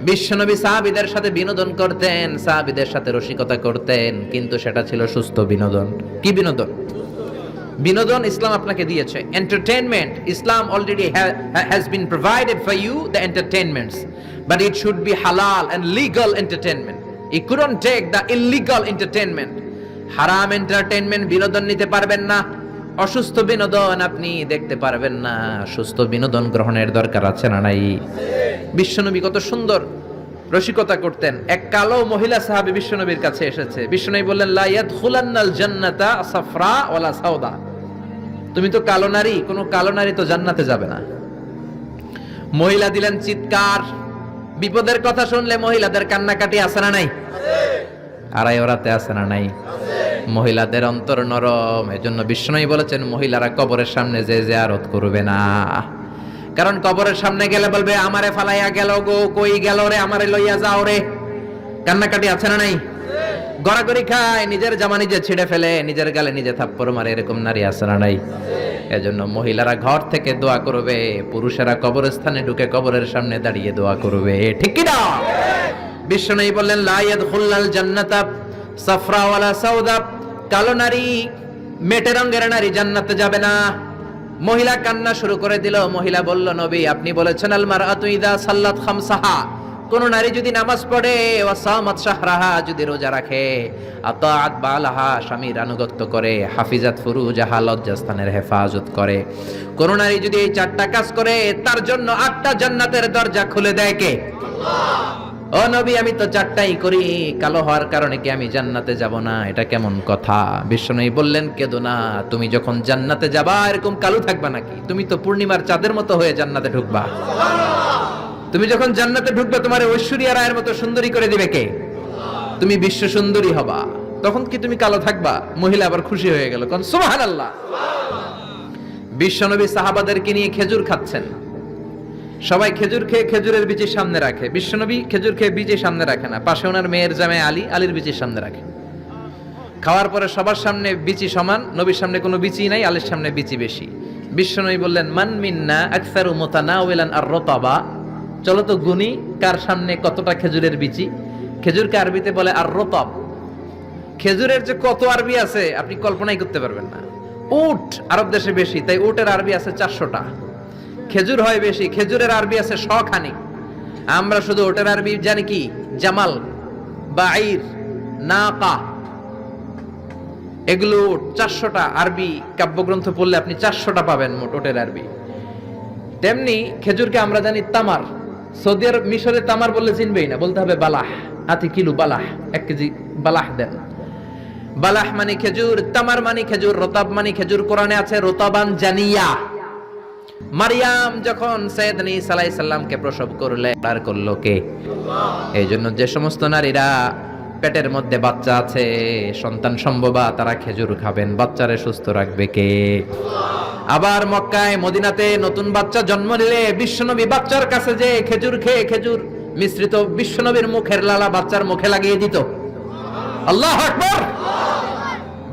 বিশ্বনবী সাহাবীদের সাথে বিনোদন করতেন, সাহাবীদের সাথে রসিকতা করতেন, কিন্তু সেটা ছিল সুস্থ বিনোদন। কি বিনোদন? বিনোদন ইসলাম আপনাকে দিয়েছে, entertainment. Islam already has been provided for you the entertainments, but it should be halal and legal entertainment. You couldn't take the illegal entertainment. হারাম এন্টারটেইনমেন্ট বিনোদন নিতে পারবেন না, অসুস্থ বিনোদন আপনি দেখতে পারবেন না। সুস্থ বিনোদন গ্রহণের দরকার আছে না নাই? বিশ্বনবী কত সুন্দর রসিকতা করতেন। এক কালো মহিলা সাহাবী বিশ্বনবীর কাছে এসেছে। বিশ্বনবী বললেন, লা ইয়াদখুলান্নাল জান্নাতা সাফরা ওয়ালা সাওদা। তুমি তো কালো নারী, কোনো কালো নারী তো জান্নাতে যাবে না। মহিলা দিলেন চিৎকার। বিপদের কথা শুনলে মহিলাদের কান্নাকাটি আছে না নাই? আড়াই ওরাতে আছে না নাই? মহিলাদের অন্তর নরম, এজন্য বিশ্বনবী বলেছেন মহিলারা কবরের সামনে যে জিয়ারত করবে না। কারণ কবরের সামনে গেলে বলবে, আমারে ফালাইয়া গেল গো, কই গেল রে, আমারে লইয়া যাও রে। কান্নাকাটি আছে না নাই? গড়াগড়ি খায়, নিজের জামা নিজে ছিঁড়ে ফেলে, নিজের গালে নিজে থাপ্পড় মারে, এরকম নারী আছে না নাই? এজন্য মহিলারা ঘর থেকে দোয়া করবে, পুরুষেরা কবরস্থানে ঢুকে কবরের সামনে দাঁড়িয়ে দোয়া করবে। ঠিক কি না? বিশ্বনবী বললেন, লা ইয়াদখুলুল জান্নাতা সাফরা ওয়ালা সাওদা। কালো নারী, মেটে রঙের নারী জান্নাতে যাবে না। মহিলা কান্না শুরু করে দিল। মহিলা বলল, নবী আপনি বলেছেন আল মারআতু ইযা সাল্লাত খামসাহা, কোন নারী যদি নামাজ পড়ে, ওয়া সামাত শাহরাহা, যদি রোজা রাখে, আতাআত বালাহা, স্বামীর আনুগত্য করে, হাফিজাত ফুরুজাহা, লজ্জাস্থানের হেফাজত করে, কোন নারী যদি এই চারটা কাজ করে, তার জন্য 8টা জান্নাতের দরজা খুলে দেয় কে? আল্লাহ। ও নবী আমি তো 4টাই করি, কালো হওয়ার কারণে কি আমি জান্নাতে যাব না? এটা কেমন কথা? বিশ্বনবী বললেন, কেঁদো না, তুমি যখন জান্নাতে যাবা এরকম কালো থাকবা নাকি? তুমি তো পূর্ণিমার চাঁদের মতো হয়ে জান্নাতে ঢুকবা। তুমি যখন জান্নাতে ঢুকবে, তোমার ঐশ্বরিয়া রায়ের মতো সুন্দরী করে দিবে কে? তুমি বিশ্ব সুন্দরী হবা। তখন কি তুমি কালো থাকবা? মহিলা আবার খুশি হয়ে গেল, কোন সুবহানাল্লাহ। বিশ্বনবী সাহাবাদেরকে নিয়ে খেজুর খাচ্ছেন। সবাই খেজুর খেয়ে খেজুরের বিচি সামনে রাখে। বিশ্বনবী খেজুর খেয়ে বিচি সামনে রাখে না, পাশে ওনার মেয়ের জামাই আলী, আলীর বিচি সামনে রাখে। খাওয়ার পরে সবার সামনে বিচি সমান, নবীর সামনে কোনো বিচি নাই, আলীর সামনে বিচি বেশি। বিশ্বনবী বললেন, মান মিন্না আকসারু মুতানাওয়ালান আর-রতাবা, চলো তো গুনি কার সামনে কতটা খেজুরের বিচি। খেজুরকে আরবিতে বলে আর-রতাব। খেজুরের যে কত আরবি আছে আপনি কল্পনাই করতে পারবেন না। উট আরব দেশে বেশি, তাই উটের আরবি আছে 400টা। খেজুর হয় বেশি, খেজুরের আরবি আছে 100 খানি। আমরা শুধু ওটের আরবি জানি কি? জামাল, বাঈর, নাকা, এগুলো 400টা আরবি কাব্যগ্রন্থ পড়লে আপনি 400টা পাবেন মোট ওটের আরবি। তেমনি খেজুরকে আমরা জানি তামার। সৌদি আরব, মিশরে তামার বললে চিনবেই না, বলতে হবে বালাহ। আতি কিলো বালাহ, 1 কেজি বালাহ দেন। বালাহ মানে খেজুর, তামার মানে খেজুর, রতাব মানে খেজুর। কোরআনে আছে রতাবান জানিয়া। মারিয়াম যখন সাইয়েদনা ঈসা আলাইহিস সালামকে প্রসব করলে, তার করলো কে? আল্লাহ। এই জন্য যে সমস্ত নারীরা পেটের মধ্যে বাচ্চা আছে, সন্তান সম্ভবা, তারা খেজুর খাবেন। বাচ্চারে সুস্থ রাখবে কে? আল্লাহ। আবার মক্কায় মদিনাতে নতুন বাচ্চা জন্ম নিলে বিশ্বনবী বাচ্চার কাছে যে খেজুর খেয়ে খেজুর মিশ্রিত বিশ্বনবীর মুখের লালা বাচ্চার মুখে লাগিয়ে দিত। আল্লাহু আকবার।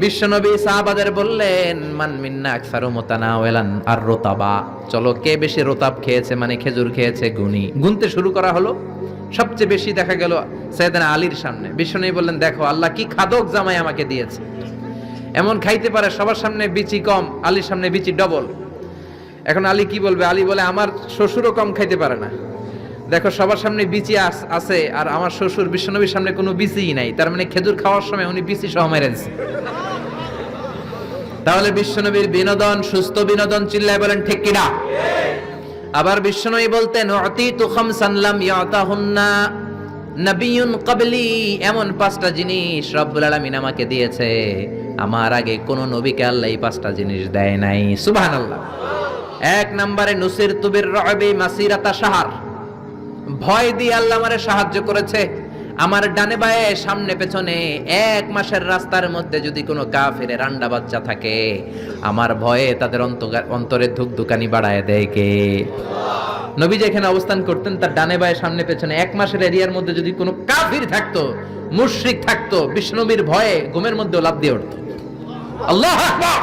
বিশ্বনবী সাহাবাদের বললেন, মান মিন্না আকসারু মুতানাওয়ালান আর-রতাবা, চলো কে বেশি রতাব খেয়েছে, মানে খেজুর খেয়েছে, গুনি। গুনতে শুরু করা হলো। সবচেয়ে বেশি দেখা গেল সাইয়েদনা আলীর সামনে। বিশ্বনবী বললেন, দেখো আল্লাহ কি খাদক জামাই আমাকে দিয়েছে, এমন খাইতে পারে। সবার সামনে বিচি কম, আলীর সামনে বিচি ডবল। এখন আলী কি বলবে? আলী বলে, আমার শ্বশুরও কম খাইতে পারে না। দেখো সবার সামনে বিচি আছে, আর আমার শ্বশুর বিশ্বনবীর সামনে কোনো বিচিই নাই। তার মানে খেজুর খাওয়ার সময় উনি বিচি সহ মেরে দিয়েছে। তাহলে বিশ্বনবীর বিনোদন সুস্থ বিনোদন, চিল্লায় বলেন ঠিক কিনা? আবার বিশ্বনবী বলতেন, উতিতু খামসান লাম ইয়াতাহুন্না নাবিয়্যুন ক্বাবলি, এমন 5টা জিনিস রব্বুল আলামিন আমাকে দিয়েছে, আমার আগে কোন নবীকে আল্লাহ এই 5টা জিনিস দেয় নাই। সুবহানাল্লাহ। 1 নম্বরে নুসিরতু বির-রু'বি মাসিরাতা শাহর, ভয় দিয়ে আল্লাহ আমারে সাহায্য করেছে। আমার ডানে বায়ে সামনে পেছনে 1 মাসের রাস্তার মধ্যে যদি কোনো কাফেরের রান্ডা বাচ্চা থাকে, আমার ভয়ে তাদের অন্তরে ধুকধুকানি বাড়ায় দেয় কে? আল্লাহ। নবী যেখানে অবস্থান করতেন তার ডানে বায়ে সামনে পেছনে 1 মাসের এরিয়ার মধ্যে যদি কোনো কাফির থাকতো, মুশরিক থাকতো, বিষ্ণুবীর ভয়ে ঘুমের মধ্যে লাফ দিয়ে উঠতো। আল্লাহু আকবার।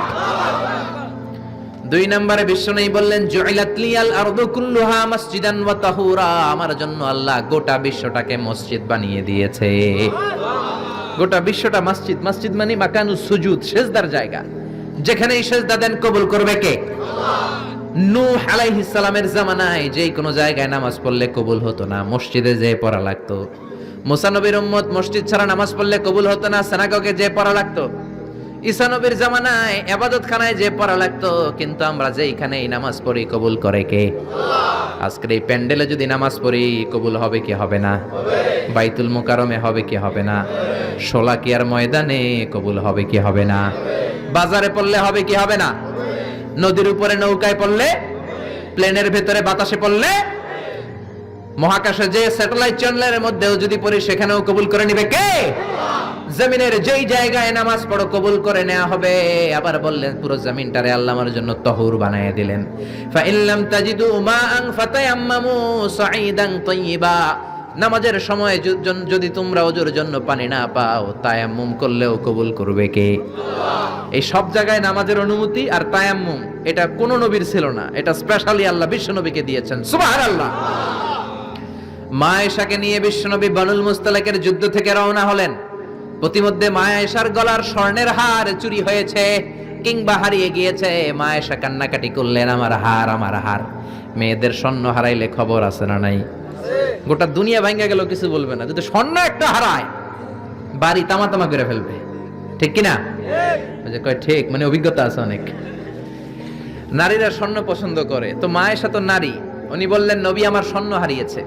দুই নম্বরে বিশ্বনবী বললেন জুইলাত লিয়াল আরদু কুল্লুহা মসজিদান ওয়া তাহুরা, আমার জন্য আল্লাহ গোটা বিশ্বটাকে মসজিদ বানিয়ে দিয়েছে। গোটা বিশ্বটা মসজিদ। মসজিদ মানে মাকানুস সুজুদ, সিজদার জায়গা। যেখানে সিজদা দেন কবুল করবে কে? নূহ আলাইহিস সালামের জামানায় যেই কোনো জায়গায় নামাজ পড়লে কবুল হতো না, মসজিদে যেয়ে পড়া লাগতো। মুসা নবীর উম্মত মসজিদ ছাড়া নামাজ পড়লে কবুল হতো না, সিনাগগে যেয়ে পড়া লাগতো। ঈসা নবীর জামানায় ইবাদতখানায় যে পড়া লাগতো, কিন্তু আমরা যেইখানেই নামাজ পড়ি কবুল করে কে? আজকের এই প্যান্ডেলে যদি নামাজ পড়ি কবুল হবে কি হবে না? বাইতুল মুকাররমে হবে কি হবে না? শোলাকিয়ার ময়দানে কবুল হবে কি হবে না? বাজারে পড়লে হবে কি হবে না? নদীর উপরে নৌকায় পড়লে, প্লেনের ভেতরে বাতাসে পড়লে, মহাকাশে যে স্যাটেলাইট চ্যানেলের মধ্যেও যদি পড়ি সেখানেও কবুল করে নিবে কে? জমিনের যেই জায়গায় নামাজ পড়ো কবুল করে নেওয়া হবে। আবার বললেন পুরো জমিনটারে আল্লাহ আমার জন্য তহুর বানায় দিলেন। ফা ইল্লাম তাজিদু মাআন ফাতায়াম্মামু সাঈদান তাইয়্যিবা, নামাজের সময় যদি তোমরা ওজুর জন্য পানি না পাও, তায়াম্মুম করলেও কবুল করবে কে? এই সব জায়গায় নামাজের অনুমতি আর তায়াম্মুম, এটা কোন নবীর ছিল না, এটা স্পেশালি আল্লাহ বিশ্ব নবীকে দিয়েছেন। সুবহানাল্লাহ। মা আয়েশাকে নিয়ে বিশ্বনবী বানুল মুস্তালাকের যুদ্ধ থেকে রওনা হলেন। প্রতিমধ্যে মা আয়েশার গলার স্বর্ণের হার চুরি হয়েছে কিংবা হারিয়ে গিয়েছে। মা আয়েশা কান্নাকাটি করলেন, আমার হার, আমার হার। মেয়েদের স্বর্ণ হারাইলে খবর আছে না নাই? গোটা দুনিয়া ভাঙ্গা গেল কিছু বলবে না, যদি স্বর্ণ একটা হারায় বাড়ি তামা তামা করে ফেলবে, ঠিক কিনা? কয় ঠিক, মানে অভিজ্ঞতা আছে অনেক। নারীরা স্বর্ণ পছন্দ করে, তো মা আয়েশা তো নারী, উনি বললেন নবী আমার স্বর্ণ হারিয়েছে।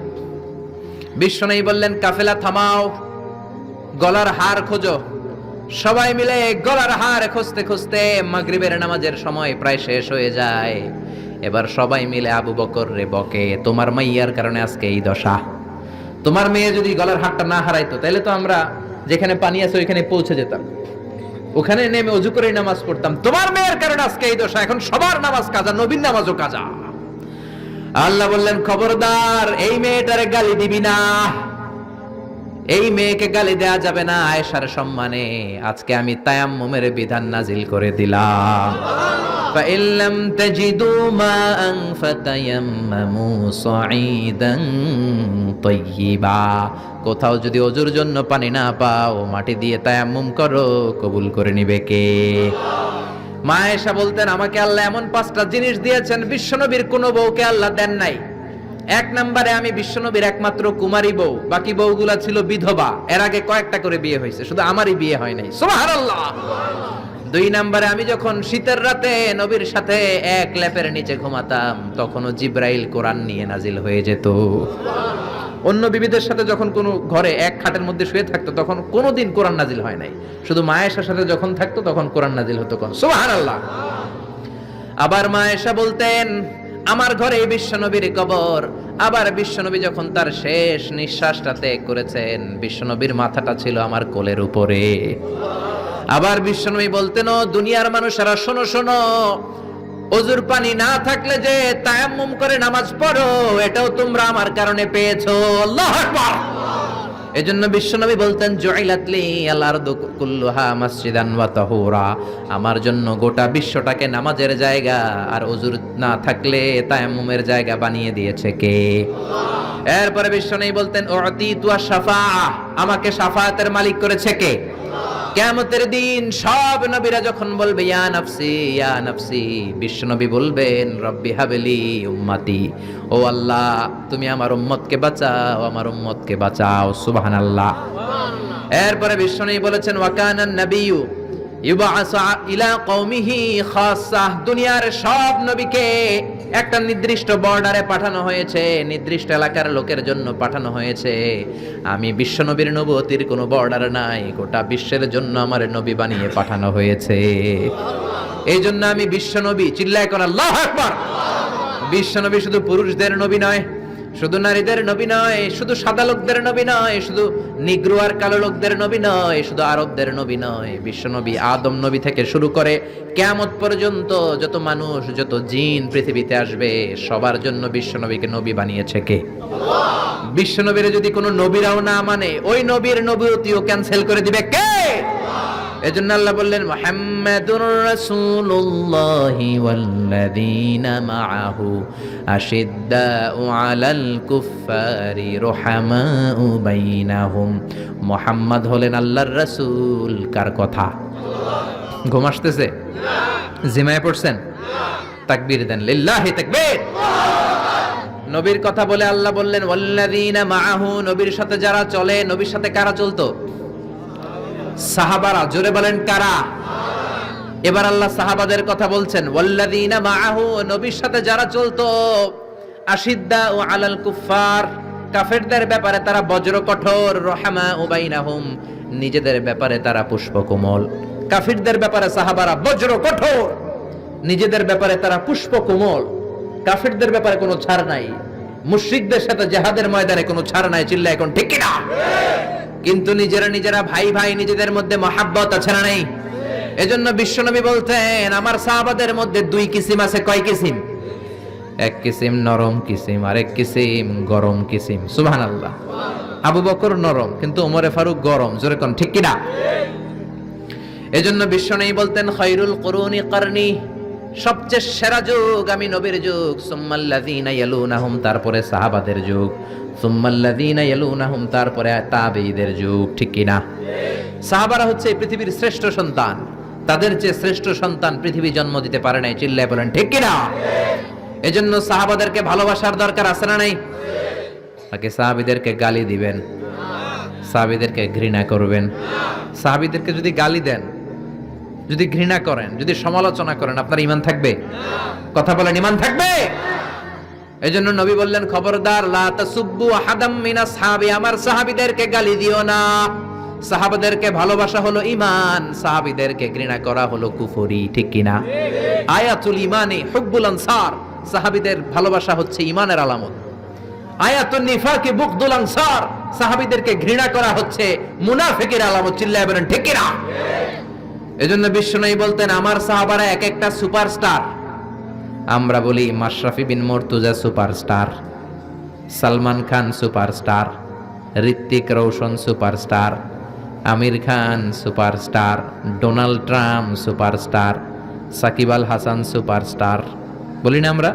বিশ্বনবী বললেন কাফেলা থামাও, গলার হার খোঁজো। সবাই মিলে গলার হার খুঁজতে খুঁজতে মাগরিবের নামাজের সময় প্রায় শেষ হয়ে যায়। এবার সবাই মিলে আবু বকর রে বকে, তোমার মাইয়ার কারণে আজকে এই দশা। তোমার মেয়ে যদি গলার হারটা না হারাইতো তাহলে তো আমরা যেখানে পানি আছে ওইখানে পৌঁছে যেতাম, ওখানে নেমে ওযু করে নামাজ পড়তাম। তোমার মেয়ের কারণে আজকে এই দশা, এখন সবার নামাজ কাজা, নবীর নামাজও কাজা। আল্লাহ বললেন খবরদার, এই মেয়েটারে গালি দিবি না, এই মেয়েকে গালি দেয়া যাবে না আয়েশার সম্মানে। আজকে আমি তায়াম্মুমের বিধান নাজিল করে দিলাম। فَإِن لَّمْ تَجِدُوا مَاءً فَتَيَمَّمُوا صَعِيدًا طَيِّبًا, কোথাও যদি ওযুর জন্য পানি না পাও মাটি দিয়ে তায়াম্মুম করো, কবুল করে নিবে কে? মা আয়েশা বলতেন আমাকে আল্লাহ এমন 5টা জিনিস দিয়েছেন বিশ্বনবীর কোনো বউকে আল্লাহ দেন নাই। এক নম্বরে আমি বিশ্বনবীর একমাত্র কুমারী বউ, বাকি বউগুলা ছিল বিধবা, এর আগে কয়েকটা করে বিয়ে হয়েছে, শুধু আমারই বিয়ে হয় নাই। সুবহানাল্লাহ। 2 নম্বরে আমি যখন শীতের রাতে নবীর সাথে এক লেপের নিচে ঘুমাতাম, তখনও জিব্রাইল কোরআন নিয়ে নাজিল হয়ে যেত। অন্য বিবিদের সাথে যখন কোনো ঘরে এক খাটের মধ্যে শুয়ে থাকতো তখন কোনোদিন কোরআন নাজিল হয় নাই, শুধু মা আয়েশার সাথে যখন থাকতো তখন কোরআন নাজিল হতো। সুবহানাল্লাহ। আবার মা আয়েশা বলতেন আমার ঘরে বিশ্বনবীর কবর। আবার বিশ্বনবী যখন তার শেষ নিঃশ্বাসটা ত্যাগ করেছেন, বিশ্বনবীর মাথাটা ছিল আমার কোলের উপরে। আবার বিশ্বনবী বলতেন ও দুনিয়ার মানুষেরা শোনো শোনো, ওযুর পানি না থাকলে যে তায়াম্মুম করে নামাজ পড়ো, এটাও তোমরা আমার কারণে পেয়েছো। আল্লাহু আকবার। এজন্য বিশ্বনবী বলতেন জুইলাত লিয়াল আরদু কুল্লুহা মসজিদান ওয়া তাহুরা, আমার জন্য গোটা বিশ্বটাকে নামাজের জায়গা আর ওযুর না থাকলে তায়াম্মুমের জায়গা বানিয়ে দিয়েছে কে? এরপরে বিশ্বনবী বলতেন উতিতু আশ-শাফাআহ, আমাকে শাফায়াতের মালিক করেছে কে? কিয়ামতের দিন সব নবীরা যখন বলবে ইয়া নাফসি ইয়া নাফসি, বিশ্বনবী বলবেন রব্বি হাবলি উম্মতি, ও আল্লাহ তুমি আমার উম্মতকে বাঁচাও, আমার উম্মতকে বাঁচাও। সুবহানাল্লাহ। এরপরে বিশ্বনবী বলেছেন ওয়া কানান নাবিয়্যু ইউবআসু ইলা কওমিহি খাসসাহ, দুনিয়ার সব নবীকে একটা নির্দিষ্ট বর্ডারে পাঠানো হয়েছে, নির্দিষ্ট এলাকার লোকের জন্য পাঠানো হয়েছে। আমি বিশ্বনবীর নবুয়তির কোনো বর্ডার নাই, গোটা বিশ্বের জন্য আমার নবী বানিয়ে পাঠানো হয়েছে। এই জন্য আমি বিশ্বনবী, চিল্লায় কোন আল্লাহু আকবার। বিশ্বনবী শুধু পুরুষদের নবী নয়, শুধু নারীদের নবী নয়, শুধু সাদা লোকদের নবী নয়, শুধু নিগ্রো আর কালো লোকদের নবী নয়, শুধু আরবদের নবী নয়। বিশ্বনবী আদম নবী থেকে শুরু করে কিয়ামত পর্যন্ত যত মানুষ, যত জিন পৃথিবীতে আসবে সবার জন্য বিশ্বনবীকে নবী বানিয়েছে কে? আল্লাহ। বিশ্বনবীর যদি কোনো নবীরাও না মানে ওই নবীর নবুয়তিও ক্যান্সেল করে দিবে কে? এজন্য আল্লাহ বললেন মুহাম্মাদুর রাসূলুল্লাহি ওয়াল্লাযীনা মাআহু আশিদ্দাউ আলাল কুফফারি রুহামাউ বাইনাহুম। মুহাম্মদ হলেন আল্লাহর রাসূল। কার কথা? ঘুম আসতেছে? জিমায় পড়ছেন? তাকবীর দেন, লিল্লাহি তাকবীর। নবীর কথা বলে আল্লাহ বললেন ওয়াল্লাযীনা মাআহু, নবীর সাথে যারা চলে। নবীর সাথে কারা চলতো? সাহাবারা। জোরে বলেন কারা? এবার আল্লাহ সাহাবাদের কথা বলছেন ওয়াল্লাযীনা মাআহু, নবীর সাথে যারা চলতো। আশিদ্দাউ আলাল কুফফার, কাফেরদের ব্যাপারে তারা বজ্র কঠোর। রহমাউ বাইনাহুম, নিজেদের ব্যাপারে তারা পুষ্পকোমল। কাফিরদের ব্যাপারে সাহাবারা বজ্র কঠোর, নিজেদের ব্যাপারে তারা পুষ্পকোমল। কাফিরদের ব্যাপারে কোনো ছাড় নাই, মুশরিকদের সাথে জিহাদের ময়দানে কোনো ছাড় নাই। চিল্লা এখন ঠিক কি না? কিন্তু নিজেরা ভাই ভাই, নিজেদের মধ্যে মহাব্বত আছে না নাই? এজন্য বিশ্বনবী বলতেন আমার সাহাবাদের মধ্যে দুই কিসিম আছে। কয় কিসিম? এক কিসিম নরম কিসিম, আর এক কিসিম গরম কিসিম। সুবহানাল্লাহ। আবু বকর নরম, কিন্তু ওমরে ফারুক গরম। জোরে কোন ঠিক কি না? এজন্য বিশ্বনবী বলতেন খায়রুল কুরুনি করনি, সবচেয়ে সেরা যুগ আমি নবীর যুগ। সুম্মাল্লাযীনা ইয়ালুনাহুম, তারপরে সাহাবাদের যুগ। সুম্মাল্লাযীনা ইয়ালুনাহুম, তারপরে তাবেঈদের যুগ। ঠিক কি না? সাহাবারা হচ্ছে এই পৃথিবীর শ্রেষ্ঠ সন্তান। তাদের চেয়ে শ্রেষ্ঠ সন্তান পৃথিবী জন্ম দিতে পারে নাই। চিল্লায় বলেন ঠিক কি না? এজন্য সাহাবাদেরকে ভালোবাসার দরকার আছে না নাই? নাকি সাহাবীদেরকে গালি দিবেন? সাহাবীদেরকে ঘৃণা করবেন? সাহাবীদেরকে যদি গালি দেন, যদি ঘৃণা করেন, যদি সমালোচনা করেন, আপনার ঈমান থাকবে? কথা বলেন, ঈমান থাকবে? এজন্য নবী বললেন খবরদার, লা তাসুব্বু আহাদাম মিন আসহাবি, আমার সাহাবীদেরকে গালি দিও না। সাহাবাদেরকে ভালোবাসা হলো ঈমান, সাহাবীদেরকে ঘৃণা করা হলো কুফরি। ঠিক কি না? আয়াতুল ঈমানি হুব্বুল আনসার, সাহাবীদের ভালোবাসা হচ্ছে ঈমানের আলামত। আয়াতুন নিফাকি বুগদুল আনসার, সাহাবীদেরকে ঘৃণা করা হচ্ছে মুনাফিকের আলামত। চিল্লায় বলেন ঠিক কি না? এজন্য বিশ্বনবী বলতেন আমার সাহাবারা এক একটা সুপারস্টার। আমরা বলি Mashrafe bin Mortaza superstar, Salman Khan superstar, Hrithik Roshan superstar, Aamir Khan superstar, Donald Trump superstar, Shakib Al Hasan superstar. বলি না আমরা?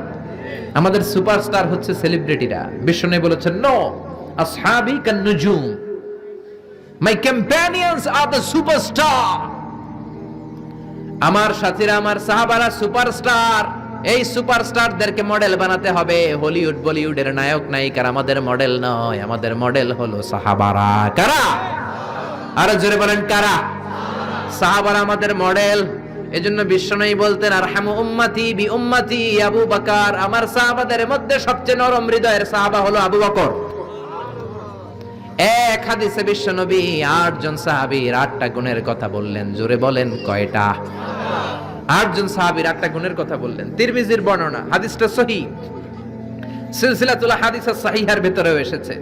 আমাদের সুপারস্টার হচ্ছে সেলিব্রিটিরা। বিশ্বনবী বলেছেন নো, আসহাবি কান নুজুম, মাই কম্প্যানিয়নস আর দ্য সুপারস্টার। আমার সাথীরা, আমার সাহাবারা সুপারস্টার। এই সুপারস্টারদেরকে মডেল বানাতে হবে। হলিউড বলিউডের নায়ক নায়িকার আমাদের মডেল নয়, আমাদের মডেল হলো সাহাবারা। কারা? আরো জোরে বলেন কারা? সাহাবারা আমাদের মডেল। এজন্য বিশ্বনবী বলতেন আরহামু উম্মতি বি উম্মতি আবু বকর, আমার সাহাবাদের মধ্যে সবচেয়ে নরম হৃদয়ের সাহাবা হলো আবু বকর। এক হাদিসে বিশ্বনবী 8 জন সাহাবীর 8টা গুণের কথা বললেন। জোরে বলেন কয়টা? 8 জন সাহাবীর 8টা গুণের কথা বললেন। তিরমিজির বর্ণনা, হাদিসটা সহিহ, সিলসিলাতুল হাদিস সাহিহার ভিতরেও এসেছে।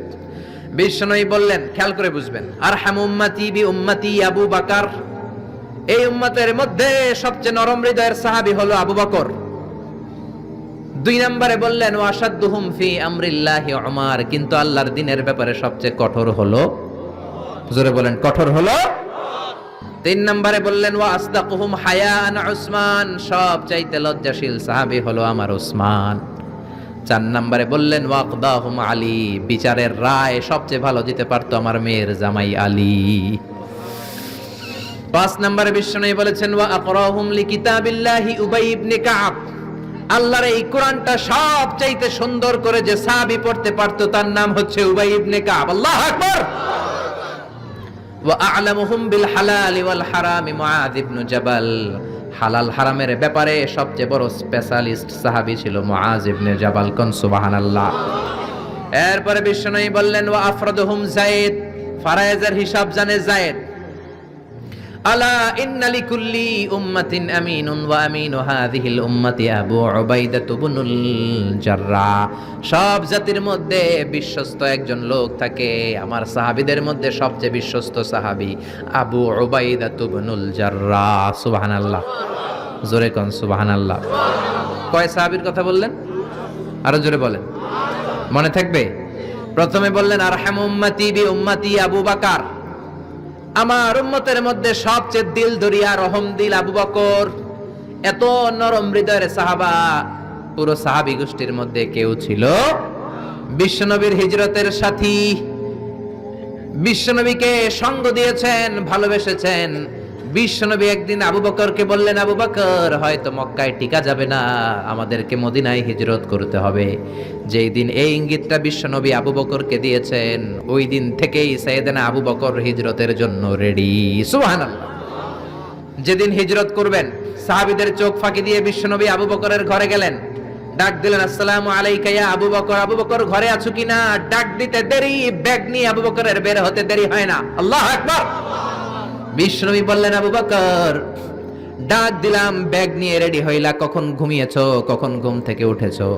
বিশ্বনবী বললেন, খেয়াল করে বুঝবেন, আরহামু উম্মতি বি উম্মতি আবু বকর, এই উম্মতের মধ্যে সবচেয়ে নরম হৃদয়ের সাহাবী হলো আবু বকর। 2 নম্বরে বললেন ওয়াশাদ্দুহুম ফি আমরিল্লাহি উমর, কিন্তু আল্লাহর দ্বীনের ব্যাপারে সবচেয়ে কঠোর হলো, জোরে বলেন কঠোর হলো। 3 নম্বরে বললেন ওয়া আসদাকুহুম হায়ান উসমান, সবচাইতে লজ্জাশীল সাহাবী হলো আমার উসমান। 4 নম্বরে বললেন ওয়াকদাহুম আলী, বিচারের রায় সবচেয়ে ভালো দিতে পারতো আমার মেয়ের জামাই আলী। 5 নম্বরে বিশ্বনবী বলেছেন ওয়া আকরাহুম লিকিতাবিল্লাহি উবাই ইবনে কাব, আল্লাহর এই কোরআনটা সবচাইতে সুন্দর করে যে সাহাবী পড়তে পারতো তার নাম হচ্ছে উবাই ইবনে কাব। আল্লাহু আকবার। ওয়া আ'লামুহুম বিল হালালি ওয়াল হারামি মুআয ইবনে জাবাল, হালাল হারামের ব্যাপারে সবচেয়ে বড় স্পেশালিস্ট সাহাবী ছিল মুআয ইবনে জাবাল। কোন সুবহানাল্লাহ। এরপরে বিশ্বনবী বললেন ওয়া আফরাদুহুম যায়েদ, ফারায়েজের হিসাব জানে যায়েদ। আলা ইন্না লিকুল্লি উম্মাতিন আমিনুন ওয়া আমিনু হাযিহিল উম্মতি আবু উবাইদা ইবনুল জাররাহ, সব জাতির মধ্যে বিশ্বস্ত একজন লোক থাকে, আমার সাহাবীদের মধ্যে সবচেয়ে বিশ্বস্ত সাহাবী আবু উবাইদা ইবনুল জাররাহ। সুবহানাল্লাহ। জোরে কোন সুবহানাল্লাহ। কয় সাহাবীর কথা বললেন? আরো জোরে বলেন, মনে থাকবে। প্রথমে বললেন আরহামু উম্মতি বি উম্মতি আবু বকর, আমার উম্মতের মধ্যে সবচেয়ে দিল দরিয়া রহম দিল আবু বকর। এত নরম হৃদয়ের সাহাবা পুরো সাহাবী গোষ্ঠীর মধ্যে কেউ ছিল? বিশ্বনবীর হিজরতের সাথী, বিশ্বনবীকে সঙ্গ দিয়েছেন, ভালোবেসেছেন। বিশ্বনবী একদিন আবু বকরকে বললেন, আবু বকর, হয়তো মক্কায় টিকা যাবে না, আমাদেরকে মদিনায় হিজরত করতে হবে। যেই দিন এই ইঙ্গিতটা বিশ্বনবী আবু বকরকে দিয়েছেন, ওই দিন থেকেই সাইয়েদনা আবু বকর হিজরতের জন্য রেডি। সুবহানাল্লাহ। যেদিন হিজরত করবেন, সাহাবীদের চোখ ফাঁকি দিয়ে বিশ্বনবী আবু বকরের ঘরে গেলেন, ডাক দিলেন, আসসালামু আলাইকা ইয়া আবু বকর। আবু বকর ঘরে আছো কিনা? ডাক দিতে দেরি, ব্যাগ নিয়ে আবু বকরের বের হতে দেরি হয় না। আল্লাহু আকবার। বিশ্বনবী বললেন, আবু বকর, ডাক দিলাম, ব্যাগ নিয়ে রেডি হইলা, কখন ঘুমিয়েছো, কখন ঘুম থেকে উঠেছো,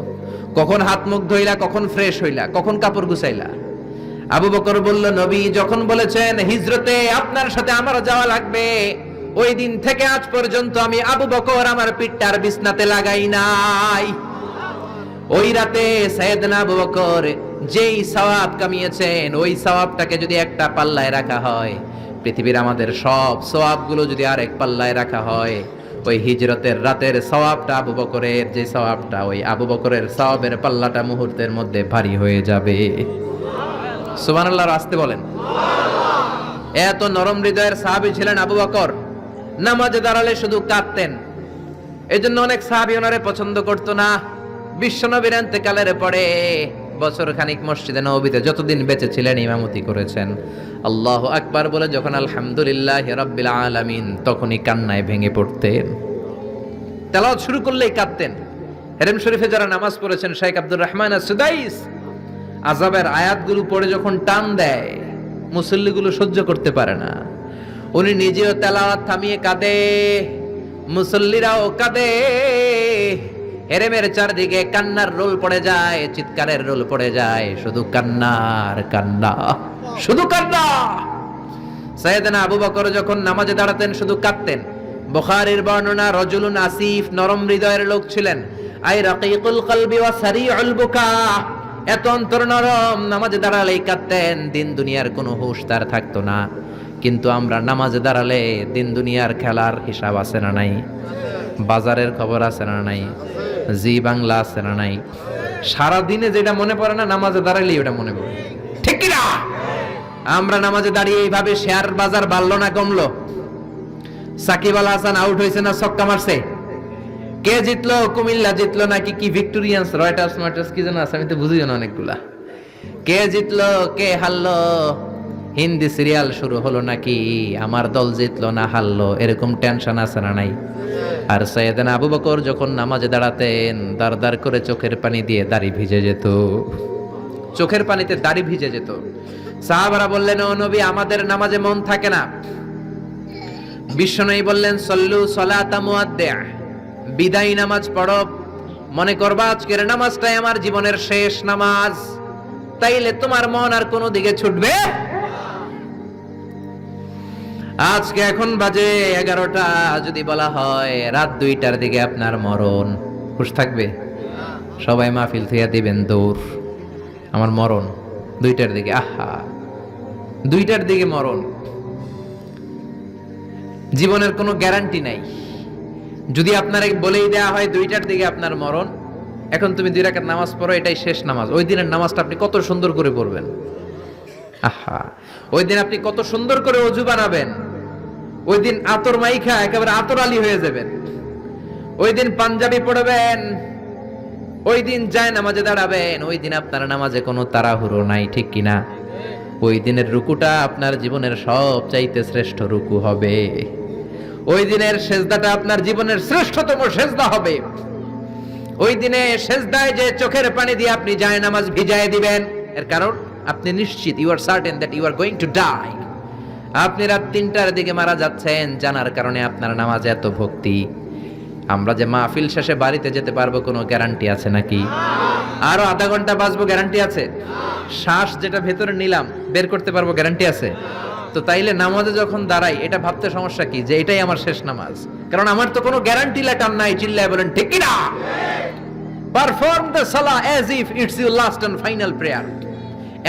কখন হাত মুখ ধুইলা, কখন ফ্রেশ হইলা, কখন কাপড় গুছাইলা? আবু বকর বলল, নবী যখন বলেছেন হিজরতে আপনার সাথে আমারও যাওয়া লাগবে, ওই দিন থেকে আজ পর্যন্ত আমি আবু বকর আমার পিঠটার বিছনাতে লাগাই নাই। ওই রাতে সাইয়েদনা আবু বকর যেই সওয়াব কামিয়েছেন, ওই সওয়াবটাকে যদি একটা পাল্লায় রাখা হয়, পৃথিবীর আমাদের সব সওয়াবগুলো যদি আরেক পাল্লায় রাখা হয়, ওই হিজরতের রাতের সওয়াবটা আবু বকরের যে সওয়াবটা, ওই আবু বকরের সওয়াবের পাল্লাটা মুহূর্তের মধ্যে ভারী হয়ে যাবে। সুবহানাল্লাহ। আসতে বলেন। এত নরম হৃদয়ের সাহাবী ছিলেন আবু বকর। নামাজে দাঁড়ালে শুধু কাঁদতেন, এজন্য অনেক সাহাবী ওনারে পছন্দ করতো না। বিশ্বনবীর ইন্তেকালের পরে বছর খানিক মসজিদে নববীতে যতদিন বেঁচে ছিলেন ইমামতি করেছেন। আল্লাহু আকবার বলে যখন আলহামদুলিল্লাহি রাব্বিল আলামিন, তখনই কান্নায় ভেঙে পড়তেন। তেলাওয়াত শুরু করলেই কাঁদতেন। হেরেম শরীফে যারা নামাজ পড়েছেন, শেখ আব্দুর রহমান আস-সুদাইস আযাবের আয়াতগুলো পড়ে যখন টান দেয়, মুসল্লিগুলো সহ্য করতে পারে না। উনি নিজেও তেলাওয়াত থামিয়ে কাঁদে, মুসল্লিরাও কাঁদে। হেরেমের চারদিকে কান্নার রোল পড়ে যায়, চিৎকারের রোল পড়ে যায়, শুধু কান্নার কান্না, শুধু কান্না। সাইয়েদনা আবু বকর যখন নামাজে দাঁড়াতেন শুধু কাঁদতেন। বুখারীর বর্ণনা, রজুলুন আসিফ, নরম হৃদয়ের লোক ছিলেন, আই রাকিকুল কলবি ওয়া সারিউল বুকা। এত অন্তর নরম, নামাজে দাঁড়ালেই কাঁদতেন, দিন দুনিয়ার কোনো হুঁশ তার থাকতো না। কিন্তু আমরা নামাজে দাঁড়ালে দিন দুনিয়ার খেলার হিসাব আছে না নাই? বাজারের খবর আছে না নাই? জি বাংলা আছে না নাই? সারা দিনে যেটা মনে পড়ে না, নামাজে দাঁড়ালেই ওটা মনে পড়ে, ঠিক কি না? আমরা নামাজে দাঁড়িয়ে এইভাবে শেয়ার বাজার বাড়লো না কমলো? সাকিব আল হাসান আউট হয়েছে না ছক্কা মারছে? কে জিতলো? কুমিল্লা জিতলো নাকি কি ভিক্টোরিয়ান্স, রয়টার্স মার্টার্স কি যেন আছে, আমি তো বুঝিও না অনেকগুলা। কে জিতলো কে হারলো? হিন্দি সিরিয়াল শুরু হলো নাকি আমার দল জিতলো না হারলো, এরকম টেনশন আছে না নাই? আর সাইয়েদনা আবু বকর যখন নামাজে দাঁড়াতেন, দাঁড় দাঁড় করে চোখের পানি দিয়ে দাড়ি ভিজে যেত, চোখের পানিতে দাড়ি ভিজে যেত। সাহাবারা বললেন, ও নবী, আমাদের নামাজে মন থাকে না। বিশ্বনবী বললেন, সল্লু সলাতা মুআদ্দিআ, বিদায়ী নামাজ পড়ো, মনে করবা আজকের নামাজটাই আমার জীবনের শেষ নামাজ, তাইলে তোমার মন আর কোনো দিকে ছুটবে। আজকে এখন বাজে 11টা, যদি বলা হয় রাত 2টার দিকে আপনার মরণ, খুশ থাকবে? সবাই মাহফিল থুইয়া দিবেন দৌড়, আমার মরণ 2টার দিকে। আহা, 2টার দিকে মরণ, জীবনের কোনো গ্যারান্টি নাই। যদি আপনার বলেই দেয়া হয় 2টার দিকে আপনার মরণ, এখন তুমি 2 রাকাত নামাজ পড়ো, এটাই শেষ নামাজ, ওই দিনের নামাজটা আপনি কত সুন্দর করে পড়বেন। আহা, ওই দিন আপনি কত সুন্দর করে ওযু বানাবেন, ওই দিন আতর মাইখা একেবারে আতর আলী হয়ে যাবেন, ওই দিন পাঞ্জাবি পড়বেন, ওই দিন যায় নামাজে দাঁড়াবেন, ওই দিন আপনার নামাজে কোনো তাড়াহুড়ো নাই, ঠিক কিনা? ওই দিনের রুকুটা আপনার জীবনের সব চাইতে শ্রেষ্ঠ রুকু হবে। ওই দিনের সেজদাটা আপনার জীবনের শ্রেষ্ঠতম সেজদা হবে। ওই দিনে সেজদায় যে চোখের পানি দিয়ে আপনি যায় নামাজ ভিজায় দিবেন, এর কারণ আপনি নিশ্চিত, you are certain that you are going to die. আপনি রাত 3টার দিকে মারা যাচ্ছেন, জানার কারণে আপনার নামাজে এত ভক্তি। আমরা যে মাহফিল শেষে বাড়িতে যেতে পারবো কোনো গ্যারান্টি আছে নাকি? আরো আধা ঘন্টা বাঁচবো, গ্যারান্টি আছে? শ্বাস যেটা ভেতরে নিলাম বের করতে পারবো, গ্যারান্টি আছে? তো তাইলে নামাজে যখন দাঁড়াই, এটা ভাবতে সমস্যা কি যে এটাই আমার শেষ নামাজ? কারণ আমার তো কোনো গ্যারান্টি লেটার নাই। চিল্লায় বলেন ঠিক কি না? পারফর্ম দ্য সালাহ as if it's your last and final prayer.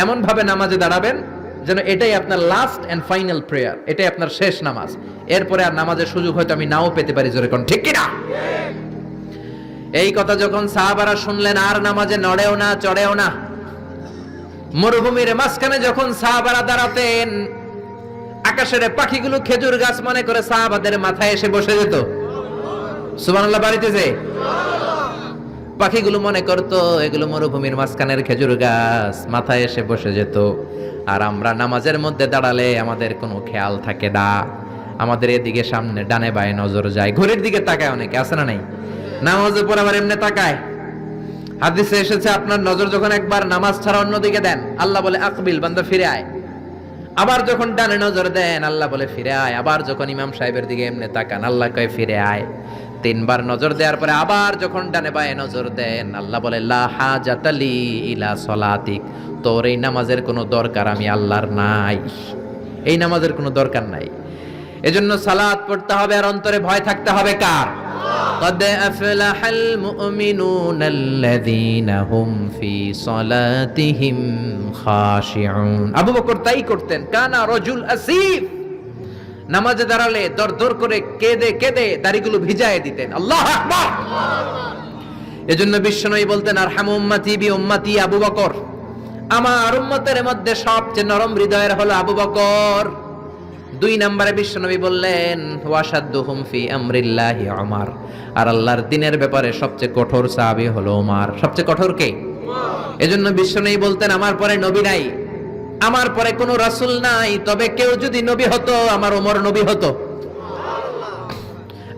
এমন ভাবে নামাজে দাঁড়াবেন যেন এটাই আপনার লাস্ট এন্ড ফাইনাল প্রেয়ার, এটাই আপনার শেষ নামাজ। এরপরে আর নামাজের সুযোগ হয়তো আমি নাও পেতে পারি, জোরে কোন ঠিক কিনা? এই কথা যখন সাহাবারা শুনলেন আর নামাজে নড়েও না চড়েও না। মরুভূমির মাঝখানে যখন সাহাবারা দাঁড়াতেন, আকাশের পাখিগুলো খেজুর গাছ মনে করে সাহাবাদের মাথায় এসে বসে যেত। সুবহানাল্লাহ বাড়িতেছে। পাখিগুলো মনে করতো এগুলো মরুভূমির মাঝখানের খেজুর গাছ, মাথায় এসে বসে যেত। আর আমরা নামাজের মধ্যে দাঁড়ালে আমাদের কোনো খেয়াল থাকে না, আমাদের এদিকে সামনে ডানে বায়ে নজর যায়, ঘড়ির দিকে তাকায়, অনেকে আছে না নাই? নামাজের পর আবার এমনি তাকায়। হাদিসে এসেছে আপনার নজর যখন একবার নামাজ ছাড়া অন্যদিকে দেন, আল্লাহ বলে আকবিল, বান্দা ফিরে আয়। আবার যখন ডানে নজর দেন, আল্লাহ বলে ফিরে আয়। আবার যখন ইমাম সাহেবের দিকে এমনি তাকান, আল্লাহ কয় ফিরে আয়। তিনবার নজর দেওয়ার পরে আবার যখন ডানে বায়ে নজর দেন, আল্লাহ বলে লা হাজাতা লি ইলা সলাতিক, তোর এই নামাজের কোনো দরকার আমি আল্লাহর নাই, এই নামাজের কোনো দরকার নাই। এজন্য সালাত পড়তে হবে আর অন্তরে ভয় থাকতে হবে কার? قد أفلح المؤمنون الذين هم في صلاتهم خاشعون। আবু বকর তাই করতেন, কানা রাজুল আসিফ, নামাজে দাঁড়ালে দরদর করে কেঁদে কেঁদে দাড়িগুলো ভিজায় দিতেন। আল্লাহু আকবার। এজন্য বিশ্বনবী বলতেন আরহামু উম্মতি বি উম্মতি আবু বকর, আমার উম্মতের মধ্যে সবচেয়ে নরম হৃদয়ের হলো আবু বকর। 2 নম্বরে বিশ্বনবী বললেন ওয়াশাদ্দুহুম ফি আমরিল্লাহি উমর, আর আল্লাহর দ্বীনের ব্যাপারে সবচেয়ে কঠোর সাহাবী হলো ওমর। সবচেয়ে কঠোর কে? এজন্য বিশ্বনবী বলতেন আমার পরে নবী নাই, আমার পরে কোনো রাসূল নাই, তবে কেউ যদি নবী হতো আমার ওমর নবী হতো।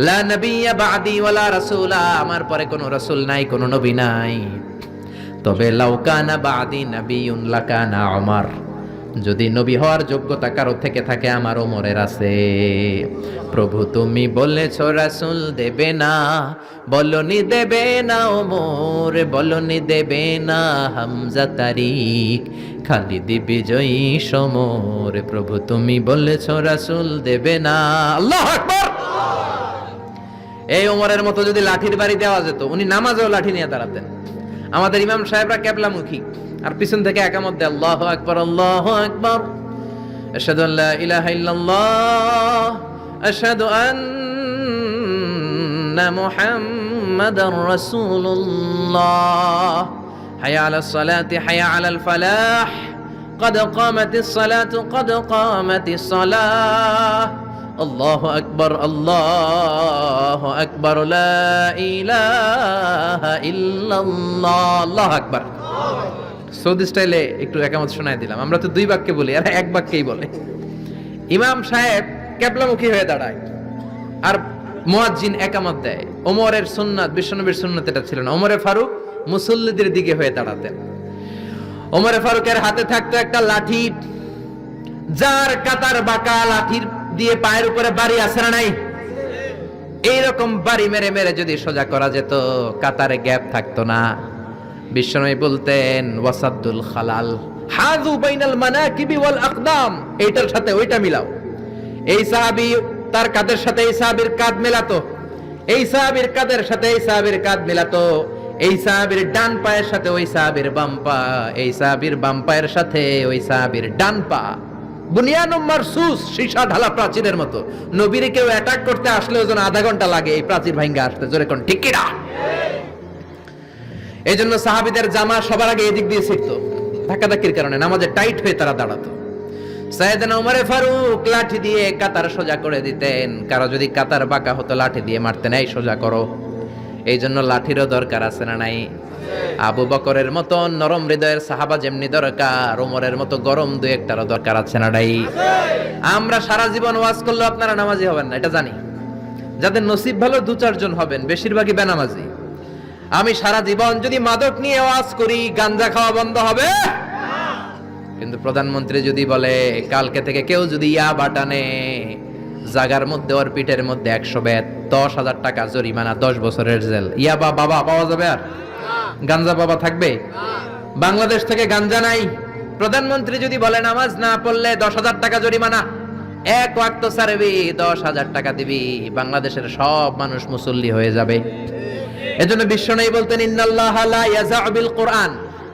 লা নবিয়্যা বা'দি ওয়ালা রাসূলা, আমার পরে কোনো রাসূল নাই, কোনো নবী নাই, তবে লাউ কানা বা'দি নাবিয়্যুন লাকানা ওমর, যদি নবী হওয়ার যোগ্যতা কারো থেকে থাকে আমার ওমরের আছে। প্রভু তুমি বলেছো রাসূল দেবে না, বলনি দেবে না ওমর, বলনি দেবে না হামজা তারিক, খালিদ বিজয়ী সমর। প্রভু তুমি বলেছো রাসূল দেবে না। আল্লাহু আকবার। এই ওমরের মতো যদি লাঠির বাড়ি দেওয়া যেত, উনি নামাজেও লাঠি নিয়ে দাঁড়াতেন। আমাদের ইমাম সাহেবরা কেবলামুখী, আর পিছন থেকে একামত দেয় আল্লাহু আকবার আল্লাহু আকবার, আশহাদু আল্লা ইলাহা ইল্লাল্লাহ, আশহাদু আন্না মুহাম্মাদার রাসূলুল্লাহ, হাইয়া আলাস সালাতি হাইয়া আলাল ফালাহ, قد قامت الصلاة قد قامت الصلاة, আল্লাহু আকবার আল্লাহু আকবার, লা ইলাহা ইল্লাল্লাহ, আল্লাহু আকবার। সৌদি স্টাইলে একটু একামত শোনায় দিলাম। আমরা তো 2 বাক্যে বলি, আর 1 বাক্যেই বলে। ইমাম সাহেব কিবলামুখী হয়ে দাঁড়ায় আর মুয়াজ্জিন একামত দেয়। ওমরের সুন্নাত, বিশ্বনবীর সুন্নাত এটা ছিল না। ওমরে ফারুক মুসল্লিদের দিকে হয়ে দাঁড়াতেন। ওমরে ফারুকের হাতে থাকতো একটা লাঠি, যার কাতার বাঁকা, লাঠির দিয়ে পায়ের উপরে বাড়ি আছে না নাই? এইরকম বাড়ি মেরে মেরে যদি সোজা করা যেত, কাতারে গ্যাপ থাকতো না। বিশ্বনবী বলতেন ওয়াসাদুল খালাল, হাযু বাইনাল মানাকিবি ওয়াল আকদাম, এইটার সাথে ওইটা মিলাও। এই সাহাবী তার কাঁধের সাথে এই সাহাবীর কাঁধ মেলাতো, এই সাহাবীর কাঁধের সাথে এই সাহাবীর কাঁধ মেলাতো, এই সাহাবীর ডান পায়ের সাথে ওই সাহাবীর বাম পা, এই সাহাবীর বাম পায়ের সাথে ওই সাহাবীর ডান পা। বুনিয়ানুম মারসুস, সীসা ঢালা প্রাচীরের মতো। নবীরে কেউ অ্যাটাক করতে আসলেও যেন আধা ঘন্টা লাগে এই প্রাচীর ভাঙ্গা আসতে, জোরে কোন ঠিক কিনা? এই জন্য সাহাবীদের জামা সবার আগে এদিক দিয়ে ছিটতো, ধাক্কাধাক্কির কারণে নামাজে টাইট হয়ে তারা দাঁড়াতো। সাইয়েদনা ওমরে ফারুক লাঠি দিয়ে কাতার সোজা করে দিতেন। কারো যদি কাতার বাঁকা হতো লাঠি দিয়ে মারতেন, এই সোজা করো। এই জন্য লাঠিরও দরকার আছে না নাই? আবু বকরের মতো নরম হৃদয়ের সাহাবা যেমনি দরকার, ওমরের মতো গরম 2-1টারও দরকার আছে না নাই? আমরা সারা জীবন ওয়াজ করলেও আপনারা নামাজি হবেন না, এটা জানি। যাদের নসিব ভালো 2-4 জন হবেন, বেশিরভাগই বেনামাজি। আমি সারা জীবন যদি মাদক নিয়ে ওয়াজ করি, গাঞ্জা খাওয়া বন্ধ হবে? কিন্তু প্রধানমন্ত্রী যদি বলে কালকে থেকে কেউ যদি ইয়াবা টানে, জাগার মধ্যে ওর পিঠের মধ্যে 100 বেত, 10,000 টাকা জরিমানা, 10 বছরের জেল। ইয়াবা বাবা পাওয়া যাবে? আর গাঞ্জা বাবা থাকবে? বাংলাদেশ থেকে গাঞ্জা নাই। প্রধানমন্ত্রী যদি বলে নামাজ না পড়লে 10,000 টাকা জরিমানা, 1 ওয়াক্ত সারবি 10,000 টাকা দিবি, বাংলাদেশের সব মানুষ মুসল্লি হয়ে যাবে। এজন্য বিশ্বনবী বলতেন ইন্নাল্লাহা লা ইয়াযা বিল কুরআন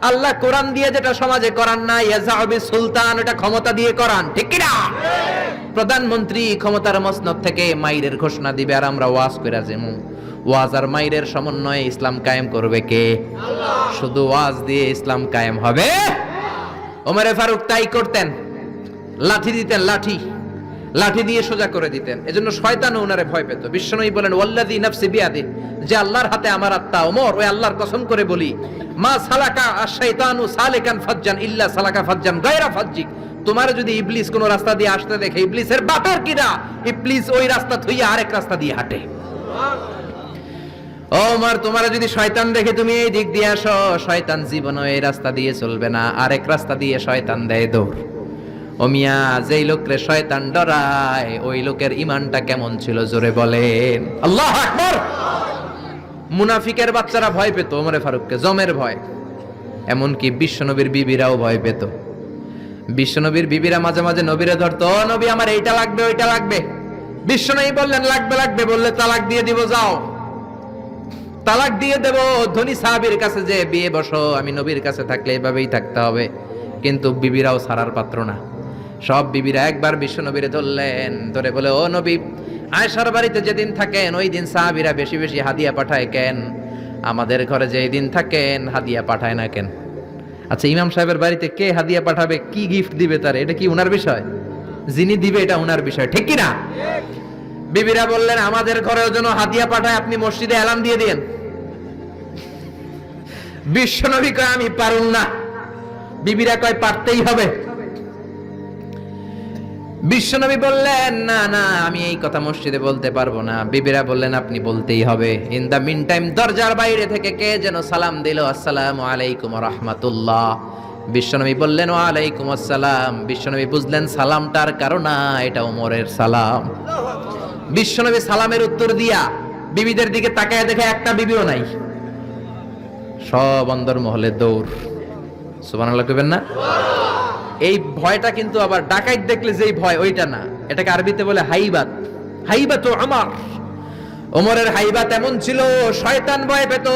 আল্লাহ কোরআন দিয়ে যেটা সমাজে করান না, ইয়াজাউবি সুলতান, এটা ক্ষমতা দিয়ে করান, ঠিক কি না? প্রধানমন্ত্রী ক্ষমতার মসনদ থেকে মাইরের ঘোষণা দিবে, আর আমরা ওয়াজ কইরা যামু। ওয়াজ আর মাইরের সমন্বয়ে ইসলাম কায়েম করবে কে? আল্লাহ। শুধু ওয়াজ দিয়ে ইসলাম কায়েম হবে? ওমরে ফারুক তাই করতেন, লাঠি দিতেন, লাঠি দিয়ে সোজা করে দিতেন। এজন্য শয়তানও ওনারে ভয় পেত। বিশ্বনবী বলেন, ওয়াল্লাযী নাফসি বিয়াদি, যে আল্লাহর হাতে আমার আত্মা, ওমর, ওই আল্লাহর কসম করে বলি, মা সালাকা আশ-শাইতানু সালিকান ফাজ্জান ইল্লা সালাকা ফাজ্জান গায়রা ফাজ্জিক। তোমার যদি ইবলিস কোন রাস্তা দিয়ে আসতে দেখে, ইবলিসের বাপের কিরা, ইবলিস ওই রাস্তা থইয়া আরেক রাস্তা দিয়ে হাঁটে। ওমর, তোমার যদি শয়তান দেখে তুমি এই দিক দিয়ে আসো, শয়তান জীবনও এই রাস্তা দিয়ে চলবে না, আরেক রাস্তা দিয়ে শয়তান দেয় দৌড়। ও মিয়া, যেই লোকরে শয়তান ডরায় ওই লোকের ঈমানটা কেমন ছিল জোরে বলেন আল্লাহু আকবার। মুনাফিকের বাচ্চারা ভয় পেত ওমরে ফারুককে, জমের ভয়। এমনকি বিশ্বনবীর বিবিরাও ভয় পেত। বিশ্বনবীর বিবিরা মাঝে মাঝে নবীরে ধরতো, ও নবী আমার এইটা লাগবে ওইটা লাগবে। বিশ্বনবী বললেন লাগবে, বললে তালাক দিয়ে দিব, যাও তালাক দিয়ে দেব। ধনী সাহাবীর কাছে যে বিয়ে বসো, আমি নবীর কাছে থাকলে এভাবেই থাকতে হবে। কিন্তু বিবিরাও ছাড়ার পাত্র না। সব বিবিরা একবার বিশ্বনবীরে ধরলেন, ধরে বলে, ও নবী, আয়েশার বাড়িতে যেদিন থাকেন ওই দিন সাহাবীরা বেশি বেশি হাদিয়া পাঠায় কেন? আমাদের ঘরে যেই দিন থাকেন হাদিয়া পাঠায় না কেন? আচ্ছা, ইমাম সাহেবের বাড়িতে কে হাদিয়া পাঠাবে, কি গিফট দিবে তারে, এটা কি উনার বিষয়? যিনি দিবে এটা উনার বিষয়, ঠিক কি না? বিবিরা বললেন, আমাদের ঘরেও যেন হাদিয়া পাঠায়, আপনি মসজিদে এলান দিয়ে দিন। বিশ্বনবী কয়, আমি পারুম না। বিবিরা কয়, পারতেই হবে। বিশ্বনবী বললেন, না না, আমি এই কথা মসজিদে বলতে পারবো না। বিবিরা বললেন, আপনি বলতেই হবে। ইন দা মিন টাইম দরজার বাইরে থেকে কে যেন সালাম দিল, আসসালামু আলাইকুম ওয়া রাহমাতুল্লাহ। বিশ্বনবী বললেন, ওয়া আলাইকুম আসসালাম। বিশ্বনবী বুঝলেন সালামটার কারণ না, এটা ওমরের সালাম। বিশ্বনবী সালামের উত্তর দিয়া বিবিদের দিকে তাকায় দেখে একটা বিবিও নাই। সব অন্দরমহলে দৌড়। সুবহানাল্লাহ কইবেন না? এই ভয়টা কিন্তু আবার ডাকাইত দেখলে যেই ভয় ওইটা না, এটাকে আরবিতে বলে হাইবাত। হাইবাতু ওমর। ওমরের হাইবাত এমন ছিল, শয়তান ভয় পেত,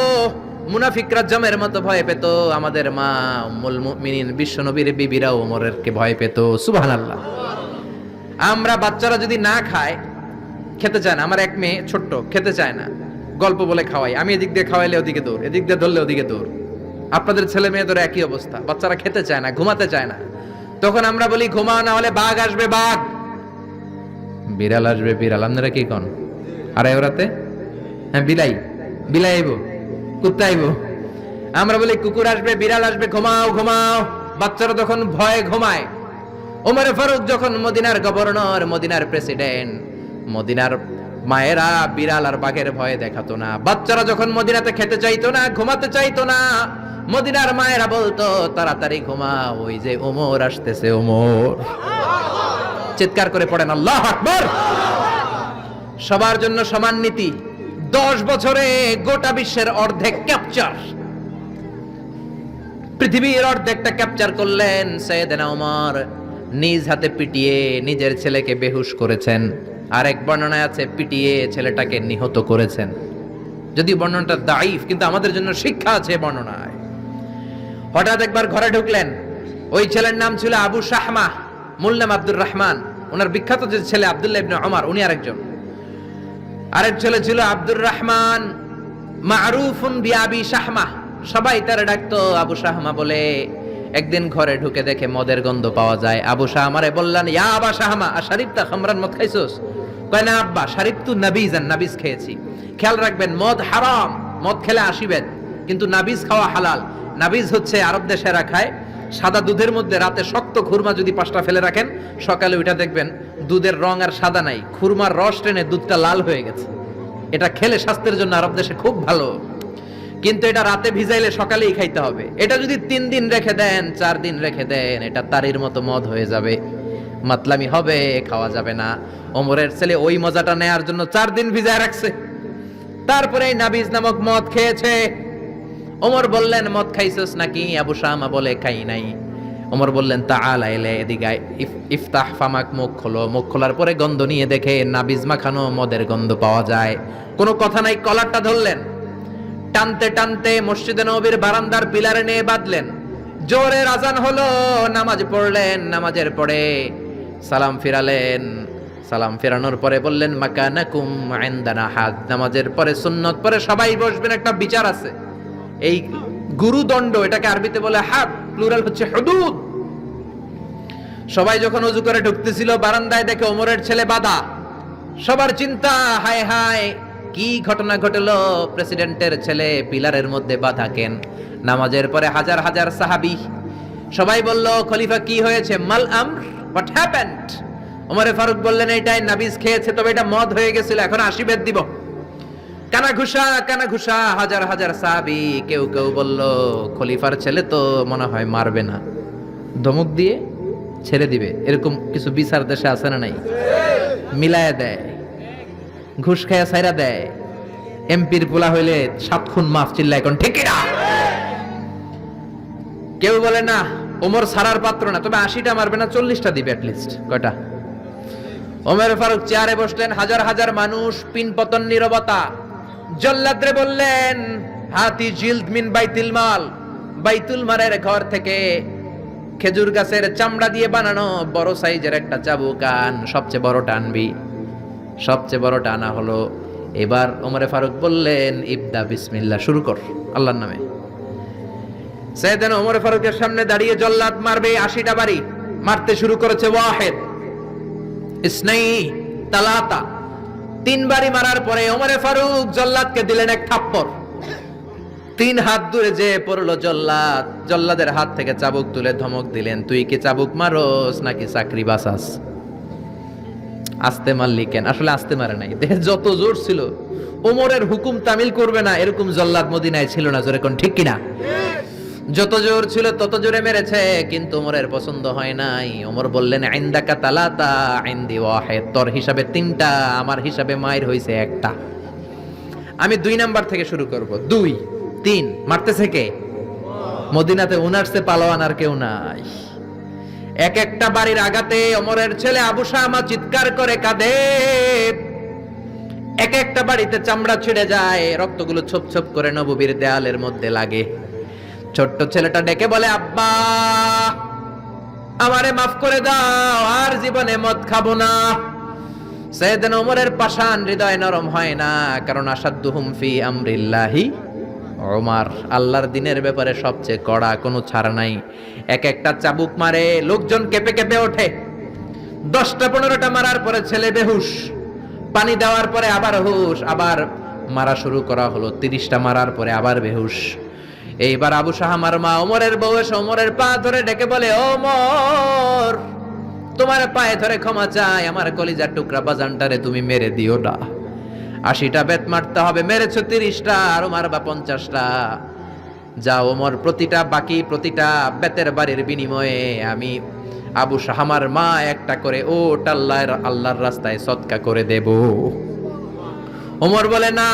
মুনাফিকরা জমের মতো ভয় পেত। আমাদের মা উম্মুল মুমিনিন বিশ্বনবীর বিবিরা ওমরেরকে ভয় পেত। সুবহানাল্লাহ। আমরা বাচ্চারা যদি না খায়, খেতে চায় না, আমার এক মেয়ে ছোট্ট খেতে চায় না, গল্প বলে খাওয়াই, আমি এদিক দিয়ে খাওয়াইলে ওদিকে দৌড়, এদিক দিয়ে ধরলে ওদিকে দৌড়। আপনাদের ছেলে মেয়েদের একই অবস্থা, বাচ্চারা খেতে চায় না, ঘুমাতে চায় না। তখন আমরা বলি, ঘুমাও না হলে বাঘ আসবে, বাঘ, বিড়াল আসবে, বিড়াল। আপনারা কি কন? আর ওরাতে হ্যাঁ বিলাই আইব, কুত্তা আইব। আমরা বলি কুকুর আসবে, বিড়াল আসবে, ঘুমাও ঘুমাও। বাচ্চারা তখন ভয়ে ঘুমায়। ওমর ফারুক যখন মদিনার গভর্নর, মদিনার প্রেসিডেন্ট, মদিনার মায়েরা বিড়াল আর বাঘের ভয়ে দেখাতো না। বাচ্চারা যখন মদিনাতে খেতে চাইতো না, ঘুমাতে চাইতো না, মদিনার মায়েরা বলতো, তাড়াতাড়ি ঘুমা, ওই যে ওমর আসতেছে, ওমর। চিৎকার করে পড়েন আল্লাহু আকবার। সবার জন্য সমান নীতি। 10 বছরে গোটা বিশ্বের অর্ধেক ক্যাপচার, পৃথিবীর অর্ধেকটা ক্যাপচার করলেন সাইয়েদনা ওমর। নিজ হাতে পিটিয়ে নিজের ছেলেকে বেহুশ করেছেন। আরেক বর্ণনায় আছে পিটিয়ে ছেলেটাকে নিহত করেছেন। যদি বর্ণনাটা দাইফ, কিন্তু আমাদের জন্য শিক্ষা আছে বর্ণনায়। হঠাৎ একবার ঘরে ঢুকলেন। ওই ছেলের নাম ছিল আবু শাহমা, মূল নাম আব্দুর রহমান। ওনার বিখ্যাত যে ছেলে আব্দুল্লাহ ইবনে ওমর, উনি আরেকজন। আরেক ছেলে ছিল আব্দুর রহমান, মারুফুন বিআবি শাহমা, সবাই তারে ডাকতো আবু শাহমা বলে। একদিন ঘরে ঢুকে দেখে মদের গন্ধ পাওয়া যায়। আবু শাহমারে বললেন, ইয়া আবা শাহমা আশারিবতা খামরান, মদ খাইছস? কয় না আব্বা, শারিবতু নাবিজান, নাবিজ খেয়েছি। খেয়াল রাখবেন, মদ হারাম, মদ খেলে আসিবেন, কিন্তু নাবিজ খাওয়া হালাল। নাবিজ হচ্ছে আরব দেশেরা খায়, সাদা দুধের মধ্যে রাতে শক্ত খুরমা যদি 5টা ফেলে রাখেন, সকালে ওইটা দেখবেন দুধের রং আর সাদা নাই, খুরমার রস টেনে দুধটা লাল হয়ে গেছে। এটা খেলে স্বাস্থ্যের জন্য আরব দেশে খুব ভালো, কিন্তু এটা রাতে ভিজাইলে সকালেই খাইতে হবে। এটা যদি 3 দিন রেখে দেন, 4 দিন রেখে দেন, এটা তারির মতো মদ হয়ে যাবে, মাতলামি হবে, খাওয়া যাবে না। ওমরের ছেলে ওই মজাটা নেয়ার জন্য 4 দিন ভিজায় রাখছে, তারপরে এই নাবিজ নামক মদ খেয়েছে। ওমর বললেন, মদ খাইছস নাকি? আবু শামা বলে, খাই নাই। ওমর বললেন, তাআলা ইলে, এদিকে আয়, ইফতাহ ফামাক, মুখ খোলো। মুখ খোলার পরে গন্ধ নিয়ে দেখে নাবিজ মাখানো মদের গন্ধ পাওয়া যায়। কোনো কথা নাই, কলারটা ধরলেন, টানতে টানতে মসজিদে নববীর বারান্দার পিলারে নিয়ে বাঁধলেন। জোরের আজান হলো, নামাজ পড়লেন, নামাজের পরে সালাম ফিরালেন। সালাম ফেরানোর পরে বললেন মাকানাকুম ইনদানা হাদ, নামাজের পরে সুন্নত পরে সবাই বসবেন, একটা বিচার আছে। এই গুরুদণ্ড, এটাকে আরবিতে বলে হাদ, প্লুরাল হচ্ছে হুদুদ। সবাই যখন ওযু করে ঢুকতেছিল বারান্দায় দেখে ওমরের ছেলে বাধা। সবার চিন্তা, হায় হায় কি ঘটনা ঘটলো, প্রেসিডেন্টের ছেলে পিলারের মধ্যে বাধা কেন? নামাজের পরে হাজার হাজার সাহাবী সবাই বলল খলিফা কি হয়েছে, মাল আমর, হোয়াট হ্যাপেন্ড? ওমরে ফারুক বললেন এটাই নাবিজ খেয়েছে, তবে এটা মদ হয়ে গেছিল, এখন 80 বেদ দিব। কানা ঘুষা হাজার হাজার সাহাবী। কেউ কেউ বলল খলিফার ছেলে তো মনে হয় মারবে না, ধমক দিয়ে ছেড়ে দিবে। এরকম কিছু বিচার দেশে আছে না নাই? মিলায় দেয়, ঘুষ খায়া ছাইরা দেয়। এমপির পোলা হইলে 7 খুন মাফ, চিল্লা এখন ঠিক না? কেউ বলে না ওমর সারার পাত্র না, তবে 80টা মারবে না, 40টা দিবে অ্যাটলিস্ট। কয়টা? ওমর ফারুক চেয়ারে বসলেন, হাজার হাজার মানুষ, পিন পতন নীরবতা। জল্লাদরে বললেন হাতি জিলদ মিন বাইতুল মাল, বাইতুল মালের ঘর থেকে খেজুর গাছের চামড়া দিয়ে বানানো বড় সাইজের একটা চাবুক আন, সবচেয়ে বড়টা আনবি। সবচেয়ে বড়টা আনা হলো। এবার ওমরে ফারুক বললেন ইবদা বিসমিল্লাহ, শুরু কর আল্লাহর নামে। সাইয়েদনা ওমর ফারুকের সামনে দাঁড়িয়ে জল্লাদ মারবে 80টা বাড়ি। মারতে শুরু করেছে ওয়াহিদ, ইসনাই, তালাতা। 3 বাড়ি মারার পরে ওমরে ফারুক জল্লাদকে দিলেন এক থাপ্পড়। 3 হাত দূরে যে পড়লো জল্লাদ। জল্লাদের হাত থেকে চাবুক তুলে ধমক দিলেন, তুই কি চাবুক মারোস নাকি চাকরি বাঁচাস? আস্তে মারলি কেন? আসলে আস্তে মারে নাই, দেহে যত জোর ছিল। ওমরের হুকুম তামিল করবে না এরকম জল্লাদ মদিনায় ছিল না, জোরে কোন ঠিক কিনা? যত জোর ছিল তত জোরে মেরেছে, কিন্তু ওমরের পছন্দ হয় নাই। ওমর বললেন ইনদাকা তালাতা ইনদি ওয়াহিদ, তোর হিসাবে 3টা, আমার হিসাবে মায়ের হইছে 1টা। আমি 2 নাম্বার থেকে শুরু করব। 2, 3 মারতেছে কে? মদিনাতে উনারসে পালোয়ান আর কেউ নাই। এক একটা বাড়ির আগাতে ওমরের ছেলে আবু শামা চিৎকার করে কাঁদে। এক একটা বাড়িতে চামড়া ছিঁড়ে যায়, রক্তগুলো ছোপ ছোপ করে নববীর দেয়ালের মধ্যে লাগে। ছোট্ট ছেলেটা ডেকে বলে আব্বা আমারে মাফ করে দাও, আর জীবনে মদ খাবো না। সাইয়েদনা ওমরের পাষাণ হৃদয় নরম হয় না, কারণ আসাদ্দুহুম ফি আমরিল্লাহি ওমর, আল্লাহর দিনের ব্যাপারে সবচেয়ে কড়া, কোনো ছাড় নাই। এক একটা চাবুক মারে, লোকজন কেঁপে কেঁপে ওঠে। 10টা 15টা মারার পরে ছেলে বেহুশ, পানি দেওয়ার পরে আবার হুশ, আবার মারা শুরু করা হলো। 30টা মারার পরে আবার বেহুশ। এইবার আবু শাহামার মা ওমরের বউ এসে ওমরের পা ধরে ডেকে বলে ওমর তোমার পায়ে ধরে ক্ষমা চাই, আমার কলিজার টুকরা বাজানটারে তুমি মেরে দিও না। 80টা বেত মারতে হবে, মেরেছ 30টা, আরো মারবা 50টা। যা ওমর, প্রতিটা বেতের বাড়ির বিনিময়ে আমি আবু শাহামার মা একটা করে ওট আল্লাহর রাস্তায় সদকা করে দেব। ওমর বলে না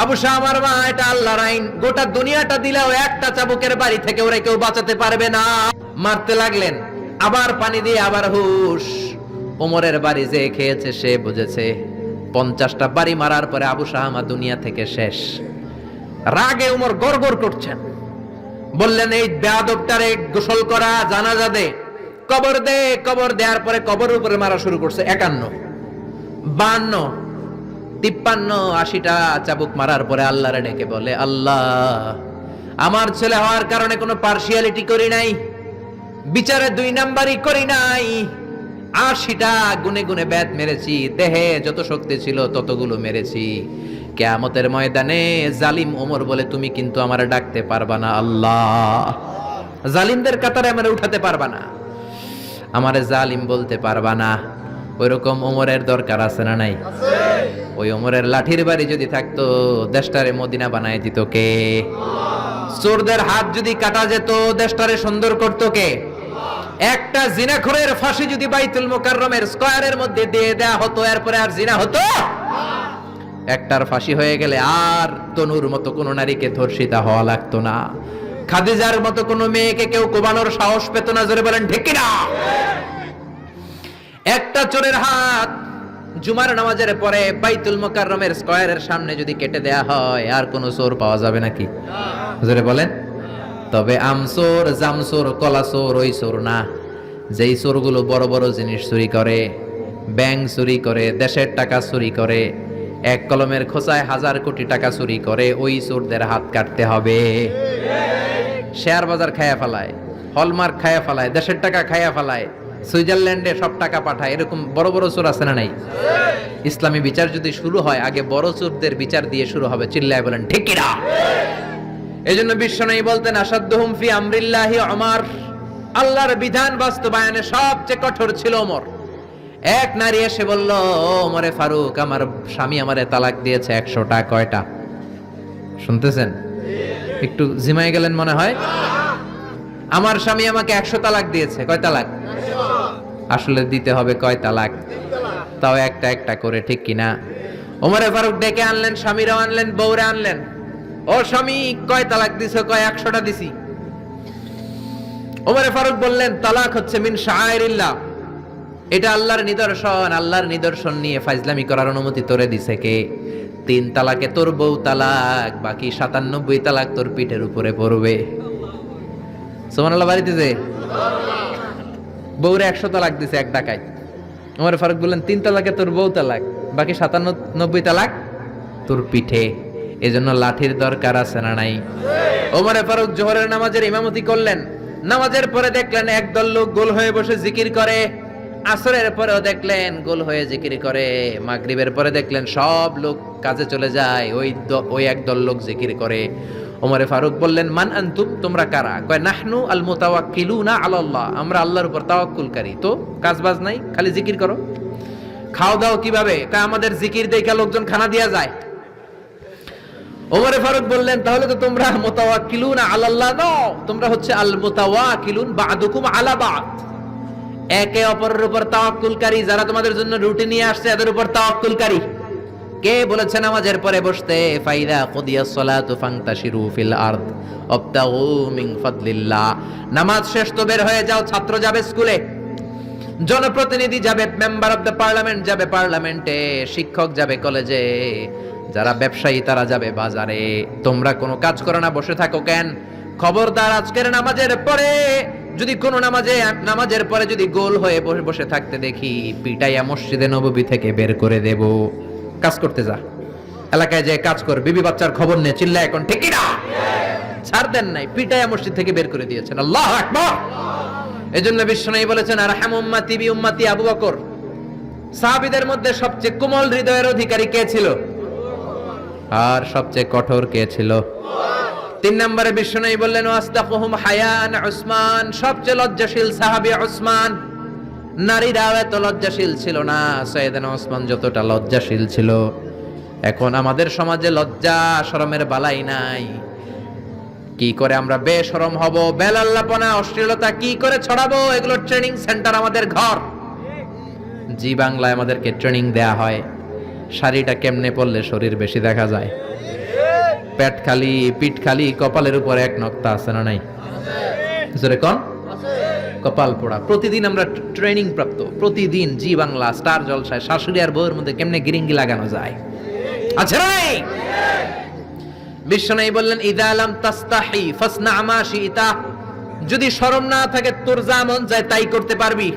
আবু শাহামার মা, এটা আল্লাহর আইন, গোটা দুনিয়াটা দিলেও একটা চাবুকের বাড়ি থেকে ওরা কেউ বাঁচাতে পারবে না। মারতে লাগলেন, আবার পানি দিয়ে আবার হুশ। ওমরের বাড়ি যে খেয়েছে সে বুঝেছে। 50টা বাড়ি মারার পরে আবু শাহামা দুনিয়া থেকে শেষ। রাগে ওমর গড়গড় করছেন, বললেন এই বেয়াদবটারে গোসল করা, জানাজা দে, কবর দে। কবর দেওয়ার পরে কবরের উপরে মারা শুরু করছে। 51, 52, 53, 80টা চাবুক মারার পরে আল্লাহরে ডেকে বলে আল্লাহ আমার ছেলে হওয়ার কারণে কোনো পার্সিয়ালিটি করি নাই, বিচারে 2 নাম্বারই করি নাই। 80টা গুনে গুনে বেত মেরেছি, দেহে যত শক্তি ছিল ততগুলো মেরেছি। কিয়ামতের ময়দানে জালিম ওমর বলে তুমি কিন্তু আমারে ডাকতে পারবা না আল্লাহ, জালিমদের কাতারে আমারে উঠাতে পারবা না, আমারে জালিম বলতে পারবা না। ওইরকম ওমরের দরকার আছে না নাই? ওই ওমরের লাঠির বাড়ি যদি থাকতো দেশটারে মদিনা বানায় দিত কে? চোরদের হাত যদি কাটা যেত দেশটারে সুন্দর করতো কে? একটা জিনাখোরের ফাঁসি যদি বাইতুল মুকাররমের স্কয়ারের মধ্যে দিয়ে দেয়া হতো, এরপরে আর জিনা হতো? একটার ফাঁসি হয়ে গেলে আর তনুর মতো কোনো নারীকে ধর্ষিতা হওয়া লাগতো না, খাদিজার মতো কোনো মেয়েকে কেউ কোবানোর সাহস পেত না। জোরে বলেন ঠিক কিনা? একটা চোরের হাত জুমার নামাজের পরে বাইতুল মুকাররমের স্কয়ারের সামনে যদি কেটে দেয়া হয় আর কোনো চোর পাওয়া যাবে নাকি? হুজুরে বলেন। তবে আমচোর, জামচোর, কলাচোর ওই চোর না, যেই চোরগুলো বড় বড় জিনিস চুরি করে, ব্যাংক চুরি করে, দেশের টাকা চুরি করে, এক কলমের খোঁচায় 1000 কোটি টাকা চুরি করে, ওই চোরদের হাত কাটতে হবে। শেয়ার বাজার খায়া ফেলায়, হলমার্ক খায়া ফেলায়, দেশের টাকা খায়া ফেলায়, সুইজারল্যান্ডে সব টাকা পাঠায়, এরকম বড় বড় চোর আছে না নাই? ইসলামী বিচার যদি শুরু হয় আগে বড় চোরদের বিচার দিয়ে শুরু হবে। চিল্লায় বলেন ঠিক কিনা? এজন্য বিশ্বনবী বলতেন আসাদ্দুহুম ফি আমরিল্লাহি ওমর, আল্লাহর বিধান বাস্তবায়নে সবচেয়ে কঠোর ছিল ওমর। এক নারী এসে বলল, ওমরে ফারুক, আমার স্বামী আমারে তালাক দিয়েছে 100টা। কয়টা? শুনতেছেন? একটু জিমাই গেলেন মনে হয়। আমার স্বামী আমাকে 100 তালাক দিয়েছে। কয় তালাক? আসলে দিতে হবে কয় তালাক? তাও একটা একটা করে, ঠিক কিনা? ওমরে ফারুক ডেকে আনলেন, স্বামীরাও আনলেন, বউরে আনলেন। ও স্বামী, কয় তালাক দিছো? কয় 100টা দিছি। ওমরে ফারুক বললেন, তালাক হচ্ছে মিন শাআইরিল্লাহ, এটা আল্লাহর নিদর্শন। আল্লাহর নিদর্শন নিয়ে ফাইজলামি করার অনুমতি তোরে দিছে কে? 3 তালাকে তোর বউ তালাক, বাকি 97 তালাক তোর পিঠের উপরে পড়বে। সুবহানাল্লাহ। বাড়িতে যে বউরে 100 তালাক দিছে এক ডাকায়, ওমর ফারুক বললেন 3 তালাকে তোর বউ তালাক, বাকি 97 তালাক তোর পিঠে। এজন্য লাঠির দরকার আছে না নাই? ওমর ফারুক জোহরের নামাজের ইমামতি করলেন। নামাজের পরে দেখলেন একদল লোক গোল হয়ে বসে জিকির করে। আসরের পরেও দেখলেন গোল হয়ে জিকির করে। মাগরিবের পরে দেখলেন সব লোক কাজে চলে যায়, ওই একদল লোক জিকির করে। ওমরে ফারুক বললেন, মান আনতুম, তোমরা কারা? কয় নাহনু আল মুতাওয়াক্কিলুনা আলাল্লাহ, আমরা আল্লাহর উপর তাওয়াক্কুলকারী। তো কাজ বাজ নাই, খালি জিকির করো। খাও দাও কিভাবে? কয় আমাদের জিকির দেখে লোকজন খানা দিয়া যায়। ওমরে ফারুক বললেন, তাহলে তো তোমরা মুতাওয়াক্কিলুনা আলাল্লাহ নও, তোমরা হচ্ছে আল মুতাওয়াক্কিলুন বা'দুকুম আলা বা'দ, একে অপরের উপর তাওয়াক্কুলকারী। যারা তোমাদের জন্য রুটি নিয়ে আসছে এদের উপর তাওয়াক্কুলকারী। কে বলেছে নামাজের পরে বসতে? ফাইদা কুদিয়াস সালাতু ফান্তাশিরু ফিল আরদ ওয়াবতাগু মিন ফাদলিল্লাহ। নামাজ শেষ তো বের হয়ে যাও। ছাত্র যাবে স্কুলে, জনপ্রতিনিধি যাবে, মেম্বার অফ দ্য পার্লামেন্ট যাবে পার্লামেন্টে, শিক্ষক যাবে কলেজে, যারা ব্যবসায়ী তারা যাবে বাজারে। তোমরা কোনো কাজ করো না, বসে থাকো কেন? খবরদার, আজকের নামাজের পরে যদি কোনো নামাজের পরে যদি গোল হয়ে বসে বসে থাকতে দেখি, পিটাইয়া মসজিদে নববী থেকে বের করে দেব। কাজ করতে যা, এলাকায় যে কাজ কর, বিবি বাচ্চার খবর নে, চিল্লা এখন ঠিক না? ছাড় দেন নাই, পিটাইয়া মসজিদ থেকে বের করে দিয়েছেন। আল্লাহু আকবার। এজন্য বিশ্বনবী বলেছেন, আরহাম উম্মতি বি উম্মতি আবু বকর। সাহাবীদের মধ্যে সবচেয়ে কোমল হৃদয়ের অধিকারী কে ছিল? আর সবচেয়ে কঠোর কে ছিল? 3 নম্বরে বিশ্বনবী বললেন, ওয়াস্তাকুহুম হায়ান উসমান, সবচেয়ে লজ্জাশীল সাহাবী উসমান। নারীরাও এত লজ্জাশীল ছিল না সাইয়েদনা ওসমান যতটা লজ্জাশীল ছিল। এখন আমাদের সমাজে লজ্জা শরমের বালাই নাই। কি করে আমরা বেশরম হব, বেলাল্লাপনা, অশ্লীলতা কি করে ছড়াবো, এগুলো ট্রেনিং সেন্টার আমাদের ঘর। জি বাংলায় আমাদেরকে ট্রেনিং দেয়া হয়, শাড়িটা কেমনে পরলে শরীর বেশি দেখা যায়, পেট খালি, পিঠ খালি, কপালের উপরে এক নক্তা আছে না নাই? জোরে কোন? কপাল পোড়া। প্রতিদিন আমরা ট্রেনিং প্রাপ্ত, প্রতিদিন জি বাংলা স্টার জলসায় শাশুড়ি আর বউয়ের মধ্যে কেমনে গিরিঙ্গি লাগানো যায়। আচ্ছা নাই? বিশ্বনবী বললেন, ইযা লাম তাস্তাহি ফাসনা মা শিতা, যদি শরম না থাকে তোর যা মন চায় তাই করতে পারবি।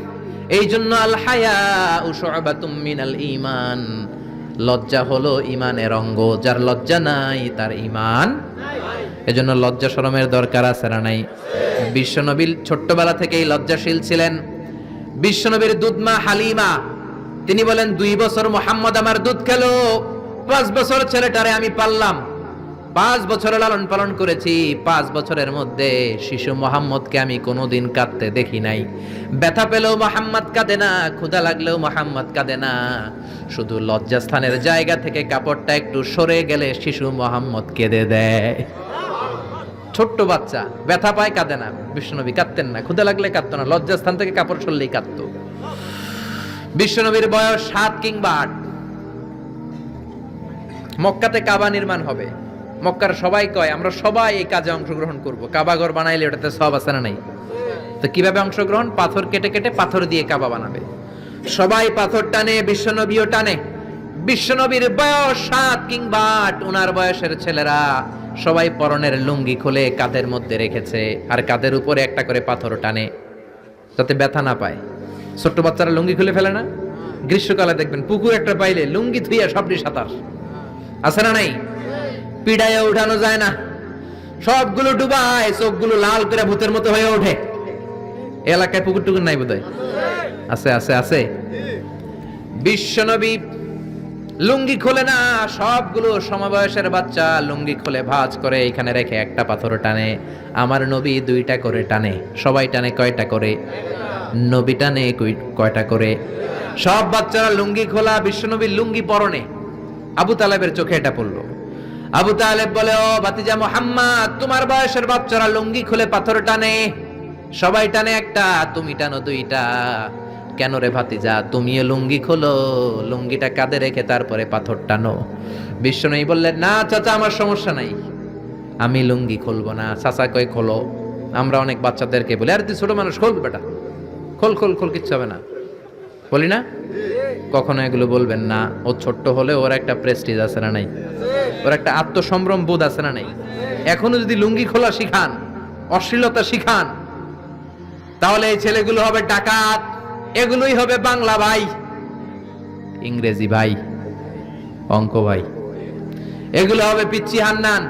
এই জন্য আল হায়াউ শু'বাতুম মিনাল ঈমান, লজ্জা হলো ঈমানের অঙ্গ। যার লজ্জা নাই তার ঈমান নাই। এজন্য লজ্জা শরমের দরকার আছে না নাই? বিশ্বনবী ছোট্টবেলা থেকেই লজ্জাশীল ছিলেন। বিশ্বনবীর দুধমা হালিমা, তিনি বলেন 2 বছর মুহাম্মদ আমার দুধ খেলো, 5 বছর ছেলেটারে আমি পাললাম, 5 বছর লালন পালন করেছি। 5 বছরের মধ্যে শিশু মুহাম্মদকে আমি কোনোদিন কাঁদতে দেখি নাই। ব্যথা পেলেও মুহাম্মদ কাঁদে না, ক্ষুধা লাগলেও মুহাম্মদ কাঁদে না। শুধু লজ্জাস্থানের জায়গা থেকে কাপড়টা একটু সরে গেলে শিশু মুহাম্মদ কেঁদে দেয়। ছোট্ট বাচ্চা ব্যথা পায়, কাঁদে না। বিশ্বনবী কাঁদতেন না, ক্ষুধা লাগলে কাঁদতো না, লজ্জাস্থান থেকে কাপড় সরলেই কাঁদতো। বিশ্বনবীর বয়স 7 কিংবা 8। মক্কাতে কাবা নির্মাণ হবে। মক্কার সবাই কয় আমরা সবাই এই কাজে অংশগ্রহণ করব। কাবা ঘর বানাইলে ওটাতে সব আছে না নাই? তো কিভাবে অংশগ্রহণ? পাথর কেটে কেটে পাথর দিয়ে কাবা বানাবে। সবাই পাথর টানে, বিশ্বনবীও টানে। বিশ্বনবীর বয়স 7 কিংবা 8, ওনার বয়সের ছেলেরা সবাই পরনের লুঙ্গি খুলে কাঁধের মধ্যে রেখেছে, আর কাঁধের উপরে একটা করে পাথর টানে যাতে ব্যথা না পায়। ছোট্ট বাচ্চারা লুঙ্গি খুলে ফেলে না? গ্রীষ্মকালে দেখবেন পুকুর একটা পাইলে লুঙ্গি ধুইয়া সবটি সাঁতার, আছে না নাই? পিড়াইয়া উঠানো যায় না, সবগুলো ডুবায়, চোখগুলো লাল করে ভূতের মতো হয়ে ওঠে। এলাকায় পুকুর টুকুর নাই বোধহয়? আছে আছে আছে। বিশ্বনবী লুঙ্গি খোলে না, সবগুলো সমবয়সের বাচ্চা লুঙ্গি খুলে ভাঁজ করে এখানে রেখে একটা পাথর টানে। আমার নবী 2টা করে টানে। সবাই টানে কয়টা করে? নবী টানে কয়টা করে? সব বাচ্চারা লুঙ্গি খোলা, বিশ্বনবীর লুঙ্গি পরনে। আবু তালেবের চোখে এটা পড়লো। আবু তালেব বলে, ও ভাতিজা মুহাম্মদ, তোমার বয়সের বাচ্চারা লুঙ্গি খুলে পাথর টানে, সবাই টানে একটা, তুমি টানো 2টা। কেন রে ভাতিজা, তুমিও লুঙ্গি খোলো, লুঙ্গিটা কাঁধে রেখে তারপরে পাথর টানো। বিশ্বনবী বললেন, না চাচা, আমার সমস্যা নাই, আমি লুঙ্গি খুলবো না। চাচা কই খোলো। আমরা অনেক বাচ্চাদেরকে বলি, আরে তুই ছোট মানুষ, খোল বেটা, খোল খোল খোল, কিচ্ছু হবে না, বলি না? কখনো এগুলো বলবেন না। ও ছোট্ট হলে ওর একটা প্রেস্টিজ আছে না নাই? ওর একটা আত্মসম্ভ্রম বোধ আছে না নাই? এখনো যদি লুঙ্গি খোলা শিখান, অশ্লীলতা শিখান, তাহলে এই ছেলেগুলো হবে ডাকাত, এগুলোই হবে বাংলা ভাই, ইংরেজি ভাই, অঙ্ক ভাই, এগুলো হবে পিচ্চি হান্নান,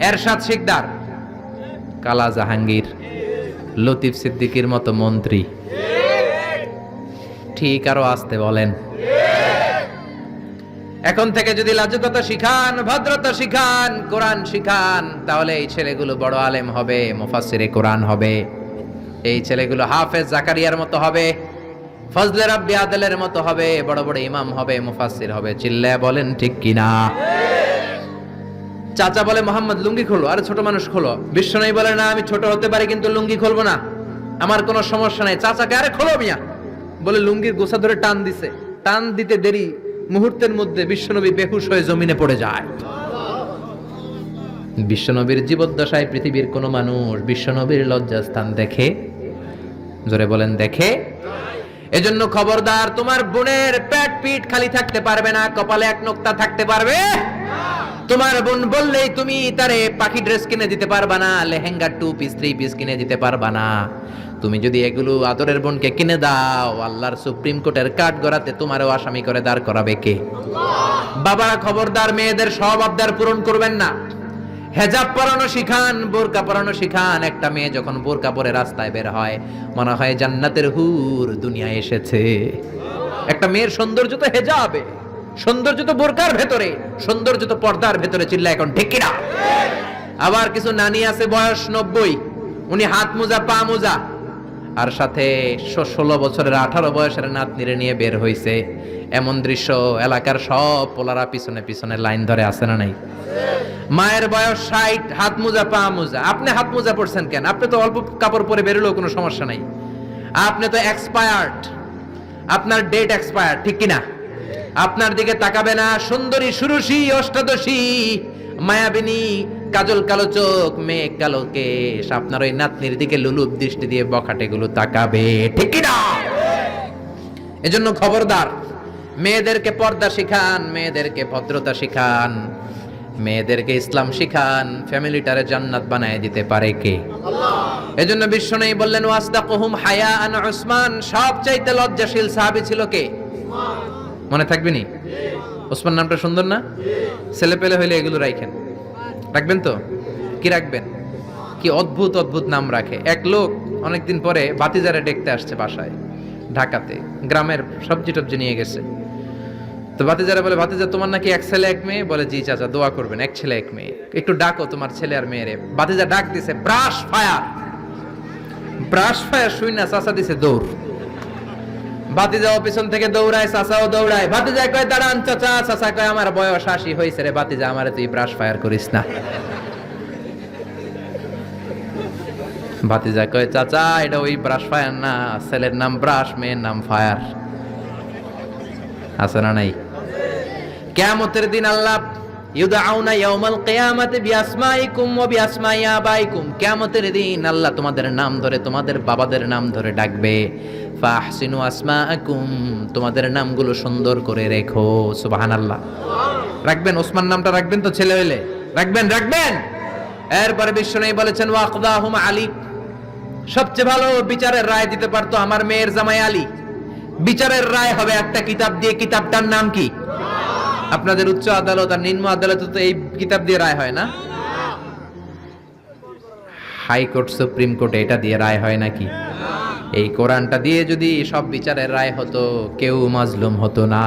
এরশাদ শিকদার, কালা জাহাঙ্গীর, লতিফ সিদ্দিকীর মতো মন্ত্রী। ঠিক, আরো আসতে বলেন। এখন থেকে যদি লাজুকতা শিখান, ভদ্রতা শিখান, কোরআন শিখান, তাহলে এই ছেলেগুলো বড় আলেম হবে, মুফাসসিরে কোরআন হবে। এই ছেলেগুলো হাফেজ জাকারিয়ার মতো হবে, ফজলে রাব্বি আদলের মতো হবে, বড় বড় ইমাম হবে, মুফাসসির হবে। চিল্লায়া বলেন ঠিক কিনা? চাচা বলে, মোহাম্মদ লুঙ্গি খোলো। আরে ছোট মানুষ খোলো। বিশ্বনবী বলে, না, আমি ছোট হতে পারি কিন্তু লুঙ্গি খুলবো না, আমার কোনো সমস্যা নাই। চাচাকে, আরে খোলো মিয়া, বলে লুঙ্গির গোছা ধরে টান দিছে। টান দিতে দেরি, মুহূর্তের মধ্যে বিশ্বনবী বেহুশ হয়ে জমিনে পড়ে যায়। বিশ্বনবীর জীবদ্দশায় পৃথিবীর কোন মানুষ বিশ্বনবীর লজ্জাস্থান দেখে? জোরে বলেন, দেখে? এজন্য খবরদার, তোমার বোনের পেট পিঠ খালি থাকতে পারবে না, কপালে এক নোক্তা থাকতে পারবে। তোমার বোন বললেই তুমি তারে পাখি ড্রেস কিনে দিতে পারবা না, লেহেঙ্গা 2 পিস 3 পিস কিনে দিতে পারবা না। তুমি যদি এগুলো আদরের বোনকে কিনে দাও, আল্লাহর সুপ্রিম কোর্টের কাঠ গড়াতে তোমারও আসামি করে দাঁড় করাবে কে? বাবারা খবরদার, মেয়েদের সব আবদার পূরণ করবেন না। হেজাব পরানো শিখান, বোরকা পরানো শিখান। একটা মেয়ে যখন বোরকা পরে রাস্তায় বের হয়, মনে হয় জান্নাতের হুর দুনিয়ায় এসেছে। একটা মেয়ের সৌন্দর্য তো হেজাবে, সৌন্দর্য তো বোরকার ভেতরে, সৌন্দর্য তো পর্দার ভেতরে। চিল্লা এখন ঠিক কিনা? আবার কিছু নানি আছে বয়স 90, উনি হাত মোজা পা মোজা, আর সাথে 16 বছরের 18 বয়সের নাতনিরে নিয়ে বের হইছে। এমন দৃশ্য এলাকার সব পোলারা পিছনে পিছনে লাইন ধরে, আছে না নাই? মায়ের বয়স 60, হাত মোজা পা মোজা। আপনি হাত মোজা পরছেন কেন? আপনি তো অল্প কাপড় পরে বেরোলেও কোনো সমস্যা নাই। আপনি তো এক্সপায়ার্ড, আপনার ডেট এক্সপায়ার্ড, ঠিক কিনা? আপনার দিকে তাকাবে না সুন্দরী, সুরুষী, অষ্টাদশী, মায়াবিনী, কাজল কালো চোখ, মেঘ কালো কেশ, আপনার ওই নাতনির দিকে লুলুপ দৃষ্টি দিয়ে বখাটেগুলো তাকাবে, ঠিক কিনা? এজন্য খবরদার, মেয়েদেরকে পর্দা শিখান, মেয়েদেরকে ভদ্রতা শিখান, মেয়েদেরকে ইসলাম শিখান। ফ্যামিলিটারে জান্নাত বানায় দিতে পারে কে? আল্লাহ। এজন্য বিশ্বনবী বললেন, ওয়াসদাকুহুম হায়াআন উসমান, সবচাইতে লজ্জাশীল সাহাবী ছিল কে? উসমান। মনে থাকবে নি? ওসমান নামটা সুন্দর না? ছেলে পেলে হইলে এগুলো রাখেন, রাখবেন তো? কি রাখবেন? কি অদ্ভুত অদ্ভুত নাম রাখে। এক লোক অনেকদিন পরে ভাতিজারে দেখতে আসছে বাসায়, ঢাকাতে, গ্রামের সবজি টবজি নিয়ে গেছে। তো ভাতিজারা বলে, ভাতিজা তোমার নাকি এক ছেলে এক মেয়ে? বলে, জি চাচা, দোয়া করবেন, এক ছেলে এক মেয়ে, একটু ডাকো তোমার ছেলে আর মেয়েরে। ভাতিজা ডাক দিছে, ব্রাশ ফায়ার। ব্রাশ ফায়ার শুই না, চাচা দিছে দৌড়। ভাতিজাও পিছন থেকে দৌড়ায়, চাচাও দৌড়ায়। ভাতিজা কয়, দাঁড়ান চাচা। চাচা কয়, আমার বয়স 80 হয়েছে রে ভাতিজা, আমারে তুই ব্রাশ ফায়ার করিস না। ভাতিজা কয়, চাচা এটা ওই ব্রাশ ফায়ার না, ছেলের নাম ব্রাশ, মেয়ের নাম ফায়ার। আছে না নাই? কিয়ামতের দিন আল্লাহ ইউদআউনা ইয়াউমাল কিয়ামাতি বিআসমাইকুম ওয়া বিআসমাই আবাইকুম, কিয়ামতের দিন আল্লাহ তোমাদের নাম ধরে তোমাদের বাবাদের নাম ধরে ডাকবে। ফাহসিনু আসমাআকুম, তোমাদের নামগুলো সুন্দর করে রেখো। সুবহানাল্লাহ। রাখবেন, ওসমান নামটা রাখবেন তো, ছেলে হইলে রাখবেন রাখবেন। এরপরে বিশ্বনবী বলেছেন ওয়াকদাহুম আলী, সবচেয়ে ভালো বিচারের রায় দিতে পারতো আমার মেয়ের জামাই আলী। বিচারের রায় হবে একটা কিতাব দিয়ে, কিতাবটার নাম কি? আপনাদের উচ্চ আদালত আর নিম্ন আদালত তো এই কিতাব দিয়ে রায় হয় না? হাইকোর্ট সুপ্রিম কোর্টে এটা দিয়ে রায় হয় নাকি? এই কোরআনটা দিয়ে যদি সব বিচারের রায় হতো, কেউ মাজলুম হতো না।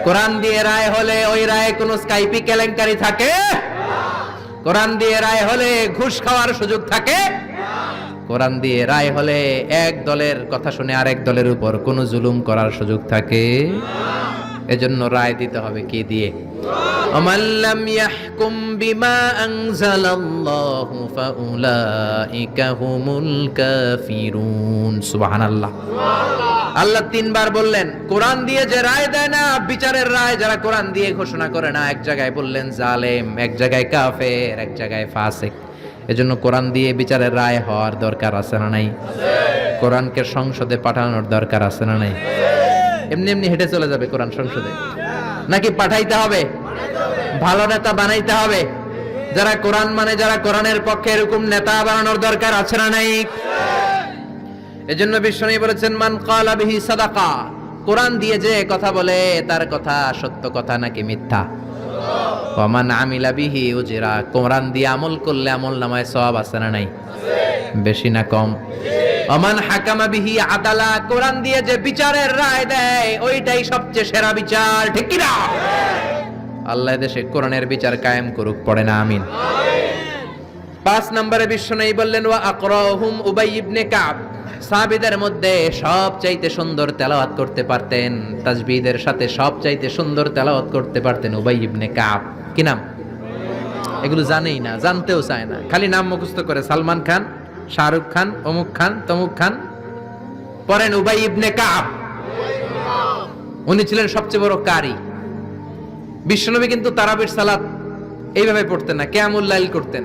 কোরআন দিয়ে রায় হলে ওই রায়ে কোনো স্কাইপি কেলেঙ্কারি থাকে? কোরআন দিয়ে রায় হলে ঘুষ খাওয়ার সুযোগ থাকে? কোরআন দিয়ে রায় হলে এক দলের কথা শুনে আরেক দলের উপর কোনো জুলুম করার সুযোগ থাকে? এজন্য রায় দিতে হবে কি দিয়ে? আমাল্লাম ইয়াহকুম বিমা আনজালাল্লাহু ফাউলাইকা হুমুল কাফিরুন। সুবহানাল্লাহ। আল্লাহ তিনবার বললেন কোরআন দিয়ে যে রায় দেয় না, বিচারের রায় যারা কোরআন দিয়ে ঘোষণা করে না, এক জায়গায় বললেন জালেম, এক জায়গায় কাফের, এক জায়গায় ফাসিক। এজন্য কোরআন দিয়ে বিচারের রায় হওয়ার দরকার আছে না নাই? কোরআনকে সংসদে পাঠানোর দরকার আছে না নাই? এমনি এমনি হেঁটে চলে যাবে কোরআন সংসদে, নাকি পাঠাইতে হবে? ভালো নেতা বানাইতে হবে। যারা কোরআন মানে, যারা কোরআনের পক্ষে, এরকম নেতা বানানোর দরকার আছে না নাই? এজন্য বিশ্বনবী বলেছেন মান ক্বালা বিহি সাদাকা, কোরআন দিয়ে যে কথা বলে তার কথা সত্য কথা নাকি মিথ্যা? ওয়া মান আমিলা বিহি উজরা, কোরআন দিয়ে আমল করলে আমল নামায় সওয়াব আছে না নাই? বেশি না কম? ওমান হাকামা বিহি আদালা, কোরআন দিয়ে যে বিচারের রায় দেয় ওইটাই সবচেয়ে সেরা বিচার। ঠিক কি না? আল্লাহ দেশে কোরআনের বিচার কায়েম করুক, পড়ে না আমিন। 5 নম্বরে বিশ্বনবী বললেন ওয়া আকরাহুম উবাই ইবনে কাব, সাহাবীদের মধ্যে সবচাইতে সুন্দর তেলাওয়াত করতে পারতেন, তাসবিহের সাথে সবচাইতে সুন্দর তেলাওয়াত করতে পারতেন উবাই ইবনে কাব। কি নাম? এগুলো জানেই না, জানতেও চায় না, খালি নাম মুখস্থ করে। সালমান খান, শাহরুখ খান, অমুক খান, তমুক খান। পড়েন উবাই ইবনে কাব। উনি ছিলেন সবচেয়ে বড় কারি। বিশ্বনবী কিন্তু তারাবির সালাত এইভাবে পড়তেন না, কিয়ামুল লাইল করতেন।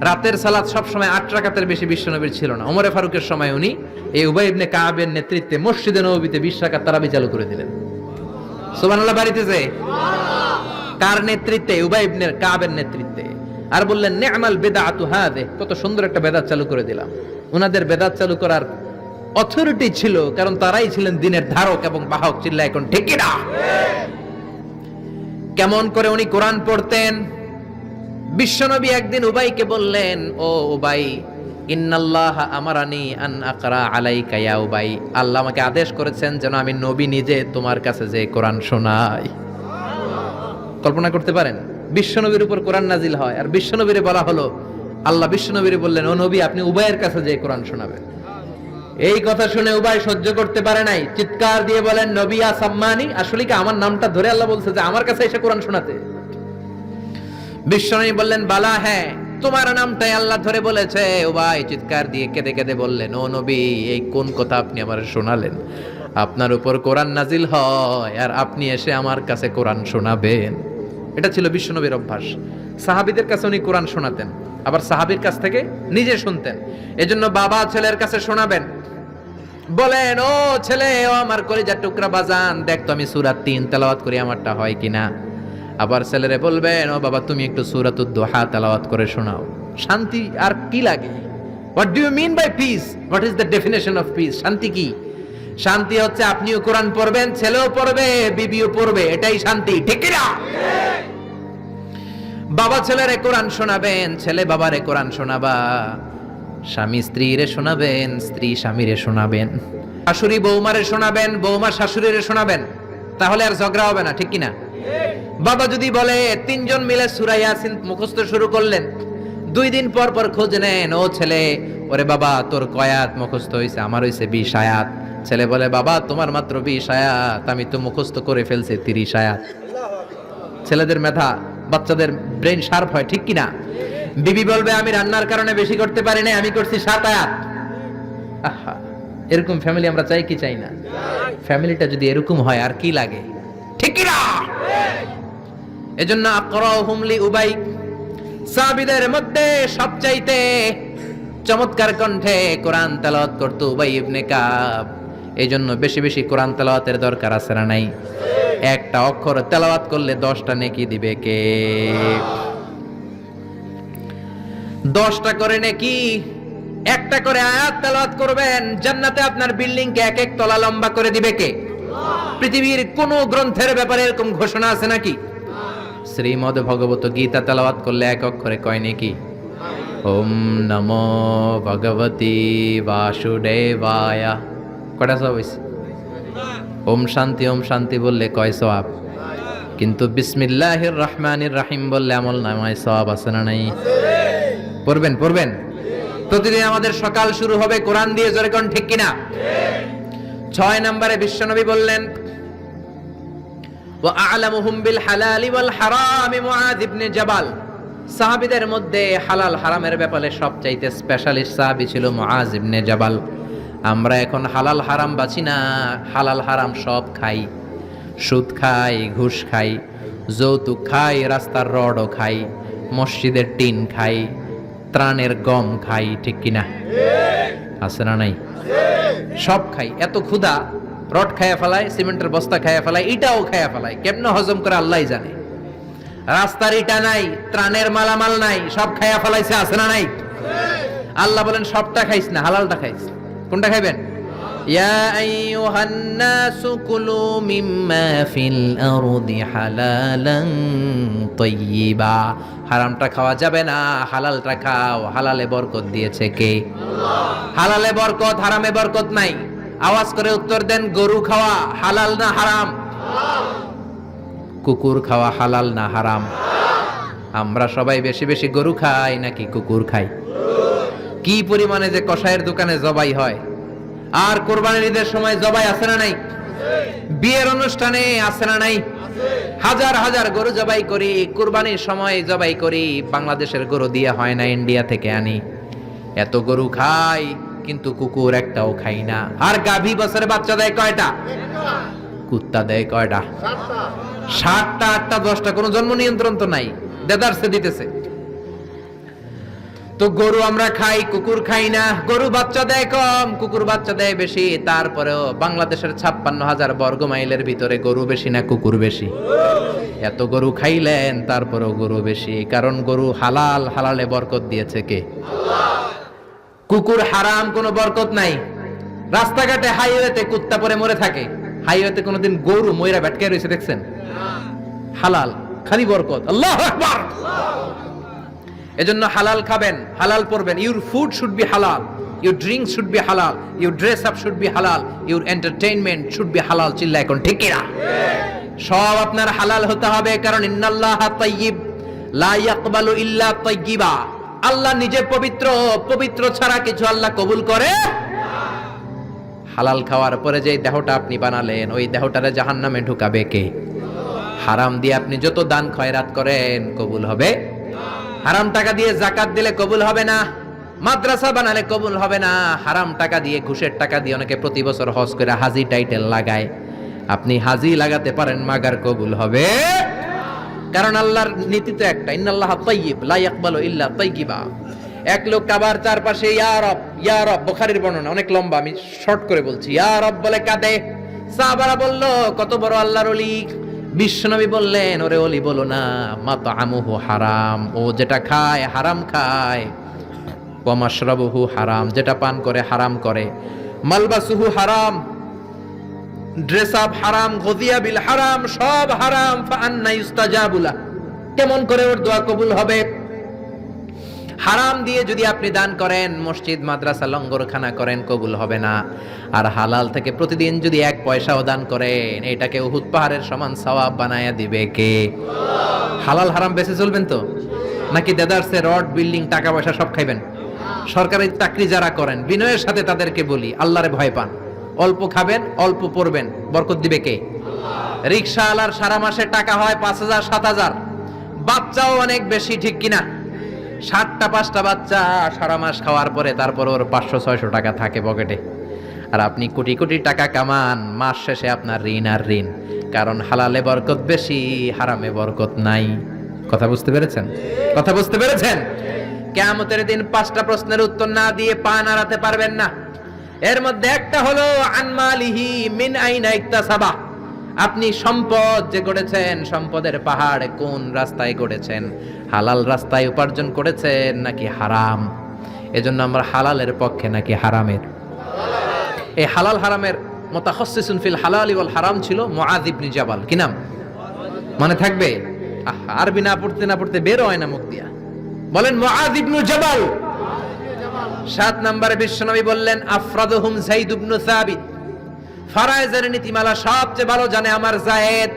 রাতের সালাত সব সময় 8 রাকাতের বেশি বিশ্বনবীর ছিল না। ওমরে ফারুকের সময় উনি এই উবাই ইবনে কাবের নেতৃত্বে মসজিদে নববীতে 20 রাকাত তারাবি চালু করে দিলেন। সুবহানাল্লাহ। বাড়িতেছে কার নেতৃত্বে? উবাই ইবনে কাবের নেতৃত্বে। আর বললেন নি'মাল বিদআতু হাযিহ, কত সুন্দর একটা বেদাত চালু করে দিলাম। উনাদের বেদাত চালু করার অথরিটি ছিল, কারণ তারাই ছিলেন দ্বীনের ধারক এবং বাহক। চিল্লায় এখন ঠিক কি না? কেমন করে উনি কোরআন পড়তেন? বিশ্বনবী একদিন উবাইকে বললেন, ও উবাই, ইন্নাল্লাহ আমারানি আন আকরা আলাইকা ইয়া উবাই, আল্লাহ আমাকে আদেশ করেছেন যেন আমি নবী নিজে তোমার কাছে যে কোরআন শোনাই। কল্পনা করতে পারেন? বিশ্বনবীর উপর কোরআন নাজিল হয়, আর বিশ্বনবীরে বলা হলো, আল্লাহ বিশ্বনবীরে বললেন ও নবী আপনি উবাইয়ের কাছে যে কোরআন শোনাবেন। এই কথা শুনে উবাই সহ্য করতে পারে নাই, চিৎকার দিয়ে বলেন নবী ইয়া সাম্মানি, আসলে কি আমার নামটা ধরে আল্লাহ বলছে যে আমার কাছে এসে কোরআন শোনাতে? বিশ্বনবী বললেন বালা, হ্যাঁ তোমার নামটাই আল্লাহ ধরে বলেছে। উবাই চিৎকার দিয়ে কেঁদে কেঁদে বললেন, ও নবী এই কোন কথা আপনি আমার শোনালেন? আপনার উপর কোরআন নাজিল হয় আর আপনি এসে আমার কাছে কোরআন শোনাবেন? এটা ছিল বিশ্বনবীর অভ্যাস। সাহাবীদের কাছে উনি কোরআন শোনাতেন, আবার সাহাবীর কাছ থেকে নিজে শুনতেন। এজন্য বাবা ছেলের কাছে শোনাবেন, বলেন ও ছেলে, ও আমার কলিজার টুকরা বাজান, দেখ তো আমি সূরা 3 তেলাওয়াত করি, আমারটা হয় কিনা। আবার ছেলেরে বলবেন, ও বাবা তুমি একটু সূরাতুদ দুহা তেলাওয়াত করে শোনাও। শান্তি আর কি লাগে? What do you mean by peace? What is the definition of peace? শান্তি কি? শান্তি হচ্ছে আপনিও কোরআন পড়বেন, ছেলেও পড়বে, বিবিও পড়বে, এটাই শান্তি। ঠিক না? বাবা ছেলেরে কোরআন শোনাবেন, ছেলে বাবারে কোরআন শোনাবা, স্বামী স্ত্রীরে শোনাবেন, স্ত্রী স্বামীরে শোনাবেন, শাশুড়ি বৌমারে শোনাবেন, বৌমা শাশুড়িরে শোনাবেন, তাহলে আর ঝগড়া হবে না। ঠিক কিনা? বাবা যদি বলে 3 জন মিলে সূরা ইয়াসিন মুখস্থ শুরু করলেন, 2 দিন পর পর খোঁজ নেন, ও ছেলে, ওরে বাবা তোর কয় আয়াত মুখস্থ হইছে? আমার হইছে 20 আয়াত। ছেলে বলে বাবা তোমার মাত্র 20 আয়াত, আমি তো মুখস্থ করে ফেলছি 30 আয়াত। ছেলেদের মেধা, বাচ্চাদের ব্রেন শার্প হয়। ঠিক কিনা? বিবি বলবে আমি রান্নার কারণে বেশি করতে পারি না, আমি করছি 7 আয়াত। আহা, এরকম ফ্যামিলি আমরা চাই কি চাই না? ফ্যামিলিটা যদি এরকম হয় আর কি লাগে? ঠিক কিনা? এজন্য আকরাহুম লি উবাই, সাহাবীদের মধ্যে সবচাইতে চমৎকার কণ্ঠে কোরআন তেলাওয়াত করত উবাই ইবনে কাব। এজন্য বেশি বেশি কোরআন তেলাওয়াতের দরকার আছে না নাই? একটা অক্ষর তেলাওয়াত করলে 10টা নেকি দিবে কে? 10টা করে নেকি। একটা করে আয়াত তেলাওয়াত করবেন, জান্নাতে আপনার বিল্ডিং কে এক এক তলা লম্বা করে দিবে কে? পৃথিবীর কোন গ্রন্থের ব্যাপারে এরকম ঘোষণা আছে নাকি? শ্রীমদ ভগবত গীতা তেলাওয়াত করলে এক অক্ষরে কয় নেকি? ওম নমো ভগবতী বাসুদেবায়, কটা সওয়াব হইছে? ওম শান্তি বললে কয় সওয়াব? কিন্তু বিসমিল্লাহির রহমানির রহিম বললে আমল নামায় সওয়াব আছে না নাই? পড়বেন প্রতিদিন আমাদের সকাল শুরু হবে কোরআন দিয়ে, জোরে কোন ঠিক কিনা? 6 নম্বরে বিশ্বনবী বললেন ওয়া আ'লামুহুম বিল হালালি ওয়াল হারামি মুআয ইবনে জাবাল। সাহাবীদের মধ্যে হালাল হারামের ব্যাপারে সবচাইতে স্পেশালিস্ট সাহাবী ছিল মুআয ইবনে জাবাল। আমরা এখন হালাল হারাম বাছি না, হালাল হারাম সব খাই। সুদ খাই, ঘুষ খাই, যৌতুক খাই, রাস্তার রডও খাই, মসজিদের টিন খাই, ত্রাণের গম খাই, ঠিক কিনা? আছে না নাই? সব খাই। এত ক্ষুধা, রড খায়া ফেলায়, সিমেন্টের বস্তা খায়া ফেলায়, ইটাও খায়া ফেলায়, কেমনে হজম করে আল্লাহই জানে। রাস্তার ইটা নাই, ত্রাণের মালামাল নাই, সব খায়া ফেলাইছে, আছে না নাই? আল্লাহ বলেন সবটা খাইস না, হালালটা খাইস। কোনটা খাইবেন? ইয়া আইয়ুহান নাসু কুলু মিম্মা ফিল আরদি হালালান তাইয়্যিবা। হারামটা খাওয়া যাবে না, হালালটা খাও। হালালে বরকত দিয়েছে কে? আল্লাহ। হালালে বরকত, হারামে বরকত নাই। আওয়াজ করে উত্তর দেন, গরু খাওয়া হালাল না হারাম? কুকুর খাওয়া হালাল না হারাম? আমরা সবাই বেশি বেশি গরু খাই নাকি কুকুর খাই? কি পরিমাণে যে কসাইয়ের দোকানে জবাই হয়, আর কোরবানির ঈদের সময় জবাই আছে না নাই? বিয়ের অনুষ্ঠানে আছে না নাই? হাজার হাজার গরু জবাই করি, কোরবানির সময় জবাই করি। বাংলাদেশের গরু দিয়ে হয় না, ইন্ডিয়া থেকে আনি। এত গরু খাই, কিন্তু কুকুর একটাও খাই না। আর গাভী বছরে বাচ্চা দেয় কয়টা? কুত্তা দেয় কয়টা? 7টা, 8টা, 10টা। কোনো জন্ম নিয়ন্ত্রণ তো নাই, দেদারসে দিতেছে। তো গরু আমরা খাই, কুকুর খাই না। গরু বাচ্চা দেয় কম, কুকুর বাচ্চা দেয় বেশি। তারপরেও বাংলাদেশের 56,000 বর্গ মাইলের ভিতরে গরু বেশি না কুকুর বেশি? এত গরু খাইলেন, তারপরেও গরু বেশি। কারণ গরু হালাল, হালালে বরকত দিয়েছে কে? আল্লাহ। কুকুর হারাম, কোনো বরকত নাই। রাস্তাঘাটে হাইওয়েতে কুত্তা পরে মরে থাকে, হাইওয়েতে কোনোদিন গরু ময়রা ভেটকে রয়েছে দেখছেন? হালাল, খালি বরকত। আল্লাহু আকবার। এজন্য হালাল খাবেন, হালাল পড়বেন। ইউর ফুড শুড বি হালাল, ইউর ড্রিঙ্ক শুড বি হালাল, your dress up should be হালাল, ইউর এন্টারটেইনমেন্ট শুড বি হালাল। চিল্লা এখন ঠিক কিনা? সব আপনার হালাল হতে হবে, কারণ ইন্নাল্লাহা তাইয়্যিব লা ইয়াকবালু ইল্লা তাইয়্যিবা। আল্লাহ নিজে পবিত্র, পবিত্র ছাড়া কিছু আল্লাহ কবুল করে না। হালাল খাওয়ার পরে যে দেহটা আপনি বানালেন, ওই দেহটারে জাহান্নামে ঢুকাবে কে? হারাম দিয়ে আপনি যত দান খয়রাত করেন, কবুল হবে? হারাম টাকা দিয়ে যাকাত দিলে কবুল হবে না, মাদ্রাসা বানালে কবুল হবে না। হারাম টাকা দিয়ে, ঘুষের টাকা দিয়ে অনেকে প্রতি বছর হজ করে হাজি টাইটেল লাগায়। আপনি হাজি লাগাতে পারেন, মাগার কবুল হবে? কারণ আল্লাহর নীতি তো একটা, ইন্নাল্লাহা তাইয়্যিব লা ইয়াকবালু ইল্লা তাইয়্যিবা। এক লোক কাবার চারপাশে ইয়া রব, ইয়া রব, বুখারীর বর্ণনা, অনেক লম্বা, আমি শর্ট করে বলছি। ইয়া রব বলে কাঁদে। সাহাবারা বলল, কত বড় আল্লাহর ওলি। বিশ্বনবী বললেন, ওরে ওলি বলো না, মাতআমুহু হারাম, ও যেটা খায় হারাম খায়। ওয়া মাশরাবুহু হারাম, যেটা পান করে হারাম করে। মালবাসুহু হারাম, ড্রেস আপ হারাম, গদিয়া বিল হারাম, সব হারাম। ফাআন্না ইউস্তাজাবু লা, কেমন করে ওর দোয়া কবুল হবে? হারাম দিয়ে যদি আপনি দান করেন, মসজিদ মাদ্রাসা লঙ্গরখানা করেন, কবুল হবে না। আর হালাল থেকে প্রতিদিন যদি 1 পয়সাও দান করেন, এটাকে উহুদ পাহাড়ের সমান সওয়াব বানায়া দিবে কে? হালাল হারাম বেঁচে চলবেন তো, নাকি দেদারসে রড, বিল্ডিং, টাকা পয়সা সব খাইবেন? সরকারি চাকরি যারা করেন, বিনয়ের সাথে তাদেরকে বলি, আল্লাহরে ভয় পান। অল্প খাবেন, অল্প পড়বেন, বরকত দিবে কে? রিকশাওয়ালার সারা মাসে টাকা হয় 5,000 7,000, বাচ্চাও অনেক বেশি, ঠিক কিনা? 7টা 5টা বাচ্চা সারা মাস খাওয়ার পরে তারপর ওর 500-600 টাকা থাকে পকেটে। আর আপনি কোটি কোটি টাকা কামান, মাস শেষে আপনার ঋণ আর ঋণ। কারণ হালালে বরকত বেশি, হারামে বরকত নাই। কথা বুঝতে পেরেছেন? কথা বুঝতে পেরেছেন? কিয়ামতের দিন 5টা প্রশ্নের উত্তর না দিয়ে পা নাড়াতে পারবেন না। এর মধ্যে একটা হলো আনমালিহি মিন আইনা ইকতাসাবা। আপনি সম্পদ যে গড়েছেন, সম্পদের পাহাড় কোন রাস্তায় গড়েছেন? হালাল রাস্তায় উপার্জন করেছেন নাকি হারাম? এজন্য আমরা হালালের পক্ষে নাকি হারামের? এই হালাল হারামের মুতাখাসসিসুন ফিল হালালি ওয়াল হারাম ছিল মুআয ইবনে জাবাল। কি নাম মনে থাকবে? আরবি না পড়তে বের হয় না মুখ দিয়া। বলেন মুআয ইবনে জাবাল। 7 নম্বরে বিশ্বনবী বললেন আফরাদুহুম যায়েদ ইবনে সাবিত। ফারায়েজের নীতিমালা সবচেয়ে ভালো জানে আমার যায়েদ।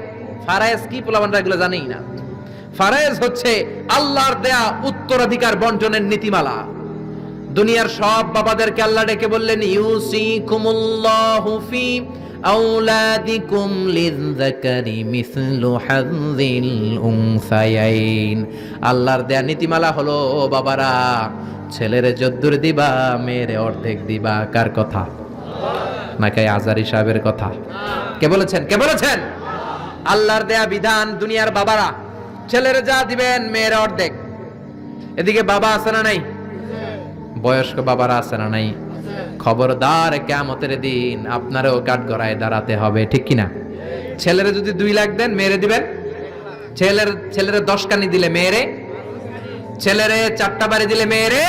ফারায়েজ কি পোলাপানরা এগুলো জানেই না। ফারায়েজ হচ্ছে আল্লাহর দেয়া উত্তরাধিকার বন্টনের নীতিমালা। দুনিয়ার সব বাবাদেরকে আল্লাহ ডেকে বললেন ইউসিকুমুল্লাহু ফি আওলাদিকুম লিযযাকারি মিসলু হাযযিল উনসায়াইন। আল্লাহর দেয়া নীতিমালা হলো ও বাবারা, ছেলেরে যদ্দুর দিবা, মেয়েরে অর্ধেক দিবা। কার কথা? নাকি আজারি সাহেবের কথা? কে বলেছেন? কে বলেছেন? আল্লাহর দেয়া বিধান। দুনিয়ার বাবারা ছেলেরে যা দিবেন, মেয়ের অর্ধেক। এদিকে বাবা আছে না নাই? বয়স্ক বাবারা আছে না নাই? খবরদার, কিয়ামতের দিন আপনারও কাঠগড়ায় দাঁড়াতে হবে, ঠিক কিনা? ছেলেরে যদি 2 লাখ দেন, মেয়েরে দিবেন? ছেলেরে 10 কানি দিলে মেয়েরে, ছেলেরে 4টা বাড়ি দিলে মেয়েরে।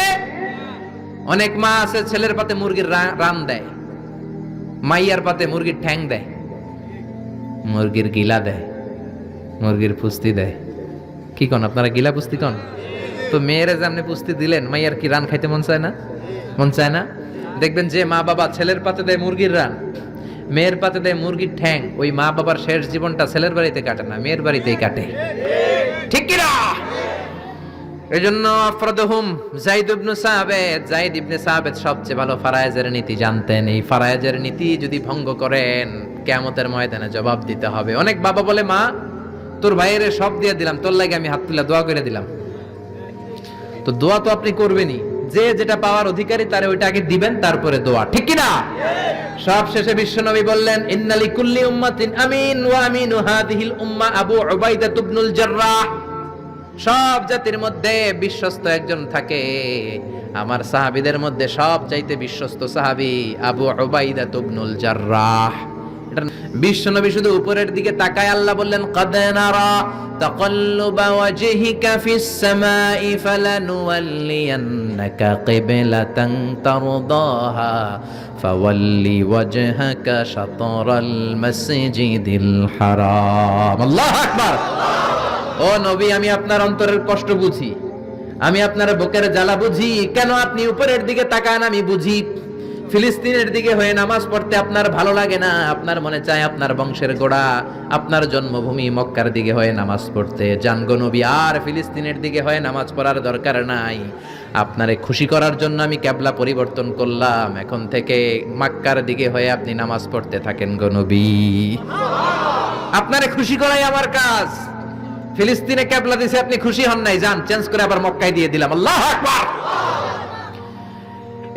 অনেক মা আছে ছেলের পাতে মুরগির রান দেয়, মাইয়ার পাতে মুরগির ঠ্যাং দেয়, মুরগির গিলা দেয়, মুরগির পুস্তি দেয়। কি কোন আপনারা গিলা পুস্তি কোন? তো মেয়েরে যেমনি পুস্তি দিলেন, মাইয়ার কি রান খাইতে মন চায় না? মন চায় না? দেখবেন যে মা বাবা ছেলের পাতে দেয় মুরগির রান, মেয়ের পাতে দেয় মুরগির ঠ্যাং, ওই মা বাবার শেষ জীবনটা ছেলের বাড়িতে কাটে না, মেয়ের বাড়িতেই কাটে, ঠিক কিনা? এজন্য আফরাদুহুম যায়েদ ইবনে সাবিত। যায়েদ ইবনে সাবিত সবচেয়ে ভালো ফারায়েজের নীতি জানতেন। এই ফারায়েজের নীতি যদি ভঙ্গ করেন, কিয়ামতের ময়দানে জবাব দিতে হবে। অনেক বাবা বলে মা তোর ভাইয়ের সব দিয়ে দিলাম, তোর লাগে আমি হাত তুলে দোয়া করে দিলাম। তো দোয়া তো আপনি করবেনই, যে যেটা পাওয়ার অধিকারী তারে ওইটা আগে দিবেন, তারপরে দোয়া, ঠিক কি না? সব শেষে বিশ্বনবী বললেন ইন্না লিকুল্লি উম্মাতিন আমিন ওয়া আমিনু হাদিহিল উম্মাহ আবু উবাইদা ইবনুল জাররাহ। সব জাতির মধ্যে বিশ্বস্ত একজন থাকে, আমার সাহাবীদের মধ্যে সবচাইতে বিশ্বস্ত সাহাবী আবু উবাইদা ইবনুল জাররাহ। বিশ্বনবী শুধু উপরের দিকে তাকায় আল্লাহ বললেন ক্বাদ নারা তাকাল্লুবা ওয়াজহিকা ফিস সামাই ফালানুওয়াল্লিয়ান্নাকা কিবলাতান তারদাহা ফাওয়াল্লি ওয়াজহাকা শাতরাল মাসজিদিল হারাম। আল্লাহু আকবার। ও নবী, আমি আপনার অন্তরের কষ্ট বুঝি, আমি আপনার বুকের জ্বালা বুঝি। কেন আপনি উপরের দিকে তাকান আমি বুঝি। ফিলিস্তিনের দিকে হয়ে নামাজ পড়তে আপনার ভালো লাগে না, আপনার মনে চায় আপনার বংশের গোড়া, আপনার জন্মভূমি মক্কার দিকে হয়ে নামাজ পড়তে। যান গো নবী, আর ফিলিস্তিনের দিকে হয়ে নামাজ পড়ার দরকার নাই। আপনারে খুশি করার জন্য আমি কিবলা পরিবর্তন করলাম, এখন থেকে মক্কার দিকে হয়ে আপনি নামাজ পড়তে থাকেন গো নবী। আপনারে খুশি করাই আমার কাজ। ফিলিস্তিনে কিবলা দিছে, আপনি খুশি হন নাই, যান চেঞ্জ করে আবার মক্কায় দিয়ে দিলাম। আল্লাহু আকবার।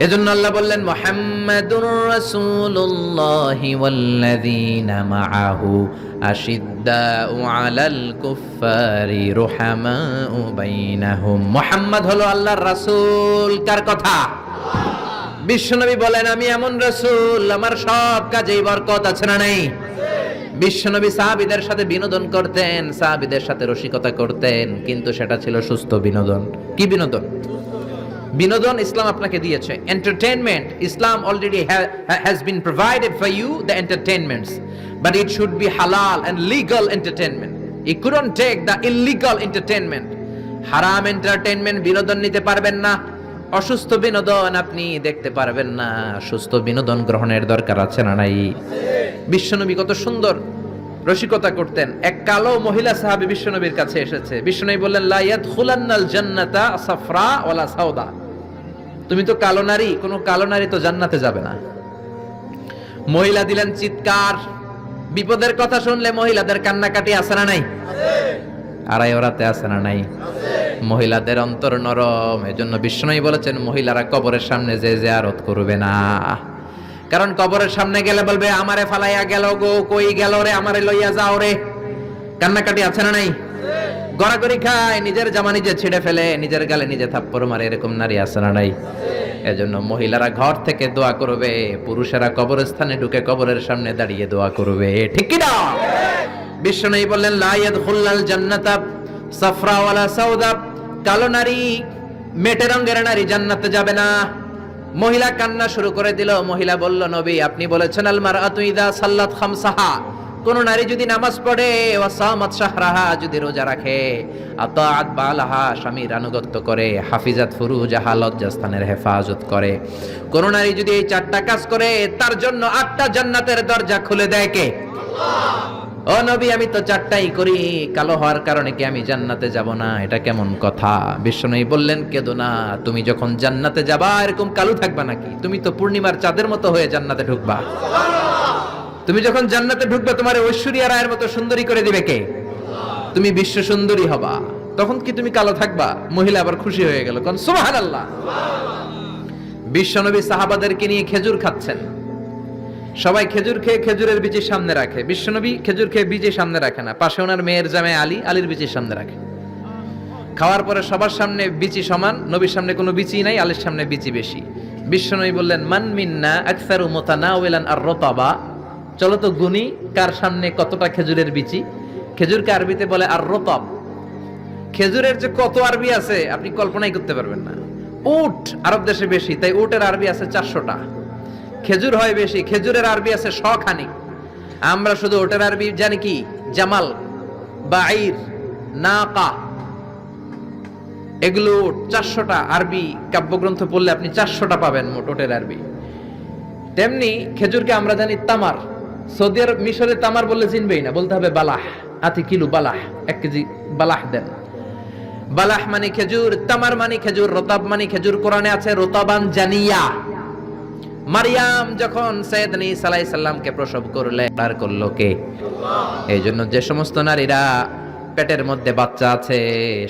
এজন্য আল্লাহ বললেন মুহাম্মাদুর রাসূলুল্লাহি ওয়াল্লাযীনা মাআহু আশিদ্দাউ আলাল কুফফারি রুহামাউ বাইনাহুম। মুহাম্মদ হলো আল্লাহর রাসূল। কার কথা? বিশ্বনবী বলেন আমি এমন রাসূল, আমার সব কাজেই বরকত আছে না নাই? বিশ্বনবী সাহাবীদের সাথে বিনোদন করতেন, সাহাবীদের সাথে রসিকতা করতেন, কিন্তু সেটা ছিল সুস্থ বিনোদন। কি বিনোদন? বিনোদন ইসলাম আপনাকে দিয়েছে, entertainment. Islam already has been provided for you the entertainments, but it should be halal and legal entertainment. You couldn't take the illegal entertainment. হারাম এন্টারটেইনমেন্ট বিনোদন নিতে পারবেন না, অসুস্থ বিনোদন আপনি দেখতে পারবেন না। সুস্থ বিনোদন গ্রহণের দরকার আছে না নাই? বিশ্বনবী কত সুন্দর রসিকতা করতেন। এক কালো মহিলা সাহাবী বিশ্বনবীর কাছে এসেছে। বিশ্বনবী বললেন লা ইয়াদখুলান্নাল জান্নাতা সাফরা ওয়ালা সাউদা। তুমি তো কালো নারী, কোন কালো নারী তো জান্নাতে যাবে না। মহিলা দিলেন চিৎকার। বিপদের কথা শুনলে মহিলাদের কান্নাকাটি আছে না নাই? আড়াই ওরাতে আছে না নাই? মহিলাদের অন্তর নরম। এজন্য বিশ্বনবী বলেছেন মহিলারা কবরের সামনে যে জিয়ারত করবে না। কারণ কবরের সামনে গেলে বলবে আমারে ফালাইয়া গেল গো, কই গেল রে, আমারে লইয়া যাও রে। কান্নাকাটি আছে না নাই? গড়াগড়ি খায়, নিজের জামা নিজে ছিঁড়ে ফেলে, নিজের গালে নিজে থাপ্পড় মারে, এরকম নারী আছে না নাই? এজন্য মহিলারা ঘর থেকে দোয়া করবে, পুরুষেরা কবরস্থানে ঢুকে কবরের সামনে দাঁড়িয়ে দোয়া করবে, ঠিক কি না? বিশ্বনবী বললেন লা ইয়াদখুলুল জান্নাতা সাফরা ওয়ালা সাউদা, কালো নারী মেটে রঙের নারী জান্নাতে যাবে না। মহিলা কান্না শুরু করে দিল। মহিলা বলল নবী আপনি বলেছেন আল মারআতু ইযা সাল্লাত খামসাহা, কোন নারী যদি নামাজ পড়ে, ওয়া সামাত শাহরাহা, যদি রোজা রাখে, আতাআত বালাহা, স্বামীর আনুগত্য করে, হাফিজাত ফুরুজাহা, লজ্জাস্থানের হেফাজত করে, কোন নারী যদি এই চারটা কাজ করে, তার জন্য 8টা জান্নাতের দরজা খুলে দেয় কে? আল্লাহ। ও নবী আমি তো 4টাই করি, কালো হওয়ার কারণে কি আমি জান্নাতে যাব না? এটা কেমন কথা? বিশ্বনবী বললেন কেঁদো না, তুমি যখন জান্নাতে যাবা এরকম কালো থাকবা নাকি? তুমি তো পূর্ণিমার চাঁদের মতো হয়ে জান্নাতে ঢুকবা। তুমি যখন জান্নাতে ঢুকবে তোমার ঐশ্বরিয়া রায়ের মতো সুন্দরী করে দিবে কে? তুমি বিশ্ব সুন্দরী হবা, তখন কি তুমি কালো থাকবা? মহিলা আবার খুশি হয়ে গেল, কোন সুবহানাল্লাহ। বিশ্বনবী সাহাবাদেরকে নিয়ে খেজুর খাচ্ছেন, সবাই খেজুর খেয়ে খেজুরের বিচি সামনে রাখে, বিশ্বনবী খেজুর খেয়ে বিচি সামনে রাখে না, পাশে ওনার মেয়ের জামাই আলী, আলীর বিচি সামনে রাখে। খাওয়ার পরে সবার সামনে বিচি সমান, নবীর সামনে কোনো বিচি নাই, আলীর সামনে বিচি বেশি। বিশ্বনবী বললেন মান মিন্না আকসারু মুতানাওয়ালান আর-রতাবা, চলো তো গুনি কার সামনে কতটা খেজুরের বিচি। খেজুরকে আরবিতে বলে আর-রতাব। খেজুরের যে কত আরবি আছে আপনি কল্পনাই করতে পারবেন না। উট আরব দেশে বেশি, তাই উটের আরবি আছে 400টা। খেজুর হয় বেশি, খেজুরের আরবি আছে 100 খানি। আমরা শুধু ওটের আরবি জানি কি জামাল, বাঈর, নাকা, এগুলো 400টা আরবি কাব্যগ্রন্থ পড়লে আপনি 400টা পাবেন মোট ওটের আরবি। তেমনি খেজুরকে আমরা জানি তামার। সৌদি আরব মিশরে তামার বললে চিনবেই না, বলতে হবে বালাহ, আতি কিলো বালাহ, 1 কেজি বালাহ দেন। বালাহ মানে খেজুর, তামার মানে খেজুর, রতাব মানে খেজুর। কোরআনে আছে রতাবান জানিয়া। মারিয়াম যখন সাইয়েদনা ঈসা আলাইহিস সালামকে প্রসব করলেন, আর করলো কে? আল্লাহ। এই জন্য যে সমস্ত নারীরা পেটের মধ্যে বাচ্চা আছে,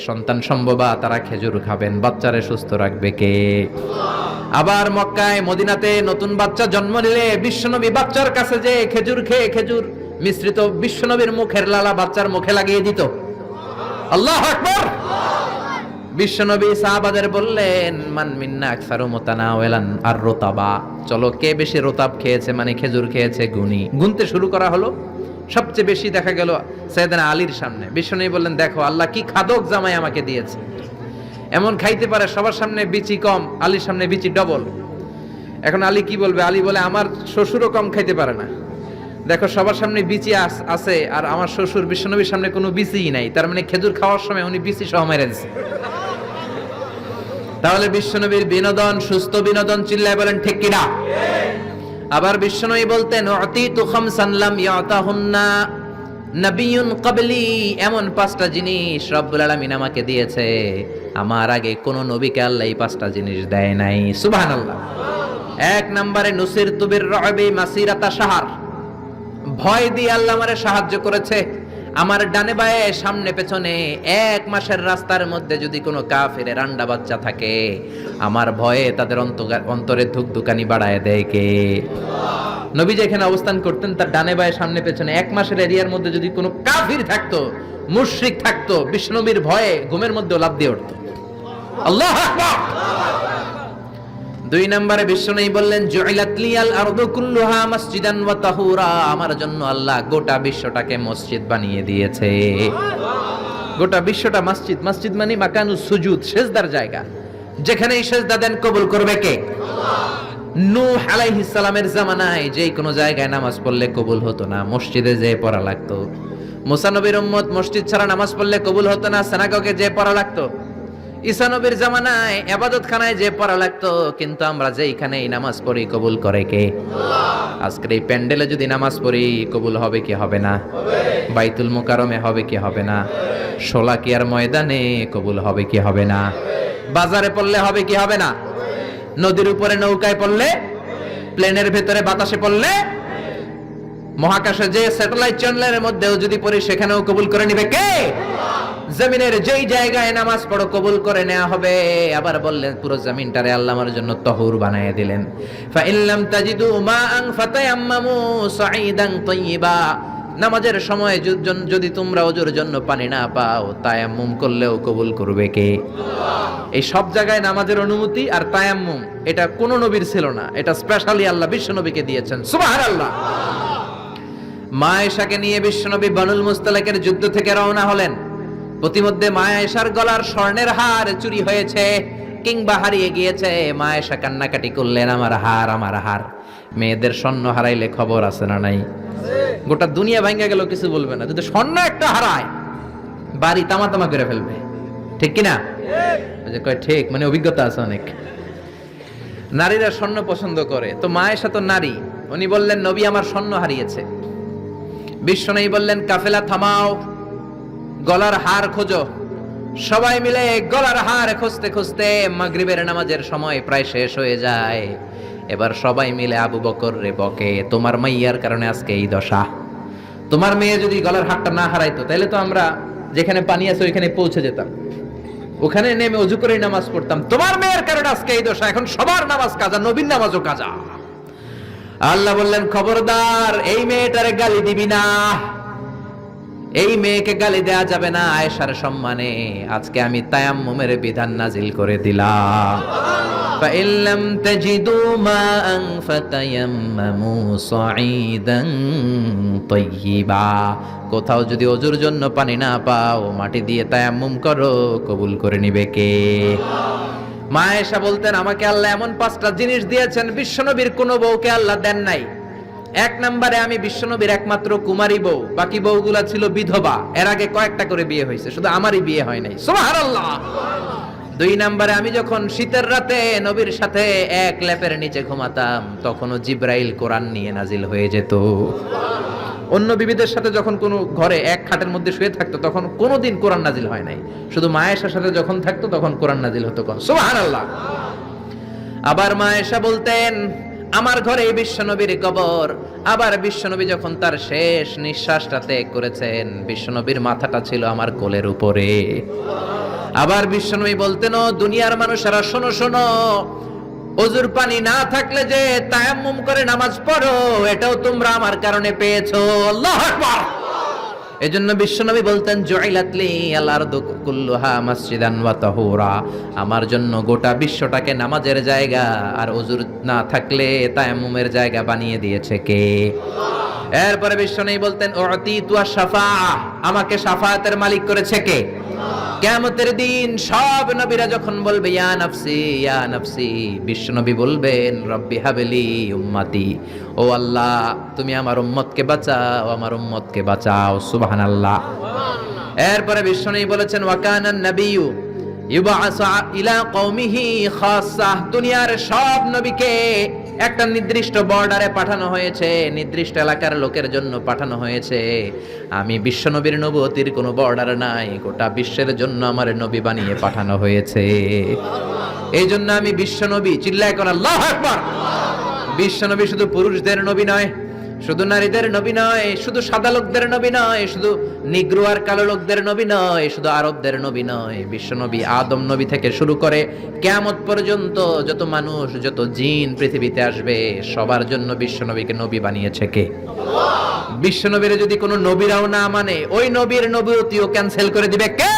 সন্তান সম্ভবা, তারা খেজুর খাবেন, বাচ্চারে সুস্থ রাখবে কে? আল্লাহ। আবার মক্কায় মদিনাতে নতুন বাচ্চা জন্ম নিলে বিশ্বনবী বাচ্চার কাছে যে খেজুর খেয়ে খেজুর মিশ্রিত বিশ্বনবীর মুখের লালা বাচ্চার মুখে লাগিয়ে দিত। আল্লাহু আকবার। বিশ্বনবী সাহাবাদের বললেন মান মিন্না আকসারু মুতানাওয়ালান আর-রতাবা, চলো কে বেশি রতাব খেয়েছে মানে খেজুর খেয়েছে গুনি। গুনতে শুরু করা হলো, সবচেয়ে বেশি দেখা গেল সাইয়েদনা আলীর সামনে। বিশ্বনবী বললেন দেখো আল্লাহ কি খাদক জামাই আমাকে দিয়েছে, এমন খাইতে পারে, সবার সামনে বিচি কম, আলীর সামনে বিচি ডবল। এখন আলী কি বলবে? আলী বলে আমার শ্বশুরও কম খাইতে পারে না, দেখো সবার সামনে বিচি আছে আর আমার শ্বশুর বিশ্বনবীর সামনে কোনো বিচিই নাই, তার মানে খেজুর খাওয়ার সময় উনি বিচি সহ মেরে দিয়েছে। তাহলে বিশ্বনবীর বিনোদন সুস্থ বিনোদন, চিল্লায় বলেন ঠিক কিনা? আবার বিশ্বনবী বলতেন উতিতু খামসান লাম ইয়াতাহুন্না নাবিয়্যুন ক্বাবলি, এমন 5টা জিনিস রব্বুল আলামিন আমাকে দিয়েছে, আমার আগে কোন নবীকে আল্লাহ এই 5টা জিনিস দেয় নাই। সুবহানাল্লাহ। 1 নম্বরে নুসিরতু বির-রু'বি মাসিরাতা শাহর, ভয় দিয়ে আল্লাহ আমারে সাহায্য করেছে। আমার ডানে বায়ে সামনে পেছনে 1 মাসের রাস্তার মধ্যে যদি কোনো কাফেরের আন্ডা বাচ্চা থাকে, আমার ভয়ে তাদের অন্তরে ধুকধুকানি বাড়ায় দেয় কে? নবী যেখানে অবস্থান করতেন তার ডানে বায়ে সামনে পেছনে 1 মাসের এরিয়ার মধ্যে যদি কোনো কাফির থাকতো, মুশরিক থাকতো, বিশ্বনবীর ভয়ে ঘুমের মধ্যে লাফ দিয়ে উঠতো। আল্লাহু আকবার। 2 নম্বরে বিশ্বনবী বললেন জুইলাত লিয়াল আরদু কুল্লুহা মসজিদান ওয়া তাহুরা, আমার জন্য আল্লাহ গোটা বিশ্বটাকে মসজিদ বানিয়ে দিয়েছে। গোটা বিশ্বটা মসজিদ। মসজিদ মানে মাকানুস সুজুদ, সিজদার জায়গা, যেখানেই সিজদা দেন কবুল করবে কে? আল্লাহ। নূহ আলাইহিস সালামের জামানায় যেই কোনো জায়গায় নামাজ পড়লে কবুল হতো না, মসজিদে যেয়ে পড়া লাগতো। মুসা নবীর উম্মত মসজিদ ছাড়া নামাজ পড়লে কবুল হতো না, সিনাগগে যেয়ে পড়া লাগতো। ঈসা নবীর জামানায় ইবাদতখানায় যে পড়া লাগতো, কিন্তু আমরা যেইখানেই নামাজ পড়ি কবুল করে কে? আল্লাহ। আজকের এই প্যান্ডেলে যদি নামাজ পড়ি কবুল হবে কি হবে না? হবে। বাইতুল মুকাররমে হবে কি হবে না? হবে। শোলাকিয়ার ময়দানে কবুল হবে কি হবে না? হবে। বাজারে পড়লে হবে কি হবে না? হবে। নদীর উপরে নৌকায় পড়লে, প্লেনের ভেতরে বাতাসে পড়লে, মহাকাশে যে স্যাটেলাইট চ্যানেলের মধ্যেও যদি পড়ি সেখানেও কবুল করে নিবে কে? আল্লাহ। জমিনের যেই জায়গায় নামাজ পড়ো কবুল করে নেওয়া হবে। আবার বললেন পুরো জমিনটারে আল্লাহ আমার জন্য তহুর বানিয়ে দিলেন। ফা ইল্লাম তাজিদু মাআন ফাতায়াম্মামু সাঈদান তাইয়্যিবা, নামাজের সময় যদি তোমরা ওযুর জন্য পানি না পাও, তায়াম্মুম করলেও কবুল করবে কে? এই সব জায়গায় নামাজের অনুমতি আর তায়াম্মুম, এটা কোন নবীর ছিল না, এটা স্পেশালি আল্লাহ বিশ্ব নবীকে দিয়েছেন। সুবহানাল্লাহ। মা আয়েশাকে নিয়ে বিশ্বনবী বানুল মুস্তালাকের যুদ্ধ থেকে রওনা হলেন। প্রতিমধ্যে মা আয়েশার গলার স্বর্ণের হার চুরি হয়েছে কিংবা হারিয়ে গিয়েছে। মা আয়েশা কান্নাকাটি করলেন, আমার হার, আমার হার। মেয়েদের স্বর্ণ হারাইলে খবর আছে না নাই? গোটা দুনিয়া ভাঙ্গা গেল কিছু বলবে না, যদি স্বর্ণ একটা হারায় বাড়ি তামা তামা করে ফেলবে, ঠিক কিনা? কয় ঠিক, মানে অভিজ্ঞতা আছে অনেক। নারীরা স্বর্ণ পছন্দ করে, তো মা আয়েশা তো নারী, উনি বললেন নবী আমার স্বর্ণ হারিয়েছে। বিশ্বনবী বললেন কাফেলা থামাও, গলার হার খোঁজো। সবাই মিলে গলার হার খুঁজতে খুঁজতে মাগরিবের নামাজের সময় প্রায় শেষ হয়ে যায়। এবার সবাই মিলে আবু বকর রে বকে, তোমার মাইয়ার কারণে আজকে এই দশা। তোমার মেয়ে যদি গলার হারটা না হারাইতো তাহলে তো আমরা যেখানে পানি আছে ওইখানে পৌঁছে যেতাম, ওখানে নেমে ওযু করে নামাজ পড়তাম। তোমার মেয়ের কারণে আজকে এই দশা, এখন সবার নামাজ কাজা, নবীর নামাজও কাজা। আল্লাহ বললেন খবরদার, এই মেয়েটারে গালি দিবি না, এই মেয়েকে গালি দেয়া যাবে না আয়েশার সম্মানে। আজকে আমি তায়াম্মুমের বিধান নাজিল করে দিলাম। فَإِن لَّمْ تَجِدُوا مَاءً فَتَيَمَّمُوا صَعِيدًا طَيِّبًا, কোথাও যদি ওযুর জন্য পানি না পাও, মাটি দিয়ে তায়াম্মুম করো, কবুল করে নিবে কে? মা আয়েশা বলতেন আমাকে আল্লাহ এমন 5টা জিনিস দিয়েছেন বিশ্বনবীর কোনো বউকে আল্লাহ দেন নাই। এক নম্বরে আমি বিশ্বনবীর একমাত্র কুমারী বউ, বাকি বউগুলা ছিল বিধবা, এর আগে কয়েকটা করে বিয়ে হয়েছে, শুধু আমারই বিয়ে হয় নাই। সুবহানাল্লাহ। 2 নম্বরে আমি যখন শীতের রাতে নবীর সাথে এক লেপের নিচে ঘুমাতাম, তখনও জিব্রাইল কোরআন নিয়ে নাজিল হয়ে যেত। অন্য বিবিদের সাথে যখন কোনো ঘরে এক খাটের মধ্যে শুয়ে থাকতো তখন কোনোদিন কোরআন নাজিল হয় নাই, শুধু মা আয়েশার সাথে যখন থাকতো তখন কোরআন নাজিল হতো। সুবহানাল্লাহ। আবার মা আয়েশা বলতেন আমার ঘরে বিশ্বনবীর কবর। আবার বিশ্বনবী যখন তার শেষ নিঃশ্বাসটা ত্যাগ করেছেন, বিশ্বনবীর মাথাটা ছিল আমার কোলের উপরে। আবার বিশ্বনবী বলতেন ও দুনিয়ার মানুষেরা শোনো শোনো, ওযুর পানি না থাকলে যে তায়াম্মুম করে নামাজ পড়ো, এটাও তোমরা আমার কারণে পেয়েছো। আল্লাহু আকবার। এজন্য বিশ্বনবী বলতেন জুইলাত লি আল আরদু কুল্লুহা মাসজিদান ওয়া তাহুরা, আমার জন্য গোটা বিশ্বটাকে নামাজের জায়গা আর ওযুর না থাকলে তায়াম্মুমের জায়গা বানিয়ে দিয়েছে কে? এরপরে বিশ্বনবী বলতেন উতিতু আশ-শাফাআ, আমাকে শাফায়াতের মালিক করেছে কে? কিয়ামতের দিন সব নবীরা যখন বলবে ইয়া নাফসি ইয়া নাফসি, বিশ্বনবী বলবেন রব্বি হাবলি উম্মতি, ও আল্লাহ তুমি আমার উম্মতকে বাঁচাও, আমার উম্মতকে বাঁচাও। সুবহানাল্লাহ। এরপরে বিশ্বনবী বলেছেন ওয়া কানান নাবিয়্যু ইউবআসু ইলা কওমিহি খাসসা, দুনিয়ার সব নবীকে একটা নির্দিষ্ট বর্ডারে পাঠানো হয়েছে, নির্দিষ্ট এলাকার লোকের জন্য পাঠানো হয়েছে। আমি বিশ্বনবীর নবুয়তির কোনো বর্ডার নাই, গোটা বিশ্বের জন্য আমার নবী বানিয়ে পাঠানো হয়েছে। এই জন্য আমি বিশ্বনবী, চিল্লায় কোন আল্লাহু আকবার। বিশ্বনবী শুধু পুরুষদের নবী নয়, শুধু নারীদের নবী নয়, শুধু সাদা লোকদের নবী নয়, শুধু নিগ্রো আর কালো লোকদের নবী নয়, শুধু আরবদের নবী নয়। বিশ্বনবী আদম নবী থেকে শুরু করে কিয়ামত পর্যন্ত যত মানুষ, যত জিন পৃথিবীতে আসবে, সবার জন্য বিশ্বনবীকে নবী বানিয়েছে কে? আল্লাহ। বিশ্বনবীর যদি কোনো নবীরাও না মানে, ওই নবীর নবুয়তিও ক্যান্সেল করে দিবে কে?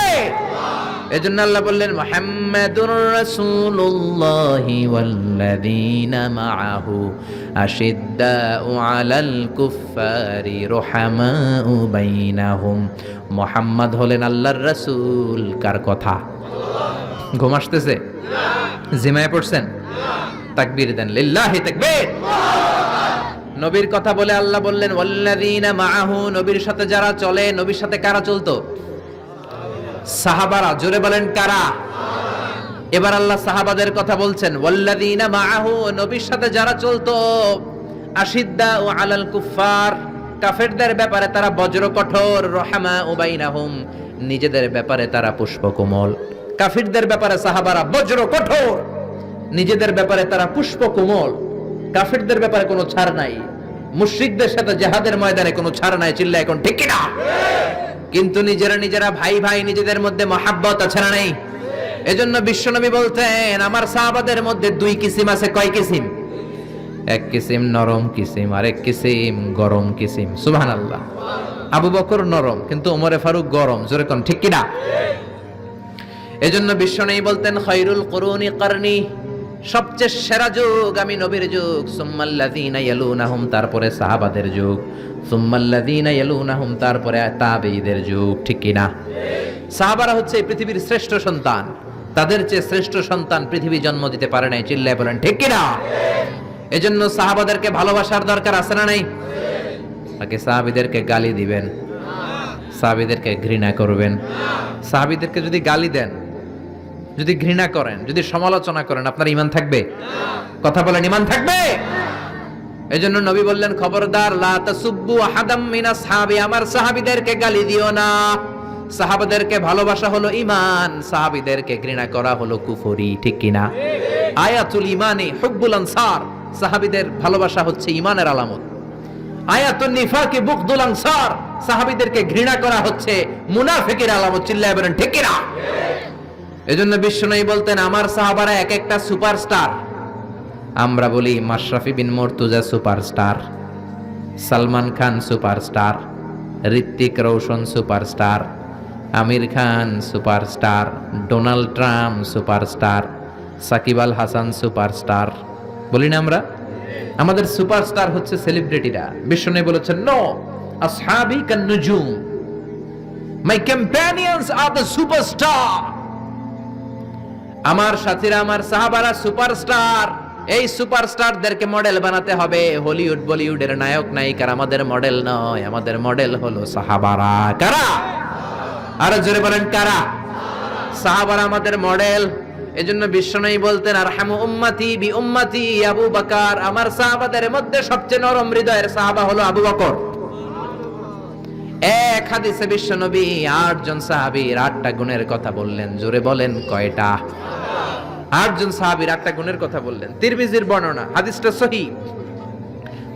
এজন্য আল্লাহ বললেন মুহাম্মাদুর রাসূলুল্লাহি ওয়াল্লাযীনা মাআহু আশিদ্দাউ আলাল কুফফারি রুহামাউ বাইনাহুম। মুহাম্মদ হলেন আল্লাহর রাসূল। কার কথা? আল্লাহ। ঘুম আসতেছে? না। জিমায় পড়ছেন? না। তাকবীর দেন, লিল্লাহি তাকবীর। নবীর কথা বলে আল্লাহ বললেন ওয়াল্লাযীনা মাআহু, নবীর সাথে যারা চলে। নবীর সাথে কারা চলতো? সাহাবারা। জোরে বলেন কারা? এবার আল্লাহ সাহাবাদের কথা বলছেন ওয়াল্লাযীনা মাআহু, নবীর সাথে যারা চলতো। আশিদ্দাউ আলাল কুফফার, কাফেরদের ব্যাপারে তারা বজ্র কঠোর। রহমাউ বাইনাহুম, নিজেদের ব্যাপারে তারা পুষ্পকোমল। কাফিরদের ব্যাপারে সাহাবারা বজ্র কঠোর, নিজেদের ব্যাপারে তারা পুষ্পকোমল। কাফিরদের ব্যাপারে কোনো ছাড় নাই, মুশরিকদের সাথে জিহাদের ময়দানে কোনো ছাড় নাই। চিল্লায় এখন ঠিক কিনা? কিন্তু নিজেরা ভাই ভাই নিজেদের মধ্যে মহাব্বত আছে না নেই? এজন্য বিশ্বনবী বলতেন আমার সাহাবাদের মধ্যে দুই কিসিম আছে। কয় কিসিম? এক কিসিম নরম কিসিম, আর এক কিসিম গরম কিসিম। সুবহানাল্লাহ। আবু বকর নরম, কিন্তু ওমরে ফারুক গরম। জোরে কোন ঠিক কিনা? এজন্য বিশ্বনবী বলতেন খায়রুল কুরুনি করনি, সবচেয়ে সেরা যুগ আমি নবীর যুগ, সুম্মাল্লাযীনা ইয়ালুনাহুম, তারপরে সাহাবাদের যুগ, সুম্মাল্লাযীনা ইয়ালুনাহুম, তারপরে তাবেঈদের যুগ। ঠিক কিনা? সাহাবারা হচ্ছে পৃথিবীর শ্রেষ্ঠ সন্তান, তাদের চেয়ে শ্রেষ্ঠ সন্তান পৃথিবী জন্ম দিতে পারে নাই। চিল্লায় বলেন ঠিক কিনা? এজন্য সাহাবাদেরকে ভালোবাসার দরকার আছে না নাই? নাকি সাহাবীদেরকে গালি দিবেন, সাহাবীদেরকে ঘৃণা করবেন? সাহাবীদেরকে যদি গালি দেন, যদি ঘৃণা করেন, যদি সমালোচনা করেন, আপনার ঈমান থাকবে? কথা বলেন, ঈমান থাকবে? এজন্য নবী বললেন খবরদার, লা তাসুব্বু আহাদাম মিন আসহাবি, আমার সাহাবীদেরকে গালি দিও না। সাহাবাদেরকে ভালোবাসা হলো ঈমান, সাহাবীদেরকে ঘৃণা করা হলো কুফরি। ঠিক কিনা? আয়াতুল ঈমানি হুব্বুল আনসার, সাহাবীদের ভালোবাসা হচ্ছে ঈমানের আলামত। আয়াতুন নিফাকি বুগদুল আনসার, সাহাবীদেরকে ঘৃণা করা হচ্ছে মুনাফিকের আলামত। চিল্লায় বলেন ঠিক কিনা? এজন্য বিশ্বনবী বলতেন আমার সাহাবারা এক একটা সুপারস্টার। আমরা বলি Mashrafe bin Mortaza superstar, Salman Khan superstar, Hrithik Roshan superstar, Aamir Khan superstar, Donald Trump superstar, Shakib Al Hasan superstar. বলি না আমরা? আমাদের সুপারস্টার হচ্ছে সেলিব্রিটিরা। বিশ্বনবী বলেছেন নো, আসহাবি কান নুজুম, মাই কম্প্যানিয়নস আর দ্য সুপারস্টার। আমার সাথীরা, আমার সাহাবারা সুপারস্টার। এই সুপারস্টারদেরকে মডেল বানাতে হবে। হলিউড বলিউডের নায়ক নায়িকার আমাদের মডেল নয়, আমাদের মডেল হলো সাহাবারা। কারা? আরো জোরে বলেন কারা? সাহাবারা আমাদের মডেল। এজন্য বিশ্বনবী বলতেন আরহামু উম্মতি বি উম্মতি আবু বকর, আমার সাহাবাদের মধ্যে সবচেয়ে নরম হৃদয়ের সাহাবা হলো আবু বকর। এক হাদিসে বিশ্বনবী ৮ জন সাহাবীর ৮টা গুণের কথা বললেন। জোরে বলেন কয়টা? ৮ জন সাহাবীর ৮টা গুণের কথা বললেন। তিরমিজির বর্ণনা, হাদিসটা সহিহ,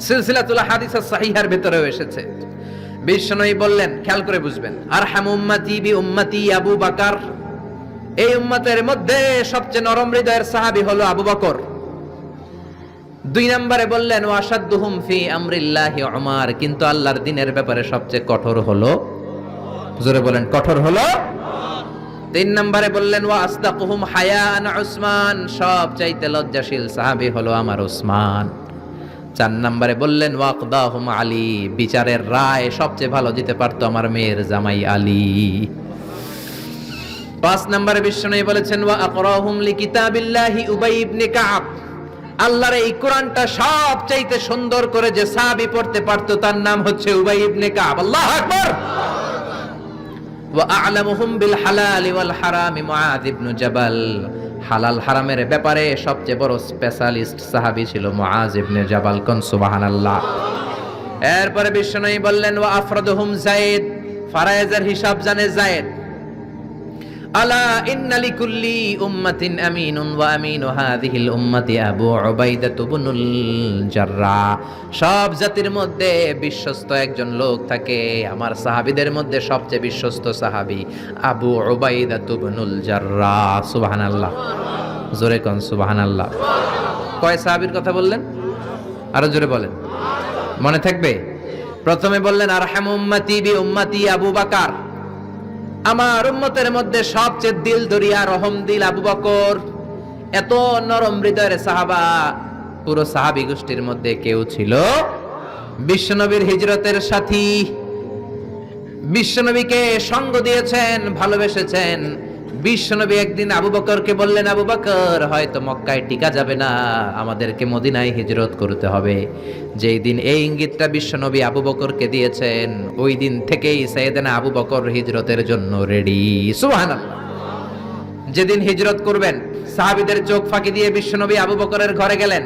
সিলসিলাতুল হাদিস সাহিহার ভিতরেও এসেছে। বিশ্বনবী বললেন, খেয়াল করে বুঝবেন, আরহামু উম্মতি বি উম্মতি আবু বকর, এই উম্মতের মধ্যে সবচেয়ে নরম হৃদয়ের সাহাবী হলো আবু বকর। ২ নম্বরে বললেন ওয়াশাদ্দুহুম ফি আমরিল্লাহি উমর, কিন্তু আল্লাহর দ্বীনের ব্যাপারে সবচেয়ে কঠোর হলো, জোরে বলেন কঠোর হলো। ৩ নম্বরে বললেন ওয়া আসদাকুহুম হায়ান উসমান, সবচাইতে লজ্জাশীল সাহাবী হলো আমার উসমান। ৪ নম্বরে বললেন ওয়াকদাহুম আলী, বিচারের রায় সবচেয়ে ভালো দিতে পারতো আমার মেয়ের জামাই আলী। ৫ নম্বরে বিশ্বনবী বলেছেন ওয়া আকরাহুম লিকিতাবিল্লাহি উবাই ইবনে কাব, আল্লাহর এই কোরআনটা সবচাইতে সুন্দর করে যে সাহাবী পড়তে পারতো তার নাম হচ্ছে উবাই ইবনে কাব। আল্লাহু আকবার। ওয়া আ'লামুহুম বিল হালাল ওয়াল হারাম মুআয ইবনে জাবাল, হালাল হারামের ব্যাপারে সবচেয়ে বড় স্পেশালিস্ট সাহাবী ছিল মুআয ইবনে জাবাল। কোন সুবহানাল্লাহ। এরপরে বিশ্বনবী বললেন ওয়া আফরাদুহুম যায়েদ, ফারায়েজের হিসাব জানে যায়েদ। আলা ইন্না লিকুল্লি উম্মাতিন আমিনুন ওয়া আমিনু হাযিহিল উম্মতি আবু উবাইদা ইবনুল জাররাহ, সব জাতির মধ্যে বিশ্বস্ত একজন লোক থাকে, আমার সাহাবীদের মধ্যে সবচেয়ে বিশ্বস্ত সাহাবী আবু উবাইদা ইবনুল জাররাহ। সুবহানাল্লাহ। জোরে কোন সুবহানাল্লাহ। কয় সাহাবীর কথা বললেন? আরো জোরে বলেন, মনে থাকবে? প্রথমে বললেন আরহামু উম্মতি বি উম্মতি আবু বকর, আমার উম্মতের মধ্যে সবচেয়ে দিল দরিয়া রহম দিল আবু বকর। এত নরম হৃদয়ের সাহাবা পুরো সাহাবী গোষ্ঠীর মধ্যে কেউ ছিল? বিশ্বনবীর হিজরতের সাথী, বিশ্বনবীকে সঙ্গ দিয়েছেন, ভালোবেসেছেন। বিশ্বনবী একদিন আবু বকরকে বললেন আবু বকর হয়তো মক্কায় টিকা যাবে না, আমাদেরকে মদিনায় হিজরত করতে হবে। যেই দিন এই ইঙ্গিতটা বিশ্বনবী আবু বকরকে দিয়েছেন, ওই দিন থেকেই সাইয়েদনা আবু বকর হিজরতের জন্য রেডি। সুবহানাল্লাহ। যেদিন হিজরত করবেন সাহাবীদের চোখ ফাঁকি দিয়ে বিশ্বনবী আবু বকরের ঘরে গেলেন,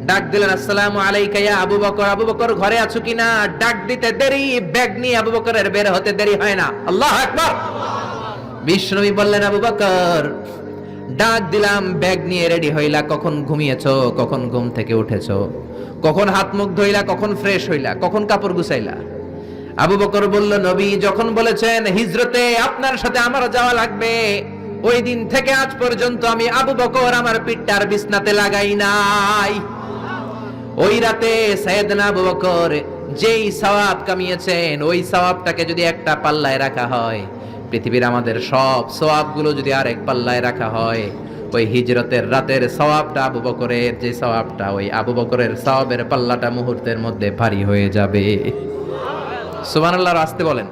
ডাক দিলেন আসসালামু আলাইকা ইয়া আবু বকর। আবু বকর ঘরে আছো কিনা? ডাক দিতে দেরি, ব্যাগ নিয়ে আবু বকরের বের হতে দেরি হয় না। আল্লাহু আকবার। বিশ্বনবী বললেন আবু বকর, ডাক দিলাম, ব্যাগ নিয়ে রেডি হইলা, কখন ঘুমিয়েছো, কখন ঘুম থেকে উঠেছো, কখন হাত মুখ ধইলা, কখন ফ্রেশ হইলা, কখন কাপড় গুছাইলা? আবু বকর বলল, নবী যখন বলেছেন হিজরতে আপনার সাথে আমার যাওয়া লাগবে, ওই দিন থেকে আজ পর্যন্ত আমি আবু বকর আমার পিঠটার বিছনাতে লাগাই নাই। ওই রাতে সাইয়েদনা আবু বকর যেই সওয়াব কামিয়েছেন, ওই সওয়াবটাকে যদি একটা পাল্লায় রাখা হয়, পৃথিবীর আমাদের সব সওয়াবগুলো যদি আরেক পাল্লায় রাখা হয়, ওই হিজরতের রাতের সওয়াবটা আবু বকরের যে সওয়াবটা, ওই আবু বকরের সওয়াবের পাল্লাটা মুহূর্তের মধ্যে ভারী হয়ে যাবে। সুবহানাল্লাহ, আসতে বলেন।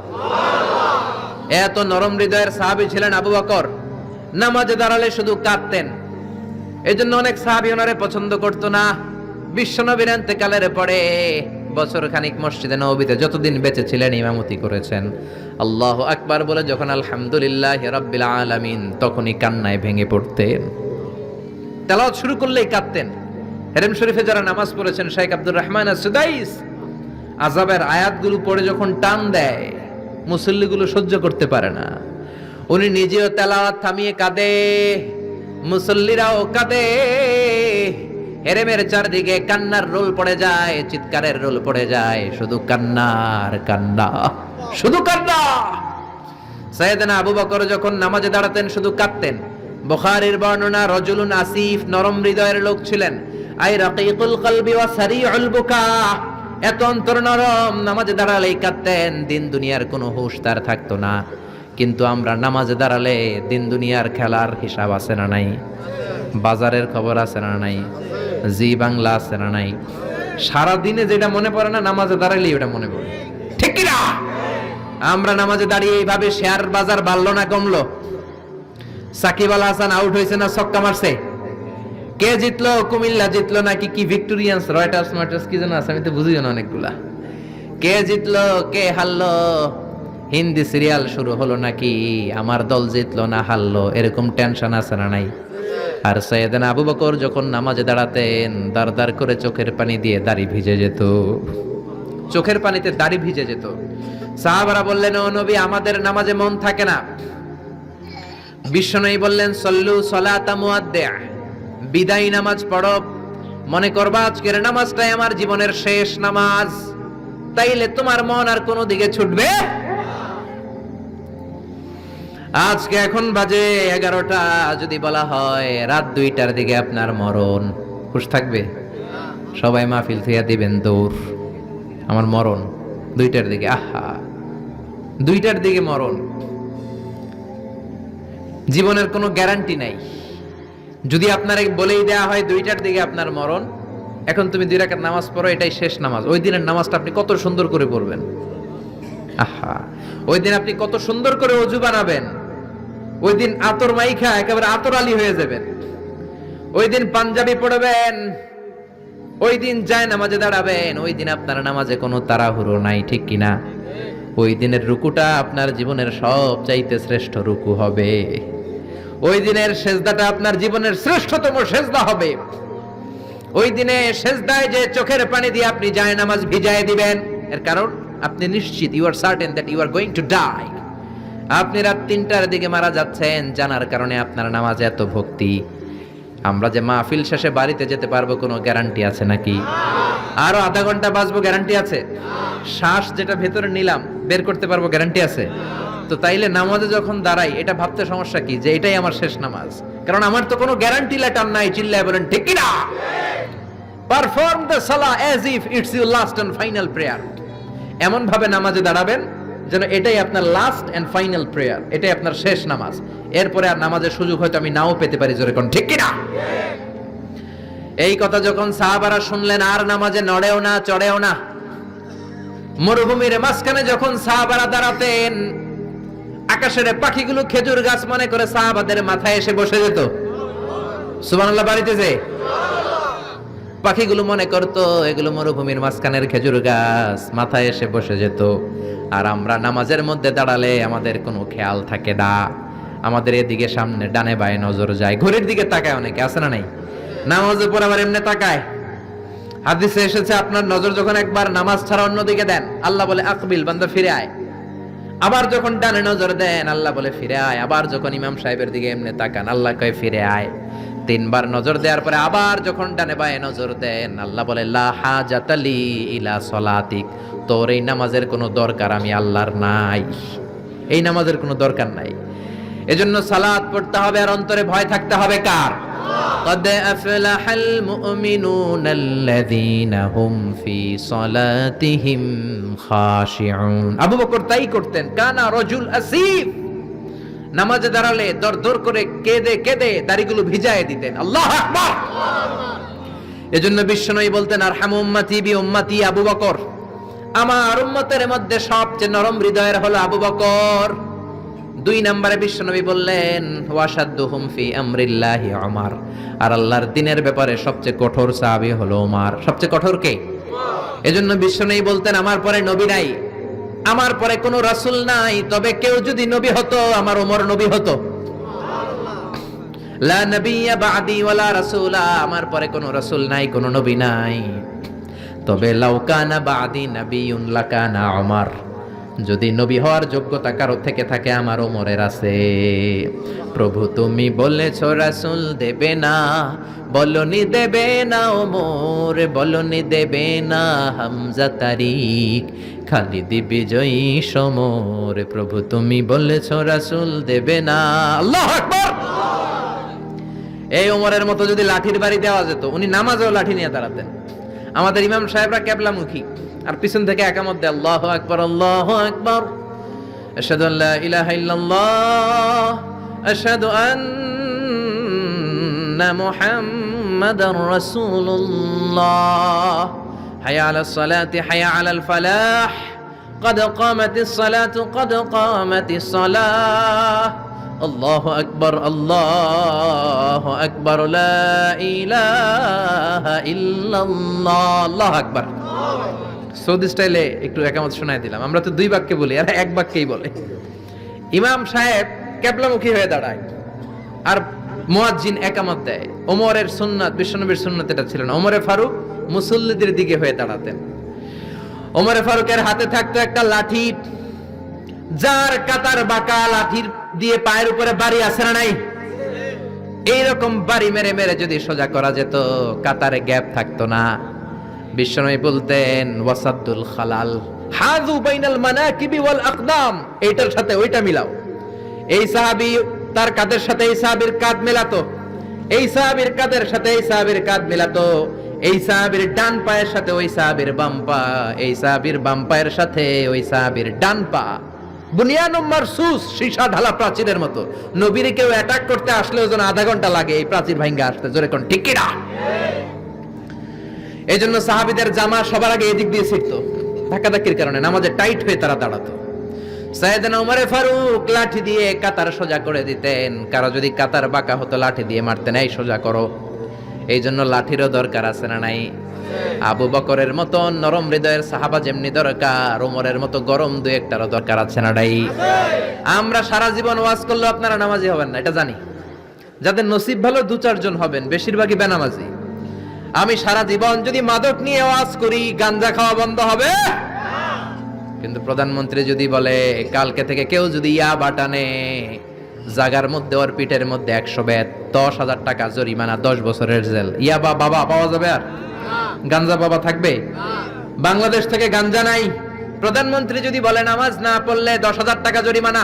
এত নরম হৃদয়ের সাহাবী ছিলেন আবু বকর। নামাজে দাঁড়ালে শুধু কাঁদতেন, এজন্য অনেক সাহাবী ওনারে পছন্দ করতো না। বিশ্বনবীর ইন্তেকালের পরে বছর খানিক মসজিদে নববীতে যতদিন বেঁচে ছিলেন ইমামতি করেছেন। আল্লাহু আকবার বলে যখন আলহামদুলিল্লাহি রাব্বিল আলামিন, তখনই কান্নায় ভেঙে পড়তেন। তেলাওয়াত শুরু করলেই কাঁদতেন। হেরেম শরীফে যারা নামাজ পড়েছেন, শেখ আব্দুর রহমান আস-সুদাইস আযাবের আয়াতগুলো পড়ে যখন টান দেয়, মুসল্লিগুলো সহ্য করতে পারে না। উনি নিজেও তেলাওয়াত থামিয়ে কাঁদে, মুসল্লিরাও কাঁদে। হেরেমের চারদিকে কান্নার রোল পড়ে যায়, চিৎকারের রোল পড়ে যায়, শুধু কান্নার কান্না, শুধু কান্না। সাইয়েদনা আবু বকর যখন নামাজে দাঁড়াতেন শুধু কাঁদতেন। বুখারীর বর্ণনা, রজুলুন আসিফ, নরম হৃদয়ের লোক ছিলেন। আই রাকিকুল কলবি ওয়া সারিউল বুকা, এত অন্তর নরম, নামাজে দাঁড়ালেই কাঁদতেন। দিন দুনিয়ার কোনো হুঁশ তার থাকতো না। কিন্তু আমরা নামাজে দাঁড়ালে দিন দুনিয়ার খেলার হিসাব আছে না নাই? বাজারের খবর আছে না নাই? জি বাংলা আছে না নাই? সারা দিনে যেটা মনে পড়ে না, নামাজে দাঁড়ালেই ওটা মনে পড়ে, ঠিক কি না? আমরা নামাজে দাঁড়িয়ে এইভাবে শেয়ার বাজার বাড়লো না কমলো? সাকিব আল হাসান আউট হয়েছে না ছক্কা মারছে? কে জিতলো? কুমিল্লা জিতলো নাকি কি ভিক্টোরিয়ান্স, রয়টার্স মার্টার্স কি যেন আছে, আমি তো বুঝিও না অনেকগুলা। কে জিতলো কে হারলো? হিন্দি সিরিয়াল শুরু হলো নাকি আমার দল জিতলো না হারলো, এরকম টেনশন আছে না নাই? আর সাইয়েদনা আবু বকর যখন নামাজে দাঁড়াতেন, দাঁড় দাঁড় করে চোখের পানি দিয়ে দাড়ি ভিজে যেত, চোখের পানিতে দাড়ি ভিজে যেত। সাহাবারা বললেন, ও নবী, আমাদের নামাজে মন থাকে না। বিশ্বনবী বললেন, সল্লু সলাতা মুআদ্দি', বিদায় নামাজ পড়ো, মনে করবা আজকের নামাজটাই আমার জীবনের শেষ নামাজ, তাইলে তোমার মন আর কোনো দিকে ছুটবে। আজকে এখন বাজে 11টা, যদি বলা হয় রাত 2টার দিকে আপনার মরণ, খুশ থাকবে? সবাই মাহফিল থিয়া দিবেন দৌড়, আমার মরণ 2টার দিকে। আহা, 2টার দিকে মরণ, জীবনের কোনো গ্যারান্টি নাই। যদি আপনার বলেই দেয়া হয় 2টার দিকে আপনার মরণ, এখন তুমি 2 রাকাত নামাজ পড়ো, এটাই শেষ নামাজ, ওই দিনের নামাজটা আপনি কত সুন্দর করে পড়বেন। আহা, ওই দিন আপনি কত সুন্দর করে ওযু বানাবেন, ওই দিন আতর মাইখা একেবারে আতর আলী হয়ে যাবেন, ওই দিন পাঞ্জাবি পড়বেন, ওই দিন যায় নামাজে দাঁড়াবেন, ওই দিন আপনার নামাজে কোনো তাড়াহুড়ো নাই, ঠিক কিনা? ওই দিনের রুকুটা আপনার জীবনের সবচাইতে শ্রেষ্ঠ রুকু হবে। ওই দিনের সেজদাটা আপনার জীবনের শ্রেষ্ঠতম সেজদা হবে। ওই দিনে সেজদায় যে চোখের পানি দিয়ে আপনি যায় নামাজ ভিজায় দিবেন, এর কারণ আপনি নিশ্চিত, you are certain that you are going to die. আপনি রাত 3টার দিকে মারা যাচ্ছেন, জানার কারণে আপনার নামাজে এত ভক্তি। আমরা যে মাহফিল শেষে বাড়িতে যেতে পারবো কোনো গ্যারান্টি আছে নাকি? আরো আধা ঘন্টা বাঁচবো, গ্যারান্টি আছে? শ্বাস যেটা ভেতরে নিলাম বের করতে পারবো, গ্যারান্টি আছে? তো তাইলে নামাজে যখন দাঁড়াই, এটা ভাবতে সমস্যা কি যে এটাই আমার শেষ নামাজ? কারণ আমার তো কোনো গ্যারান্টি লেটার নাই। চিল্লায় বলেন ঠিক কি না? পারফর্ম দ্য সালাহ as if it's your last and final prayer. এমন ভাবে নামাজে দাঁড়াবেন যেন এটাই আপনার লাস্ট এন্ড ফাইনাল প্রেয়ার, এটাই আপনার শেষ নামাজ। এরপরে আর নামাজের সুযোগ হয়তো আমি নাও পেতে পারি, জোরে কোন ঠিক কি না? এই কথা যখন সাহাবারা শুনলেন, আর নামাজে নড়েও না চড়েও না। মরুভূমির মাঝখানে যখন সাহাবারা দাঁড়াতেন, আকাশের পাখিগুলো খেজুর গাছ মনে করে সাহাবাদের মাথায় এসে বসে যেত। সুবহানাল্লাহ, বাড়িতেছে পাখিগুলো মনে করতো এগুলো মরুভূমির মাঝখানের খেজুর গাছ, মাথায় এসে বসে যেত। আর আমরা নামাজের মধ্যে দাঁড়ালে আমাদের কোনো খেয়াল থাকে না, আমাদের এদিকে সামনে ডানে বায়ে নজর যায়, ঘড়ির দিকে তাকায়, অনেকে আছে না নাই? নামাজের পর আবার এমনি তাকায়। হাদিসে এসেছে, আপনার নজর যখন একবার নামাজ ছাড়া অন্যদিকে দেন, আল্লাহ বলে আকবিল, বান্দা ফিরে আয়। আবার যখন ডানে নজর দেন, আল্লাহ বলে ফিরে আয়। আবার যখন ইমাম সাহেবের দিকে এমনি তাকান, আল্লাহ কয় ফিরে আয়। তিনবার নজর দেওয়ার পরে আবার যখন ডানে বায়ে নজর দেন, আল্লাহ বলে লা হাজাতা লি ইলা সলাতিক, তোর এই নামাজের কোনো দরকার আমি আল্লাহর নাই, এই নামাজের কোনো দরকার নাই। এজন্য সালাত পড়তে হবে আর অন্তরে ভয় থাকতে হবে কার? قد أفلح المؤمنون الذين هم في صلاتهم خاشعون। আবু বকর তাই করতেন, কানা রজুল আসিফ, নামাজে দাঁড়ালে দরদর করে কেঁদে কেঁদে দাড়িগুলো ভিজায় দিতেন। আল্লাহু আকবার। এজন্য বিশ্বনবী বলতেন আরহামু উম্মতি বি উম্মতি আবু বকর, আমার উম্মতের মধ্যে সবচেয়ে নরম হৃদয়ের হলো আবু বকর। 2 নম্বরে বিশ্বনবী বললেন ওয়াশাদ্দুহুম ফি আমরিল্লাহি উমর, আর আল্লাহর দ্বীনের ব্যাপারে সবচেয়ে কঠোর সাহাবী হলো উমর। সবচেয়ে কঠোর কে? এজন্য বিশ্বনবী বলতেন আমার পরে নবী নাই, আমার পরে কোনো রাসূল নাই, তবে কেউ যদি নবী হতো আমার ওমর নবী হতো। লা নবিয়্যা বা'দি ওয়ালা রাসূলা, আমার পরে কোনো রাসূল নাই, কোনো নবী নাই, তবে লাউ কানা বা'দি নাবিয়্যুন লাকানা উমর, যদি নবী হওয়ার যোগ্যতা কারো থেকে থাকে আমার ওমরের আছে। প্রভু তুমি বলেছো রাসূল দেবে না, বলনি দেবে না ওমর, বলনি দেবে না হামজা তারিক, খালিদ বিজয়ী সমর। প্রভু তুমি বলেছো রাসূল দেবে না। আল্লাহু আকবার। এই ওমরের মতো যদি লাঠির বাড়ি দেওয়া যেত, উনি নামাজেও লাঠি নিয়ে দাঁড়াতেন। আমাদের ইমাম সাহেবরা কেবলামুখী, আর পিছন থেকে একামত দেয় আল্লাহু আকবার আল্লাহু আকবার, আশহাদু আল্লা ইলাহা ইল্লাল্লাহ, আশহাদু আন্না মুহাম্মাদার রাসূলুল্লাহ, হাইয়া আলাস সালাতি হাইয়া আলাল ফালাহ, قد قامت الصلاة قد قامت الصلاة, আল্লাহু আকবার আল্লাহু আকবার, লা ইলাহা ইল্লাল্লাহ, আল্লাহু আকবার। সৌদি স্টাইলে একটু একামত শোনাই দিলাম। আমরা তো 2 বাক্যে বলি, আর 1 বাক্যেই বলে। ইমাম সাহেব কিবলামুখী হয়ে দাঁড়ায় আর মুয়াজ্জিন একামত দেয়। ওমরের সুন্নাত, বিশ্বনবীর সুন্নাত এটা ছিল না। ওমরে ফারুক মুসল্লিদের দিকে হয়ে দাঁড়াতেন। ওমরে ফারুকের হাতে থাকতো একটা লাঠি, যার কাতার বাঁকা, লাঠির দিয়ে পায়ের উপরে বাড়ি আছে না নাই? এইরকম বাড়ি মেরে মেরে যদি সোজা করা যেত, কাতারে গ্যাপ থাকতো না। বিশ্বনবী বলতেন ওয়াসাদুল খালাল, হাযু বাইনাল মানাকিবি ওয়াল আকদাম, এইটার সাথে ওইটা মিলাও। এই সাহাবী তার কাঁধের সাথে এই সাহাবীর কাঁধ মেলাতো, এই সাহাবীর কাঁধের সাথে এই সাহাবীর কাঁধ মেলাতো, এই সাহাবীর ডান পায়ের সাথে ওই সাহাবীর বাম পা, এই সাহাবীর বাম পায়ের সাথে ওই সাহাবীর ডান পা। বুনিয়ানুম মারসুস, সীসা ঢালা প্রাচীরের মতো। নবীর কেউ অ্যাটাক করতে আসলেও যেন আধা ঘন্টা লাগে এই প্রাচীর ভাঙ্গা আসতে। জোরে কোন ঠিক কি না? এই জন্য সাহাবীদের জামা সবার আগে এদিক দিয়ে ছিটতো, ধাক্কাধাক্কির কারণে নামাজে টাইট হয়ে তারা দাঁড়াতো। সাইয়েদনা ওমরে ফারুক লাঠি দিয়ে কাতার সোজা করে দিতেন। কারো যদি কাতার বাঁকা হতো লাঠি দিয়ে মারতেন, এই সোজা করো। এই জন্য লাঠিরও দরকার আছে না নাই? আবু বকরের মতো নরম হৃদয়ের সাহাবা যেমনি দরকার, ওমরের মতো গরম 2-1টারও দরকার আছে না নাই? আমরা সারা জীবন ওয়াজ করলেও আপনারা নামাজি হবেন না, এটা জানি। যাদের নসিব ভালো 2-4 জন হবেন, বেশিরভাগই বেনামাজি। আমি সারা জীবন যদি মাদক নিয়ে ওয়াজ করি, গাঞ্জা খাওয়া বন্ধ হবে? কিন্তু প্রধানমন্ত্রী যদি বলে কালকে থেকে কেউ যদি ইয়াবা টানে, জাগার মধ্যে ওর পিঠের মধ্যে 100 বেত, 10,000 টাকা জরিমানা, 10 বছরের জেল। ইয়াবা বাবা পাওয়া যাবে? আর গাঞ্জা বাবা থাকবে? বাংলাদেশ থেকে গাঞ্জা নাই। প্রধানমন্ত্রী যদি বলে নামাজ না পড়লে 10,000 টাকা জরিমানা,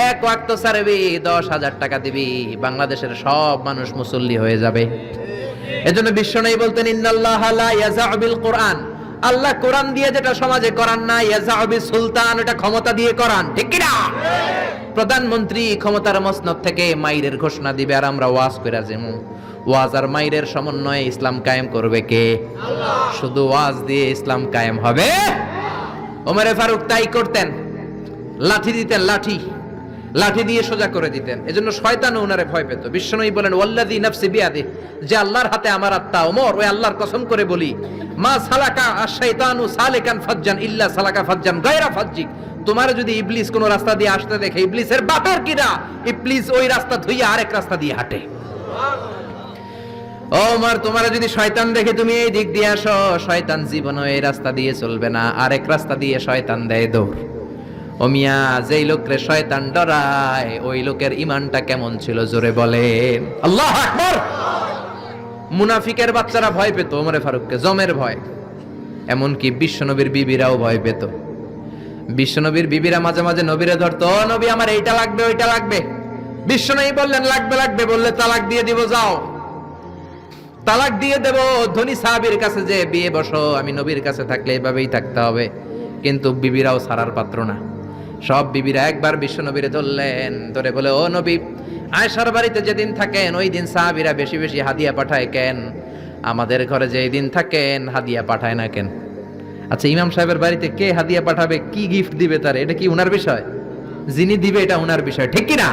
1 ওয়াক্ত ছাড়বি 10,000 টাকা দিবি, বাংলাদেশের সব মানুষ মুসল্লি হয়ে যাবে। এজন্য বিশ্বনবী বলতেন ইন্নাল্লাহা লা ইয়াযা'ু বিল কুরআন, আল্লাহ কোরআন দিয়ে যেটা সমাজে করান না, ইয়াযা'ু বিস সুলতান, এটা ক্ষমতা দিয়ে করান। ঠিক কি না? প্রধানমন্ত্রী ক্ষমতার মসনদ থেকে মাইরের ঘোষণা দিবে, আর আমরা ওয়াজ কইরা যামু। ওয়াজ আর মাইরের সমন্বয়ে ইসলাম কায়েম করবে কে? আল্লাহ। শুধু ওয়াজ দিয়ে ইসলাম কায়েম হবে? ওমরে ফারুক তাই করতেন, লাঠি দিতেন, লাঠি দিয়ে সোজা করে দিতেন। এজন্য শয়তানও ওনারে ভয় পেত। বিশ্বনবী বলেন ওয়াল্লাযী নাফসি বিয়াদিহি, যে আল্লাহর হাতে আমার আত্মা, ওমর ওই আল্লাহর কসম করে বলি, মা সালাকা আশ-শাইতানু সালিকান ফাজ্জান ইল্লা সালাকা ফাজ্জান গায়রা ফাজ্জিক, তোমার যদি ইবলিস কোন রাস্তা দিয়ে আসতে দেখে, ইবলিসের বাপের কিনা, ইবলিস ওই রাস্তা ধুইয়া আরেক রাস্তা দিয়ে হাঁটে। ও ওমর, তোমার যদি শয়তান দেখে তুমি এই দিক দিয়ে আসো, শয়তান জীবনও এই রাস্তা দিয়ে চলবে না, আরেক রাস্তা দিয়ে শয়তান দেয় দৌড়। ও মিয়া, যেই লোকরে শয়তান ডরায় ওই লোকের ঈমানটা কেমন ছিল জোরে বলেন আল্লাহু আকবার। মুনাফিকের বাচ্চারা ভয় পেত ওমরে ফারুককে, জমের ভয়। এমনকি বিশ্বনবীর বিবিরাও ভয় পেত। বিশ্বনবীর বিবিরা মাঝে মাঝে নবীরে ধরতো, ও নবী আমার এইটা লাগবে ওইটা লাগবে। বিশ্বনবী বললেন লাগবে লাগবে, বললে তালাক দিয়ে দিব, যাও তালাক দিয়ে দেব। ধনী সাহাবীর কাছে যে বিয়ে বসো, আমি নবীর কাছে থাকলে এভাবেই থাকতে হবে। কিন্তু বিবিরাও ছাড়ার পাত্র না। সব বিবিরা একবার বিশ্বনবীরে ধরলেন, ধরে বলে, ও নবী, আয়েশার বাড়িতে যেদিন থাকেন ওই দিন সাহাবীরা বেশি বেশি হাদিয়া পাঠায় কেন? আমাদের ঘরে যেই দিন থাকেন হাদিয়া পাঠায় না কেন? আচ্ছা, ইমাম সাহেবের বাড়িতে কে হাদিয়া পাঠাবে, কি গিফট দিবে তার, এটা কি উনার বিষয়? যিনি দিবে এটা উনার বিষয়, ঠিক কি না?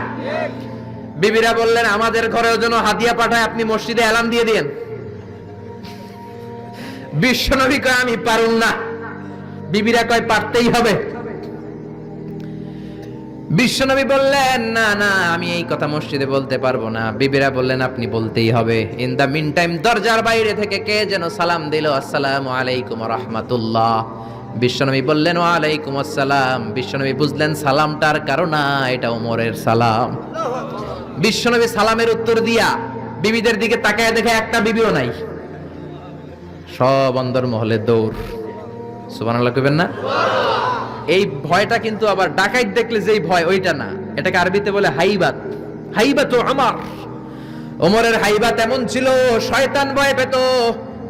বিবিরা বললেন, আমাদের ঘরেও যেন হাদিয়া পাঠায়, আপনি মসজিদে এলান দিয়ে দিয়েন। বিশ্বনবী কয়, আমি পারুম না। বিবিরা কয়, পারতেই হবে। বিশ্বনবী বললেন, না না, আমি এই কথা মসজিদে বলতে পারবো না। বিবিরা বললেন, আপনি বলতেই হবে। ইন দা মিন টাইম দরজার বাইরে থেকে কে যেন সালাম দিল, আসসালামু আলাইকুম ওয়া রাহমাতুল্লাহ। বিশ্বনবী বললেন, ওয়া আলাইকুম আসসালাম। বিশ্বনবী বুঝলেন সালামটার কারণ না, এটা ওমরের সালাম। বিশ্বনবী সালামের উত্তর দিয়া বিবিদের দিকে তাকায় দেখে একটা বিবিও নাই। সব অন্দরমহলে দৌড়। সুবহানাল্লাহ কইবেন না? এই ভয়টা কিন্তু আবার ডাকাইত দেখলে যেই ভয় ওইটা না, এটাকে আরবিতে বলে হাইবাত। হাইবাতু ওমর। ওমরের হাইবাত এমন ছিল, শয়তান ভয় পেত,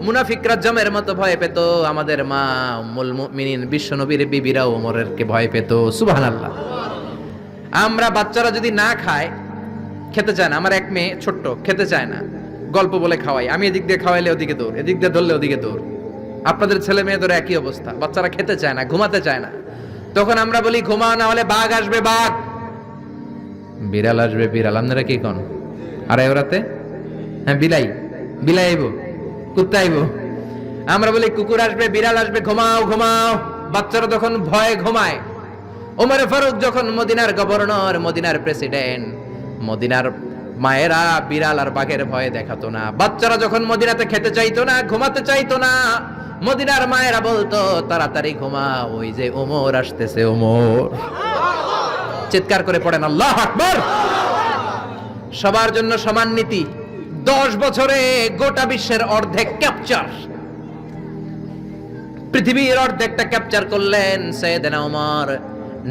মুনাফিকরা জমের মতো ভয় পেত। আমাদের মা উম্মুল মুমিনিন বিশ্বনবীর বিবিরাও ওমরেরকে ভয় পেত। সুবহানাল্লাহ। আমরা বাচ্চারা যদি না খায়, খেতে চায় না, আমার এক মেয়ে ছোট্ট খেতে চায় না, গল্প বলে খাওয়াই, আমি এদিক দিয়ে খাওয়াইলে ওদিকে দৌড়, এদিক দিয়ে ধরলে ওদিকে দৌড়। আপনাদের ছেলে মেয়েদের একই অবস্থা, বাচ্চারা খেতে চায় না, ঘুমাতে চায় না। তখন আমরা বলি ঘুমাও, না হলে বাঘ আসবে, বাঘ, বিড়াল আসবে, বিড়াল। আপনারা কি কোন? আর ওরাতে হ্যাঁ বিলাই, বিলাই আইব, কুত্তা আইব। আমরা বলি কুকুর আসবে, বিড়াল আসবে, ঘুমাও ঘুমাও। বাচ্চারা তখন ভয়ে ঘুমায়। ওমরে ফারুক যখন মদিনার গভর্নর, মদিনার প্রেসিডেন্ট, মদিনার মায়েরা বিড়াল আর বাঘের ভয়ে দেখাতো না। বাচ্চারা যখন মদিনাতে খেতে চাইতো না, ঘুমাতে চাইতো না, মদিনার মায়েরা বলতো তাড়াতাড়ি ঘুমা, ওই যে ওমর আসতেছে, ওমর। চিৎকার করে পড়েন আল্লাহু আকবার। সবার জন্য সমান নীতি। 10 বছরে গোটা বিশ্বের অর্ধেক ক্যাপচার, পৃথিবীর অর্ধেকটা ক্যাপচার করলেন সাইয়েদনা ওমর।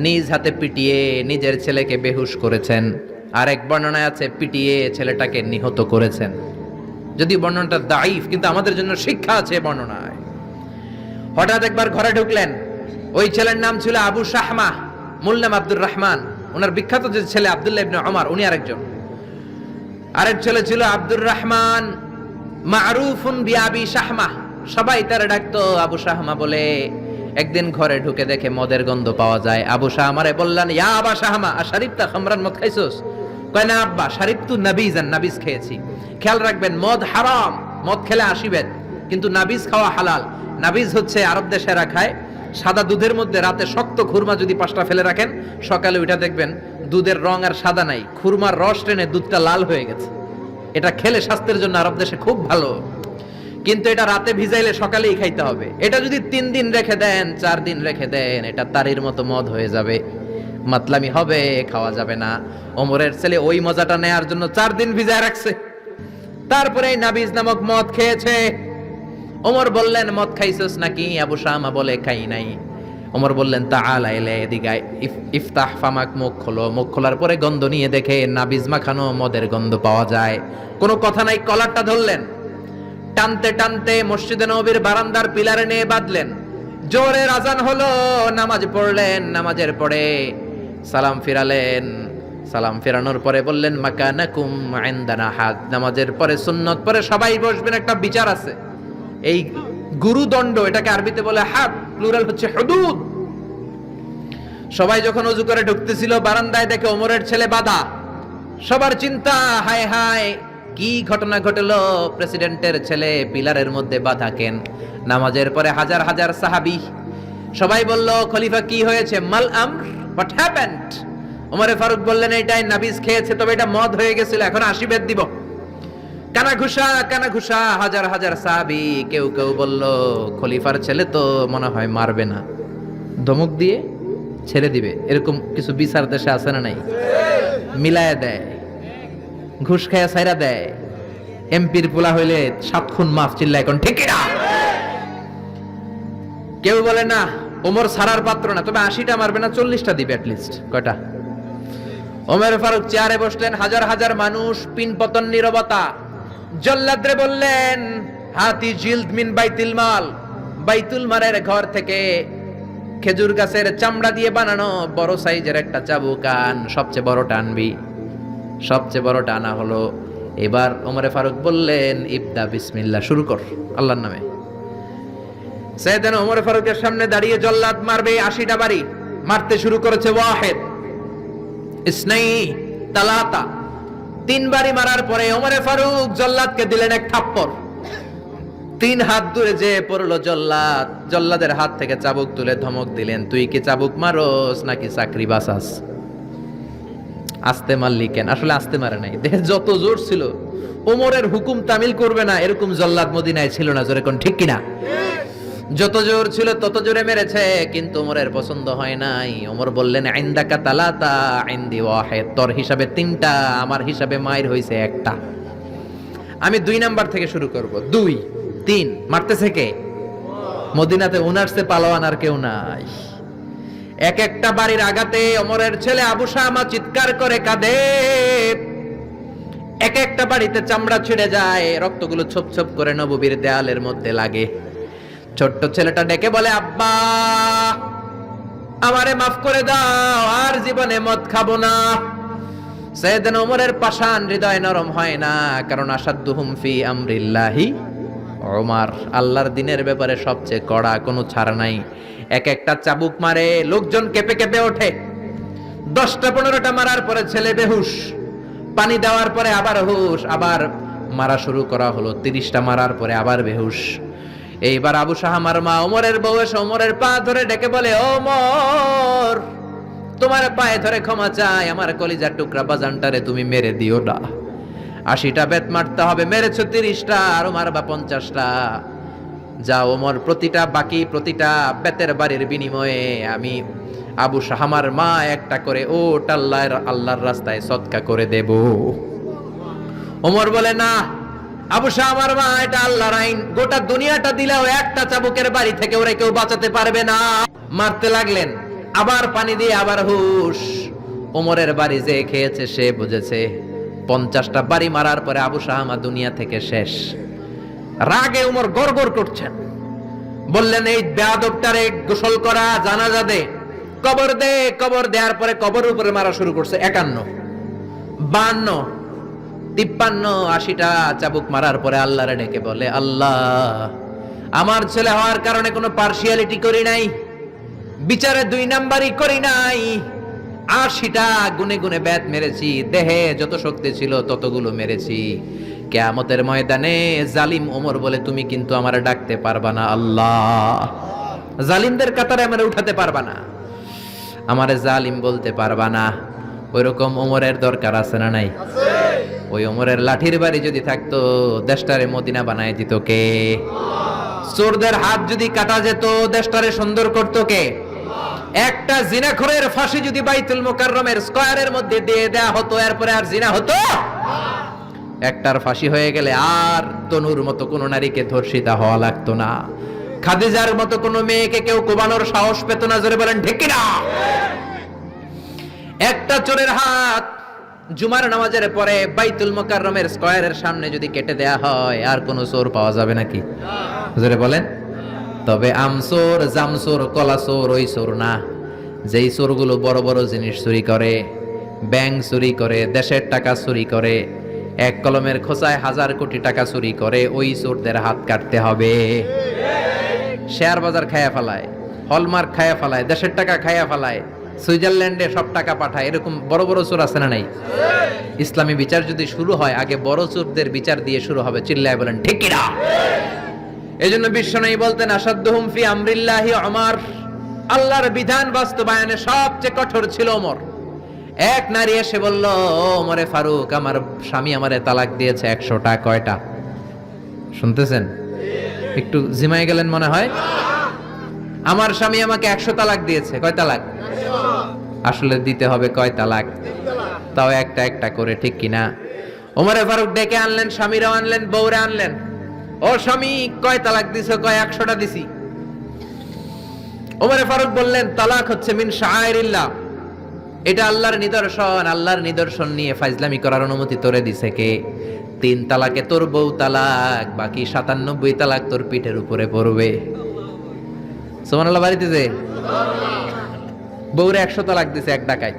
নিজ হাতে পিটিয়ে নিজের ছেলেকে বেহুশ করেছেন। আরেক বর্ণনায় আছে পিটিয়ে ছেলেটাকে নিহত করেছেন। যদি বর্ণনাটা দাইফ, কিন্তু আমাদের জন্য শিক্ষা আছে বর্ণনায়। হঠাৎ একবার ঘরে ঢুকলেন। ওই ছেলের নাম ছিল আবু শাহমা, মূল নাম আব্দুর রহমান। ওনার বিখ্যাত যে ছেলে আব্দুল্লাহ ইবনে ওমর, উনি আরেকজন। আরেক ছেলে ছিল আব্দুর রহমান, মারুফুন বিআবি শাহমা, সবাই তার ডাকতো আবু শাহমা বলে। একদিন ঘরে ঢুকে দেখে মদের গন্ধ পাওয়া যায়। আবু শাহমারে বললেন, ইয়া আবা শাহমা আশারিবতা খামরান, মদ খাইছস? কয় না আব্বা, শারিবতু নাবিজান, নাবিজ খেয়েছি। খেয়াল রাখবেন, মদ হারাম, মদ খেলে আসিবেন, কিন্তু নাবিজ খাওয়া হালাল। নাবিজ হচ্ছে আরব দেশেরা খায়, সাদা দুধের মধ্যে রাতে শক্ত খুরমা যদি 5টা ফেলে রাখেন, সকালে ওইটা দেখবেন দুধের রং আর সাদা নাই, খুরমার রস টেনে দুধটা লাল হয়ে গেছে। এটা খেলে স্বাস্থ্যের জন্য আরব দেশে খুব ভালো, কিন্তু এটা রাতে ভিজাইলে সকালেই খাইতে হবে। এটা যদি 3 দিন রেখে দেন, 4 দিন রেখে দেন, এটা তারির মতো মদ হয়ে যাবে, মাতলামি হবে, খাওয়া যাবে না। ওমরের ছেলে ওই মজাটা নেয়ার জন্য 4 দিন ভিজায় রাখছে, তারপরে এই নাবিজ নামক মদ খেয়েছে। ওমর বললেন, মদ খাইছস নাকি? আবু শামা বলে, খাই নাই। ওমর বললেন, তাআলা ইলা, এদিকে আয়, ইফতাহ ফামাক, মুখ খোলো। মুখ খোলার পরে গন্ধ নিয়ে দেখে নাবিজ মাখানো মদের গন্ধ পাওয়া যায়। কোনো কথা নাই, কলারটা ধরলেন, টানতে টানতে মসজিদে নববীর বারান্দার পিলারে নিয়ে বাঁধলেন। জোরে আযান হলো, নামাজ পড়লেন। নামাজের পরে সালাম ফিরালেন। সালাম ফেরানোর পরে বললেন, মাকানাকুম ইনদানা হাদ। নামাজের পরে সুন্নত পরে সবাই বসবেন, একটা বিচার আছে। এই গুরুদণ্ড, এটাকে আরবিতে বলে হাদ, প্লুরাল হচ্ছে হুদুদ। সবাই যখন ওযু করে ঢুকতেছিল, বারান্দায় দেখে ওমরের ছেলে বাধা। সবার চিন্তা, হায় হায় কি ঘটনা ঘটলো, প্রেসিডেন্টের ছেলে পিলারের মধ্যে বাধা কেন? নামাজের পরে হাজার হাজার সাহাবী সবাই বলল, খলিফা কি হয়েছে? মাল আমর, হোয়াট হ্যাপেন্ড? ওমরে ফারুক বললেন, এটাই নাবিজ খেয়েছে, তবে এটা মদ হয়ে গেছিল, এখন আশীর্বাদ দিব। কানা ঘুষা, হাজার হাজার সাহাবী। কেউ কেউ বলল, খলিফার ছেলে তো মনে হয় মারবে না, ধমক দিয়ে ছেড়ে দিবে, এরকম কিছু বিচার দেশে আছে না নাই? মিলায় দেয়, ঘুষ খায়া ছাইরা দেয়। এমপির পোলা হইলে 7 খুন মাফ, চিল্লা এখন ঠিক না? কেউ বলে না ওমর সারার পাত্র না, তবে 80টা মারবে না, 40টা দিবে অ্যাটলিস্ট। কয়টা? ওমর ফারুক চেয়ারে বসলেন, হাজার হাজার মানুষ, পিনপতন নীরবতা। জল্লাদরে বললেন, হাতি জিলদ মিন বাইতুল মাল, বাইতুল মালের ঘর থেকে খেজুর গাছের চামড়া দিয়ে বানানো বড় সাইজের একটা চাবুক আন, সবচেয়ে বড়টা আনবি। সবচেয়ে বড়টা আনা হলো। এবার ওমরে ফারুক বললেন, ইবদা বিসমিল্লাহ, শুরু কর আল্লাহর নামে। সাইয়েদনা ওমরে ফারুকের সামনে দাঁড়িয়ে জল্লাদ মারবে 80টা বাড়ি, মারতে শুরু করেছে। ওয়াহিদ, ইসনাই, তালাতা, 3 বাড়ি মারার পরে ওমরে ফারুক জল্লাদকে দিলেন এক থাপ্পড়। 3 হাত দূরে যে পড়লো জল্লাদ, জল্লাদের হাত থেকে চাবুক তুলে ধমক দিলেন, তুই কি চাবুক মারোস নাকি চাকরি বাঁচাস? আস্তে মারলি কেন? আসলে আস্তে মারে নাই, দেহের যত জোর ছিল, ওমরের হুকুম তামিল করবে না এরকম জল্লাদ মদিনায় ছিল না। জোরে কোন ঠিক কিনা? যত জোর ছিল তত জোরে মেরেছে, কিন্তু ওমরের পছন্দ হয় নাই। ওমর বললেন, ইনদাকা তালাতা ইনদি ওয়াহিদ, তোর হিসাবে 3টা, আমার হিসাবে মায়ের হইছে 1টা। আমি 2 নাম্বার থেকে শুরু করব। 2, 3 মারতেছে কে? মদিনাতে উনারসে পালোয়ান আর কেউ নাই। এক একটা বাড়ির আঘাতে ওমরের ছেলে আবু শামা চিৎকার করে কাঁদে। এক একটা বাড়িতে চামড়া ছিঁড়ে যায়, রক্তগুলো ছোপ ছোপ করে নববীর দেয়ালের মধ্যে লাগে। ছোট্ট ছেলেটা ডেকে বলে, আব্বা আমারে মাফ করে দাও, আর জীবনে মদ খাবো না। সাইয়েদনা ওমরের পাষাণ হৃদয় নরম হয় না, কারণ আসাদ্দুহুম ফি আমরিল্লাহি ওমর, আল্লাহর দিনের ব্যাপারে সবচেয়ে কড়া, কোনো ছাড় নাই। এক একটা চাবুক মারে, লোকজন কেঁপে কেঁপে ওঠে। 10টা 15টা মারার পরে ছেলে বেহুশ, পানি দেওয়ার পরে আবার হুশ, আবার মারা শুরু করা হলো। 30টা মারার পরে আবার বেহুশ। এইবার আবু শাহামার মা ওমরের বউ এসে ওমরের পা ধরে ডেকে বলে, ওমর তোমার পায়ে ধরে ক্ষমা চাই, আমার কলিজার টুকরা বাজানটারে তুমি মেরে দিও না। 80টা বেত মারতে হবে, মেরেছো 30টা, আরো মারবা 50টা। যাও ওমর, প্রতিটা বেতের বাড়ির বিনিময়ে আমি আবু শাহামার মা একটা করে ওট আল্লাহর রাস্তায় সদকা করে দেব। ওমর বলে, না আবু শাহামার মা, এটা আল্লাহর আইন, গোটা দুনিয়াটা দিলেও একটা চাবুকের বাড়ি থেকে ওরা কেউ বাঁচাতে পারবে না। মারতে লাগলেন, আবার পানি দিয়ে আবার হুশ। ওমরের বাড়ি যে খেয়েছে সে বুঝেছে। 50টা বাড়ি মারার পরে আবু শাহামা দুনিয়া থেকে শেষ। রাগে ওমর গড়গড় করছেন, বললেন, এই বেয়াদবটারে গোসল করা, জানাজা দে, কবর দে। কবর দেওয়ার পরে কবরের উপরে মারা শুরু করছে। 51, 52, 53, 80টা চাবুক মারার পরে আল্লাহরে ডেকে বলে, আল্লাহ আমার ছেলে হওয়ার কারণে কোনো পার্সিয়ালিটি করি নাই, বিচারে 2 নাম্বারই করি নাই। 80টা গুনে গুনে বেত মেরেছি, দেহে যত শক্তি ছিল ততগুলো মেরেছি। কিয়ামতের ময়দানে জালিম ওমর বলে, তুমি কিন্তু আমারে ডাকতে পারবা না আল্লাহ, জালিমদের কাতারে আমারে উঠাতে পারবা না, আমারে জালিম বলতে পারবা না। ওইরকম ওমরের দরকার আছে না নাই? ওই ওমরের লাঠির বাড়ি যদি থাকতো, দেশটারে মদিনা বানায় দিত কে? চোরদের হাত যদি কাটা যেত, দেশটারে সুন্দর করতো কে? একটা জিনাখোরের ফাঁসি যদি বাইতুল মুকাররমের স্কয়ারের মধ্যে দিয়ে দেয়া হতো, এরপরে আর জিনা হতো? একটার ফাঁসি হয়ে গেলে আর তনুর মতো কোন নারীকে ধর্ষিতা হওয়া লাগতো না, খাদিজার মতো কোন মেয়েকে কেউ কোবানোর সাহস পেত না। জোরে বলেন ঠিক কিনা? একটা চোরের হাত জুমার নামাজের পরে বাইতুল মুকাররমের স্কয়ারের সামনে যদি কেটে দেয়া হয়, আর কোন চোর পাওয়া যাবে নাকি? জোরে বলেন। তবে আমচোর, জামচোর, কলাচোর ওই চোর না, যেই চোরগুলো বড় বড় জিনিস চুরি করে, ব্যাংক চুরি করে, দেশের টাকা চুরি করে, এক কলমের খোঁচায় 1000 কোটি টাকা চুরি করে, ওই চোরদের হাত কাটতে হবে। শেয়ার বাজার খায়া ফেলায়, হলমার্ক খায়া ফেলায়, দেশের টাকা খায়া ফেলায়, সুইজারল্যান্ডে সব টাকা পাঠায়, এরকম বড় বড় চোর আছে না নাই? ইসলামী বিচার যদি শুরু হয়, আগে বড় চোরদের বিচার দিয়ে শুরু হবে। চিল্লায় বলেন ঠিক কিনা? এজন্য বিশ্বনবী বলতেন, আসাদ্দুহুম ফি আমরিল্লাহি ওমর, আল্লাহর বিধান বাস্তবায়নে সবচেয়ে কঠোর ছিল ওমর। এক নারী এসে বলল, ওমরে ফারুক, আমার স্বামী আমারে তালাক দিয়েছে 100টা। কয়টা? শুনতেছেন? একটু জিমাই গেলেন মনে হয়। আমার স্বামী আমাকে 100 তালাক দিয়েছে। কয় তালাক? আসলে দিতে হবে কয় তালাক? তাও একটা একটা করে, ঠিক কিনা? ওমরে ফারুক ডেকে আনলেন, স্বামীরাও আনলেন, বউরে আনলেন। ও স্বামী, কয় তালাক দিছো? কয় 100টা দিছি। ওমরে ফারুক বললেন, তালাক হচ্ছে মিন শাআইরিল্লাহ, এটা আল্লাহর নিদর্শন। আল্লাহর নিদর্শন নিয়ে ফাইজলামি করার অনুমতি তোরে দিছে কে? 3 তালাকে তোর বউ তালাক, বাকি 97 তালাক তোর পিঠের উপরে পড়বে। সুবহানাল্লাহ। বাড়িতে যে বউরে 100 তালাক দিছে এক ডাকায়,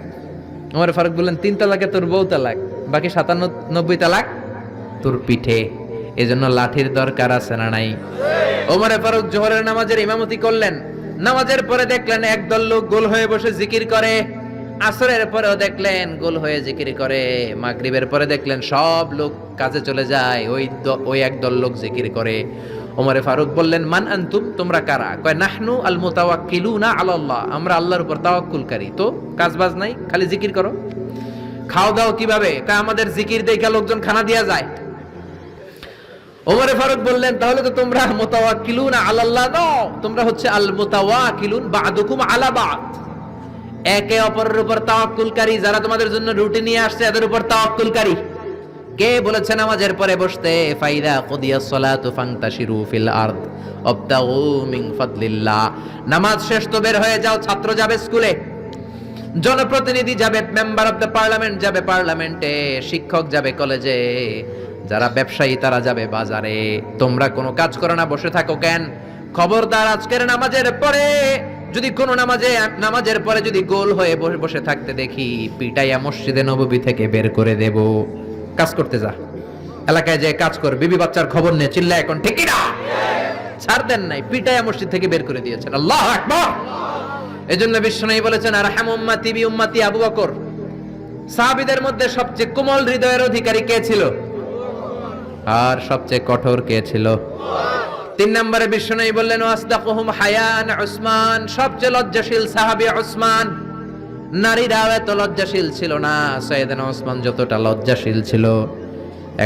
ওমর ফারুক বললেন 3 তালাকে তোর বউ তালাক, বাকি 97 তালাক তোর পিঠে। এজন্য লাঠির দরকার আছে না নাই? ওমর ফারুক জোহরের নামাজের ইমামতি করলেন। নামাজের পরে দেখলেন একদল লোক গোল হয়ে বসে জিকির করে। আসরের পরেও দেখলেন গোল হয়ে জিকির করে। মাগরিবের পরে দেখলেন সব লোক কাজে চলে যায়, ওই একদল লোক জিকির করে। ওমরে ফারুক বললেন, মান আনতুম, তোমরা কারা? কয় নাহনু আল মুতাওয়াক্কিলুনা আলাল্লাহ, আমরা আল্লাহর উপর তাওয়াক্কুলকারী। তো কাজ বাজ নাই, খালি জিকির করো। খাও দাও কিভাবে? কয় আমাদের জিকির দেখে লোকজন খানা দিয়া যায়। ওমরে ফারুক বললেন, তাহলে তো তোমরা মুতাওয়াক্কিলুনা আলাল্লাহ নও, তোমরা হচ্ছে আল মুতাওয়াক্কিলুন বা'দুকুম আলা বা'দ, একে অপরের উপর তাওয়াক্কুলকারী। যারা তোমাদের জন্য রুটি নিয়ে আসছে এদের উপর তাওয়াক্কুলকারী। কে বলেছে নামাজের পরে বসতে? ফাইদা কুদিয়াস সালাতু ফান্তাশিরু ফিল আরদ ওয়াবতাগু মিন ফাদলিল্লাহ। নামাজ শেষ তো বের হয়ে যাও। ছাত্র যাবে স্কুলে, জনপ্রতিনিধি যাবে, মেম্বার অফ দ্য পার্লামেন্ট যাবে পার্লামেন্টে, শিক্ষক যাবে কলেজে, যারা ব্যবসায়ী তারা যাবে বাজারে। তোমরা কোনো কাজ করো না, বসে থাকো কেন? খবরদার, আজকের নামাজের পরে যদি কোনো নামাজের পরে যদি গোল হয়ে বসে থাকতে দেখি, পিটাইয়া মসজিদে নববী থেকে বের করে দেব। কাজ করতে যা, এলাকায় যে কাজ কর, বিবি বাচ্চার খবর নিয়ে চিল্লা, এখন ঠিক না? ছাড় দেন নাই, পিটাইয়া মসজিদ থেকে বের করে দিয়েছেন। আল্লাহু আকবার। এজন্য বিশ্বনবী বলেছেন, আরহাম উম্মতি বি উম্মতি আবু বকর। সাহাবীদের মধ্যে সবচেয়ে কোমল হৃদয়ের অধিকারী কে ছিল? আর সবচেয়ে কঠোর কে ছিল? 3 নম্বরে বিশ্বনবী বললেন, ওয়াসদাকুহুম হায়ান উসমান, সবচেয়ে লজ্জাশীল সাহাবী উসমান। নারীরাও এত লজ্জাশীল ছিল না সাইয়েদনা উসমান যতটা লজ্জাশীল ছিল।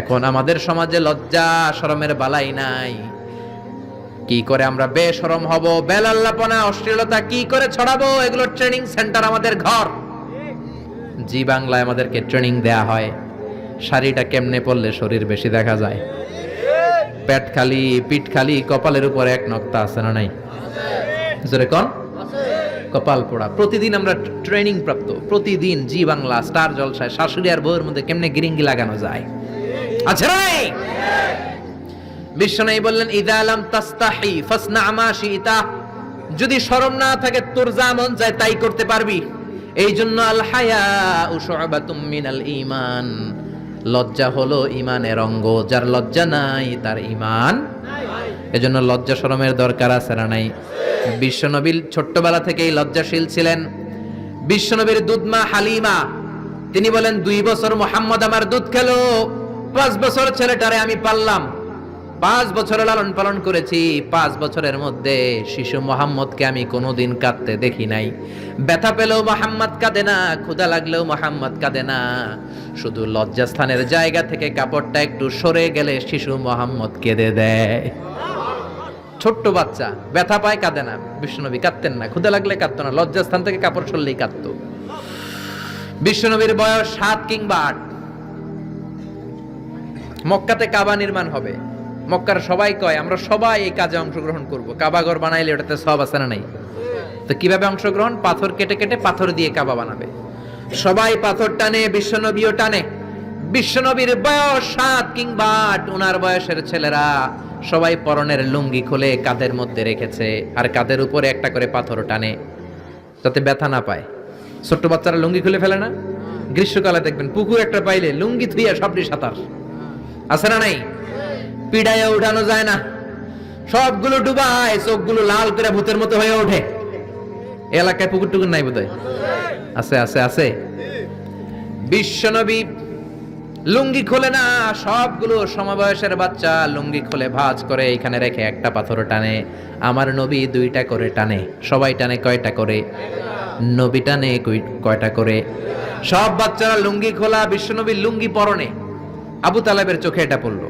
এখন আমাদের সমাজে লজ্জা শরমের বালাই নাই। কি করে আমরা বেশরম হব, বেলাল্লাপনা, অশ্লীলতা কি করে ছড়াবো, এগুলো ট্রেনিং সেন্টার আমাদের ঘর। জি বাংলায় আমাদেরকে ট্রেনিং দেয়া হয়, শাড়িটা কেমনে পরলে শরীর বেশি দেখা যায়, পেট খালি, পিঠ খালি, কপালের উপর এক নক্তা আছে না নাই? জোরে কোন? কপাল পোড়া। প্রতিদিন আমরা ট্রেনিং প্রাপ্ত, প্রতিদিন জি বাংলা স্টার জলসায় শাশুড়ি আর বউয়ের মধ্যে কেমনে গিরিঙ্গি লাগানো যায়। আচ্ছা নাই? বিশ্বনবী বললেন, ইযা লাম তাস্তাহি ফাসনা মা শিতা, যদি শরম না থাকে তোর যা মন চায় তাই করতে পারবি। এই জন্য আল হায়া শুআবাতুম মিনাল ঈমান, লজ্জা হলো ঈমানের অঙ্গ। যার লজ্জা নাই তার ঈমান নাই। এজন্য লজ্জা শরমের দরকার আছে না নাই? বিশ্বনবী ছোট্টবেলা থেকেই লজ্জাশীল ছিলেন। বিশ্বনবীর দুধমা হালিমা, তিনি বলেন, 2 বছর মুহাম্মদ আমার দুধ খেলো, 5 বছর ছেলেটারে আমি পাললাম, 5 বছর লালন পালন করেছি। 5 বছরের মধ্যে শিশু মুহাম্মদকে আমি কোনোদিন কাঁদতে দেখি নাই। ব্যথা পেলেও মুহাম্মদ কাঁদে না, ক্ষুধা লাগলেও মুহাম্মদ কাঁদে না। শুধু লজ্জাস্থানের জায়গা থেকে কাপড়টা একটু সরে গেলে শিশু মুহাম্মদ কেঁদে দেয়। ছোট্ট বাচ্চা ব্যথা পায়, কাঁদে না। বিশ্বনবী কাঁদতেন না, ক্ষুধা লাগলে কাঁদতো না, লজ্জাস্থান থেকে কাপড় সরলেই কাঁদতো। বিশ্বনবীর বয়স 7 কিংবা 8। মক্কাতে কাবা নির্মাণ হবে। মক্কার সবাই কয়, আমরা সবাই এই কাজে অংশগ্রহণ করব। কাবা ঘর বানাইলে ওটাতে সওয়াব আছে না নাই? তো কিভাবে অংশগ্রহণ? পাথর কেটে কেটে পাথর দিয়ে কাবা বানাবে। সবাই পাথর টানে, বিশ্বনবীও টানে। বিশ্বনবীর বয়স 7 কিংবা 8, ওনার বয়সের ছেলেরা সবাই পরনের লুঙ্গি খুলে কাঁধের মধ্যে রেখেছে, আর কাঁধের উপরে একটা করে পাথর টানে যাতে ব্যথা না পায়। ছোট্ট বাচ্চারা লুঙ্গি খুলে ফেলে না? গ্রীষ্মকালে দেখবেন পুকুর একটা পাইলে লুঙ্গি ধুইয়া সবটি সাঁতার, আছে না নাই? পিড়াইয়া উঠানো যায় না, সবগুলো ডুবায়, চোখগুলো লাল করে ভূতের মতো হয়ে ওঠে। এলাকায় পুকুর টুকুর নাই বোধহয়? আছে আছে আছে। বিশ্বনবী লুঙ্গি খোলে না, সবগুলো সমবয়সের বাচ্চা লুঙ্গি খুলে ভাঁজ করে এখানে রেখে একটা পাথর টানে। আমার নবী 2টা করে টানে। সবাই টানে কয়টা করে? নবী টানে কয়টা করে? সব বাচ্চারা লুঙ্গি খোলা, বিশ্বনবীর লুঙ্গি পরনে। আবু তালেবের চোখে এটা পড়লো।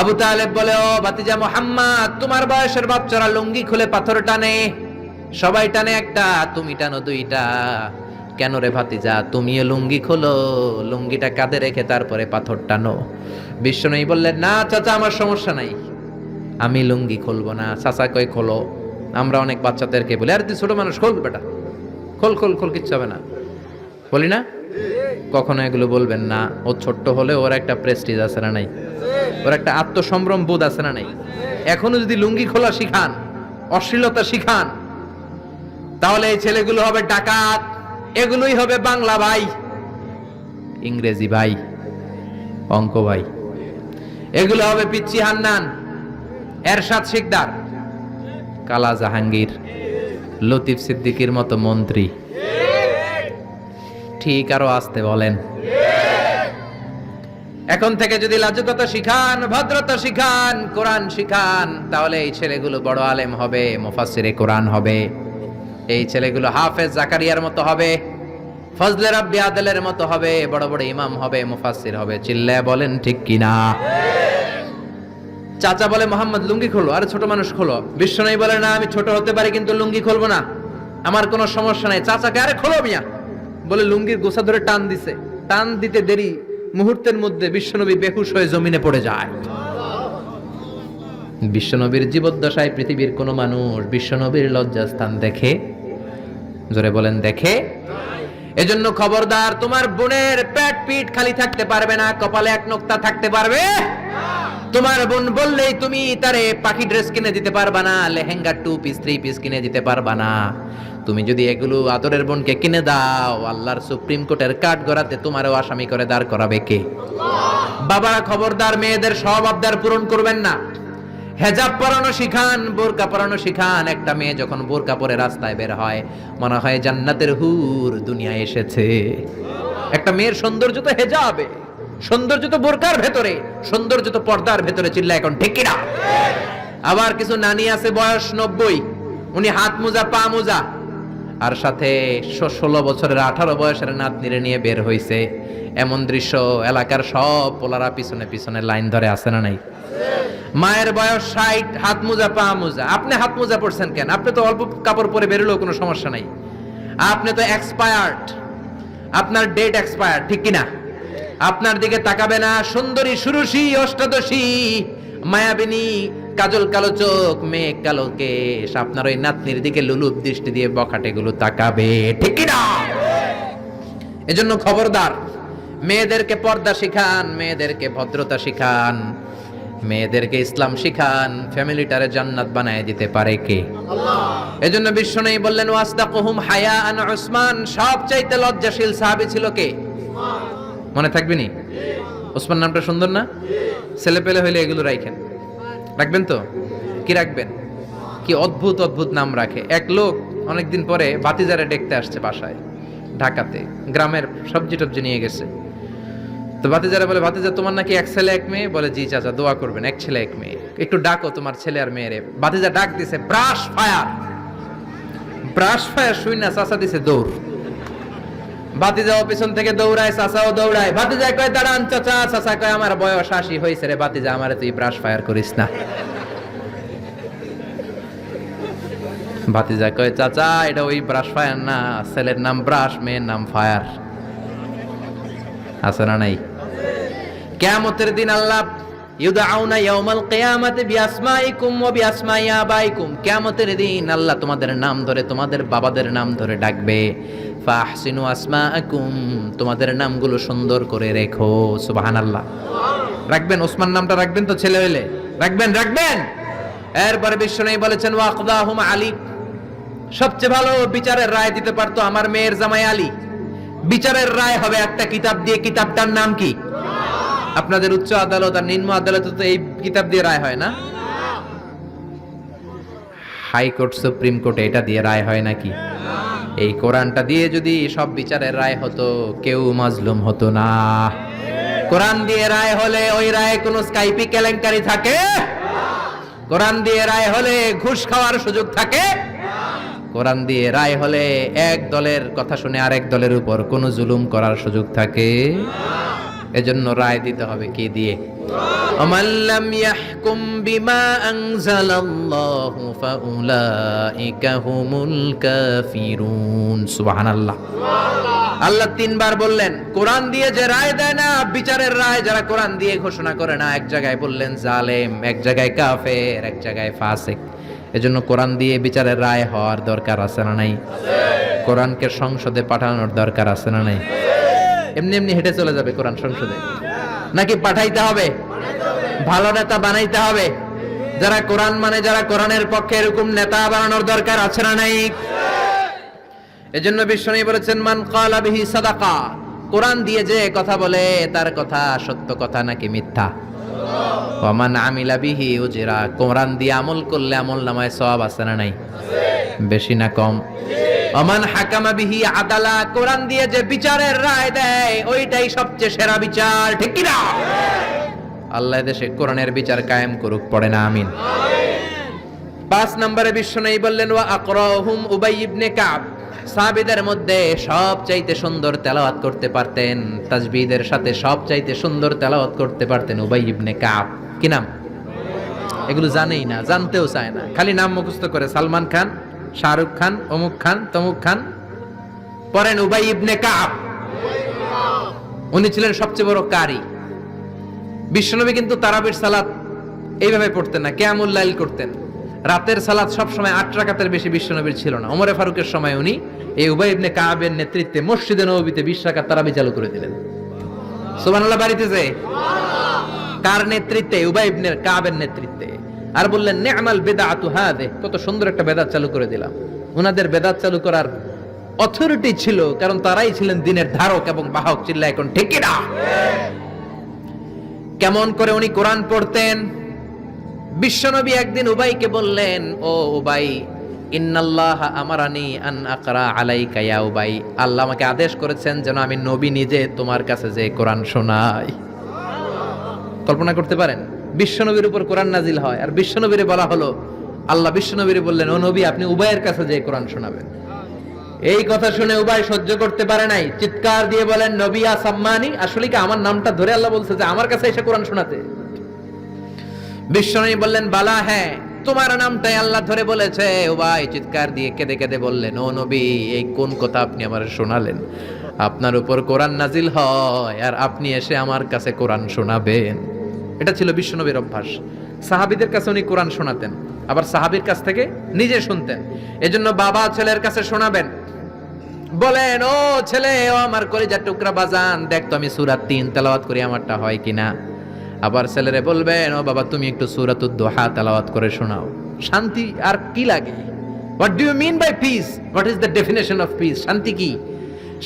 আবু তালেব বলে, ও ভাতিজা মুহাম্মদ, তোমার বয়সের বাচ্চারা লুঙ্গি খুলে পাথর টানে, সবাই টানে একটা, তুমি টানো দুইটা। কেন রে ভাতিজা, তুমিও লুঙ্গি খোলো, লুঙ্গিটা কাঁধে রেখে তারপরে পাথর টানো। বিশ্বনবী বললেন, না চাচা আমার সমস্যা নাই, আমি লুঙ্গি খুলবো না। চাচা কই খোলো। আমরা অনেক বাচ্চাদেরকে বলি, আরে তুই ছোট মানুষ, খোল বেটা, খোল খোল খোল, কিচ্ছু হবে না, বলি না? কখনো এগুলো বলবেন না। ও ছোট্ট হলে ওর একটা প্রেস্টিজ আছে না নাই? ওর একটা আত্মসম্ভ্রম বোধ আছে না নাই? এখনো যদি লুঙ্গি খোলা শিখান, অশ্লীলতা শিখান, তাহলে এই ছেলেগুলো হবে ডাকাত, এগুলোই হবে বাংলা ভাই, ইংরেজি ভাই, অঙ্ক ভাই, এগুলো হবে পিচ্চি হান্নান, এরশাদ শিকদার, কালা জাহাঙ্গীর, লতিফ সিদ্দিকীর মতো মন্ত্রী। ঠিক, আরো আসতে বলেন। এখন থেকে যদি লাজুকতা শিখান, ভদ্রতা শিখান, কোরআন শিখান, তাহলে এই ছেলেগুলো বড় আলেম হবে, মুফাসসিরে কোরআন হবে। এই ছেলেগুলো হাফেজ জাকারিয়ার মতো হবে, ফজলে রাব্বি আদলের মতো হবে, বড় বড় ইমাম হবে, মুফাসসির হবে। চিল্লায় বলেন ঠিক কিনা? চাচা বলে, মোহাম্মদ লুঙ্গি খোলো। আরে ছোট মানুষ খোলো। বিশ্বনবী বলে, না আমি ছোট হতে পারি কিন্তু লুঙ্গি খুলবো না, আমার কোনো সমস্যা নাই। চাচাকে, আরে খোলো মিয়া, বলে লুঙ্গির গোছা ধরে টান দিছে। টান দিতে দেরি, মুহূর্তের মধ্যে বিশ্বনবী বেহুশ হয়ে জমিনে পড়ে যায়। বিশ্বনবীর জীবদ্দশায় পৃথিবীর কোন মানুষ বিশ্বনবীর লজ্জাস্থান দেখে? জোরে বলেন, দেখে? এজন্য খবরদার, তোমার বোনের পেট পিঠ খালি থাকতে পারবে না, কপালে এক নোক্তা থাকতে পারবে। তোমার বোন বললেই তুমি তারে পাখি ড্রেস কিনে দিতে পারবা না, লেহেঙ্গা 2 পিস 3 পিস কিনে দিতে পারবা না। তুমি যদি এগুলো আদরের বোনকে কিনে দাও, আল্লাহর সুপ্রিম কোর্টের কাঠ গড়াতে তোমারও আসামি করে দাঁড় করাবে কে? বাবারা খবরদার, মেয়েদের সব আবদার পূরণ করবেন না। হেজাব পরানো শিখান, বোরকা পরানো শিখান। একটা মেয়ে যখন বোরকা পরে রাস্তায় বের হয়, মনে হয় জান্নাতের হুর দুনিয়ায় এসেছে। একটা মেয়ের সৌন্দর্য তো হেজাবে, সৌন্দর্য তো বোরকার ভেতরে, সৌন্দর্য তো পর্দার ভেতরে। চিল্লা এখন ঠিক কিনা? আবার কিছু নানি আছে বয়স 90, উনি হাত মোজা পা মোজা, আর সাথে 16 বছরের 18 বয়সের নাতনিরে নিয়ে বের হইছে। এমন দৃশ্য এলাকার সব পোলারা পিছনে পিছনে লাইন ধরে, আছে না নাই? মায়ের বয়স 60, হাত মোজা পা মোজা। আপনি হাত মোজা পরছেন কেন? আপনি তো অল্প কাপড় পরে বেরোলেও কোনো সমস্যা নাই। আপনি তো এক্সপায়ার্ড, আপনার ডেট এক্সপায়ার্ড, ঠিক কিনা? আপনার দিকে তাকাবে না সুন্দরী, সুরুষী, অষ্টাদশী, মায়াবিনী, কাজল কালো চোখ, মেঘ কালো কেশ, আপনার ওই নাতনির দিকে লুলুপ দৃষ্টি দিয়ে বখাটেগুলো তাকাবে, ঠিক কিনা? এজন্য খবরদার, মেয়েদেরকে পর্দা শিখান, মেয়েদেরকে ভদ্রতা শিখান, মেয়েদেরকে ইসলাম শিখান। ফ্যামিলিটারে জান্নাত বানায় দিতে পারে কে? আল্লাহ। এজন্য বিশ্বনবী বললেন, ওয়াসদাকুহুম হায়াআন উসমান, সবচাইতে লজ্জাশীল সাহাবী ছিল কে? উসমান। মনে থাকবে নি? ওসমান নামটা সুন্দর না? ছেলে পেলে হইলে এগুলো রাখেন, রাখবেন তো? কি রাখবেন? কি অদ্ভুত অদ্ভুত নাম রাখে। এক লোক অনেকদিন পরে ভাতিজারে দেখতে আসছে বাসায়, ঢাকাতে, গ্রামের সবজি টবজি নিয়ে গেছে। তো ভাতিজারা বলে, ভাতিজা তোমার নাকি এক ছেলে এক মেয়ে? বলে, জি চাচা, দোয়া করবেন, এক ছেলে এক মেয়ে, একটু ডাকো তোমার ছেলে আর মেয়েরে। ভাতিজা ডাক দিছে, ব্রাশ ফায়ার। ব্রাশ ফায়ার শুই না, চাচা দিছে দৌড়। ভাতিজাও পিছন থেকে দৌড়ায়, চাচাও দৌড়ায়। ভাতিজা কয়, দাঁড়ান চাচা। চাচা কয়, আমার বয়স 80 হয়েছে রে ভাতিজা, আমারে তুই ব্রাশ ফায়ার করিস না। ভাতিজা কয়, চাচা এটা ওই ব্রাশ ফায়ার না, ছেলের নাম ব্রাশ, মেয়ের নাম ফায়ার। আছে না নাই? কিয়ামতের দিন আল্লাহ, ইউদআউনা ইয়াউমাল কিয়ামাতি বিআসমাইকুম ওয়া বিআসমাই আবাইকুম, কিয়ামতের দিন আল্লাহ তোমাদের নাম ধরে, তোমাদের বাবাদের নাম ধরে ডাকবে। ফাহসিনু আসমাআকুম, তোমাদের নামগুলো সুন্দর করে রেখো। সুবহানাল্লাহ। রাখবেন, ওসমান নামটা রাখবেন তো? ছেলে হইলে রাখবেন, রাখবেন। এরপরে বিশ্বনবী বলেছেন, ওয়াকদাহুম আলী, সবচেয়ে ভালো বিচারের রায় দিতে পারতো আমার মেয়ের জামাই আলী। বিচারের রায় হবে একটা কিতাব দিয়ে, কিতাবটার নাম কি? আপনাদের উচ্চ আদালত আর নিম্ন আদালত তো এই কিতাব দিয়ে রায় হয় না? হাইকোর্ট, সুপ্রিম কোর্টে এটা দিয়ে রায় হয় নাকি? এই কোরআনটা দিয়ে যদি সব বিচারের রায় হতো, কেউ মাজলুম হতো না। কোরআন দিয়ে রায় হলে ওই রায়ে কোনো স্কাইপি কেলেঙ্কারি থাকে? কোরআন দিয়ে রায় হলে ঘুষ খাওয়ার সুযোগ থাকে? কোরআন দিয়ে রায় হলে এক দলের কথা শুনে আরেক দলের উপর কোনো জুলুম করার সুযোগ থাকে? এজন্য রায় দিতে হবে কি দিয়ে? ومن لم يحكم بما أنزل الله فأولئك هم الكافرون سبحان الله আল্লাহ তিনবার বললেন কোরআন দিয়ে যে রায় দেয় না, বিচারের রায় যারা কোরআন দিয়ে ঘোষণা করে না, এক জায়গায় বললেন জালেম, এক জায়গায় কাফের, এক জায়গায় ফাসিক। এজন্য কোরআন দিয়ে বিচারের রায় হওয়ার দরকার আছে না নাই? কোরআনকে সংসদে পাঠানোর দরকার আছে না নাই? এমনি এমনি হেঁটে চলে যাবে কোরআন সংসদে, নাকি পাঠাইতে হবে? ভালো নেতা বানাইতে হবে। যারা কোরআন মানে, যারা কোরআনের পক্ষে, এরকম নেতা বানানোর দরকার আছে না নাই? এজন্য বিশ্বনবী বলেছেন মান ক্বালা বিহি সাদাকা, কোরআন দিয়ে যে কথা বলে তার কথা সত্য কথা নাকি মিথ্যা। ওয়া মান আমিলা বিহি উজরা, কোরআন দিয়ে আমল করলে আমলনামায় সওয়াব আছে না নাই? বেশি না কম? ওয়া মান হাকামা বিহি আদালা, কোরআন দিয়ে যে বিচারের রায় দেয় ওইটাই সবচেয়ে সেরা বিচার, ঠিক কি না? আল্লাহ দেশে কোরআনের বিচার কায়েম করুক, পড়ে না আমিন। 5 নম্বরে বিশ্বনবী বললেন ওয়া আকরাহুম উবাই ইবনে কাব, সাহাবীদের মধ্যে সবচাইতে সুন্দর তেলাওয়াত করতে পারতেন, তাসবিহদের সাথে সবচাইতে সুন্দর তেলাওয়াত করতে পারতেন উবাই ইবনে কাব। কি নাম? এগুলো জানেই না, জানতেও চায় না, খালি নাম মুখস্থ করে সালমান খান, শাহরুখ খান, অমুক খান, তমুক খান। পড়েন উবাই ইবনে কাব। উনি ছিলেন সবচেয়ে বড় কারি। বিশ্বনবী কিন্তু তারাবির সালাত এইভাবে পড়তেন না, কিয়ামুল লাইল করতেন। রাতের সালাত সবসময় 8 রাকাতের বেশি বিশ্বনবীর ছিল না। ওমরে ফারুকের সময় উনি এই উবাই ইবনে কাবের নেতৃত্বে মসজিদে নববীতে 20 রাকাত তারাবি চালু করে দিলেন। সুবহানাল্লাহ বাড়িতেছে? কার নেতৃত্বে? উবাই ইবনে কাবের নেতৃত্বে। আর বললেন নি'মাল বিদআতু হাযি, কত সুন্দর একটা বেদাত চালু করে দিলাম। উনাদের বেদাত চালু করার অথরিটি ছিল, কারণ তারাই ছিলেন দ্বীনের ধারক এবং বাহক। চিল্লা এখন ঠিক কি না? কেমন করে উনি কোরআন পড়তেন? বিশ্বনবী একদিন উবাইকে বললেন, ও উবাই, ইন্নাল্লাহা আমারানি আন আকরা আলাইকা ইয়া উবাই, আল্লাহ আমাকে আদেশ করেছেন যেন আমি নবী নিজে তোমার কাছে যে কোরআন শোনাই। কল্পনা করতে পারেন বিশ্বনবীর উপর কোরআন নাজিল হয়, আর বিশ্বনবীরে বলা হলো, আল্লাহ বিশ্বনবীরে বললেন ও নবী আপনি উবাইয়ের কাছে যে কোরআন শোনাবেন। এই কথা শুনে উবাই সহ্য করতে পারে নাই, চিৎকার দিয়ে বলেন নবী আসাম্মানি, আসলে কি আমার নামটা ধরে আল্লাহ বলছে যে আমার কাছে এসে কোরআন শোনাতে? বিশ্বনবী বললেন বালা, হ্যাঁ তোমার নামটাই আল্লাহ ধরে বলেছে। উবাই চিৎকার দিয়ে কেঁদে কেঁদে বললেন, ও নবী এই কোন কথা আপনি আমার শোনালেন? আপনার উপর কোরআন নাজিল হয় আর আপনি এসে আমার কাছে কোরআন শোনাবেন। এটা ছিল বিশ্বনবীর অভ্যাস। সাহাবীদের কাছে উনি কোরআন শোনাতেন, আবার সাহাবীর কাছ থেকে নিজে শুনতেন। এজন্য বাবা ছেলের কাছে শোনাবেন, বলেন ও ছেলে, ও আমার কলিজার টুকরা বাজান, দেখ তো আমি সূরা 3 তেলাওয়াত করি, আমারটা হয় কিনা। আবার ছেলেরে বলবেন, ও বাবা তুমি একটু সূরাতুদ দুহা তেলাওয়াত করে শোনাও। শান্তি আর কি লাগে? What do you mean by peace? What is the definition of peace? শান্তি কি?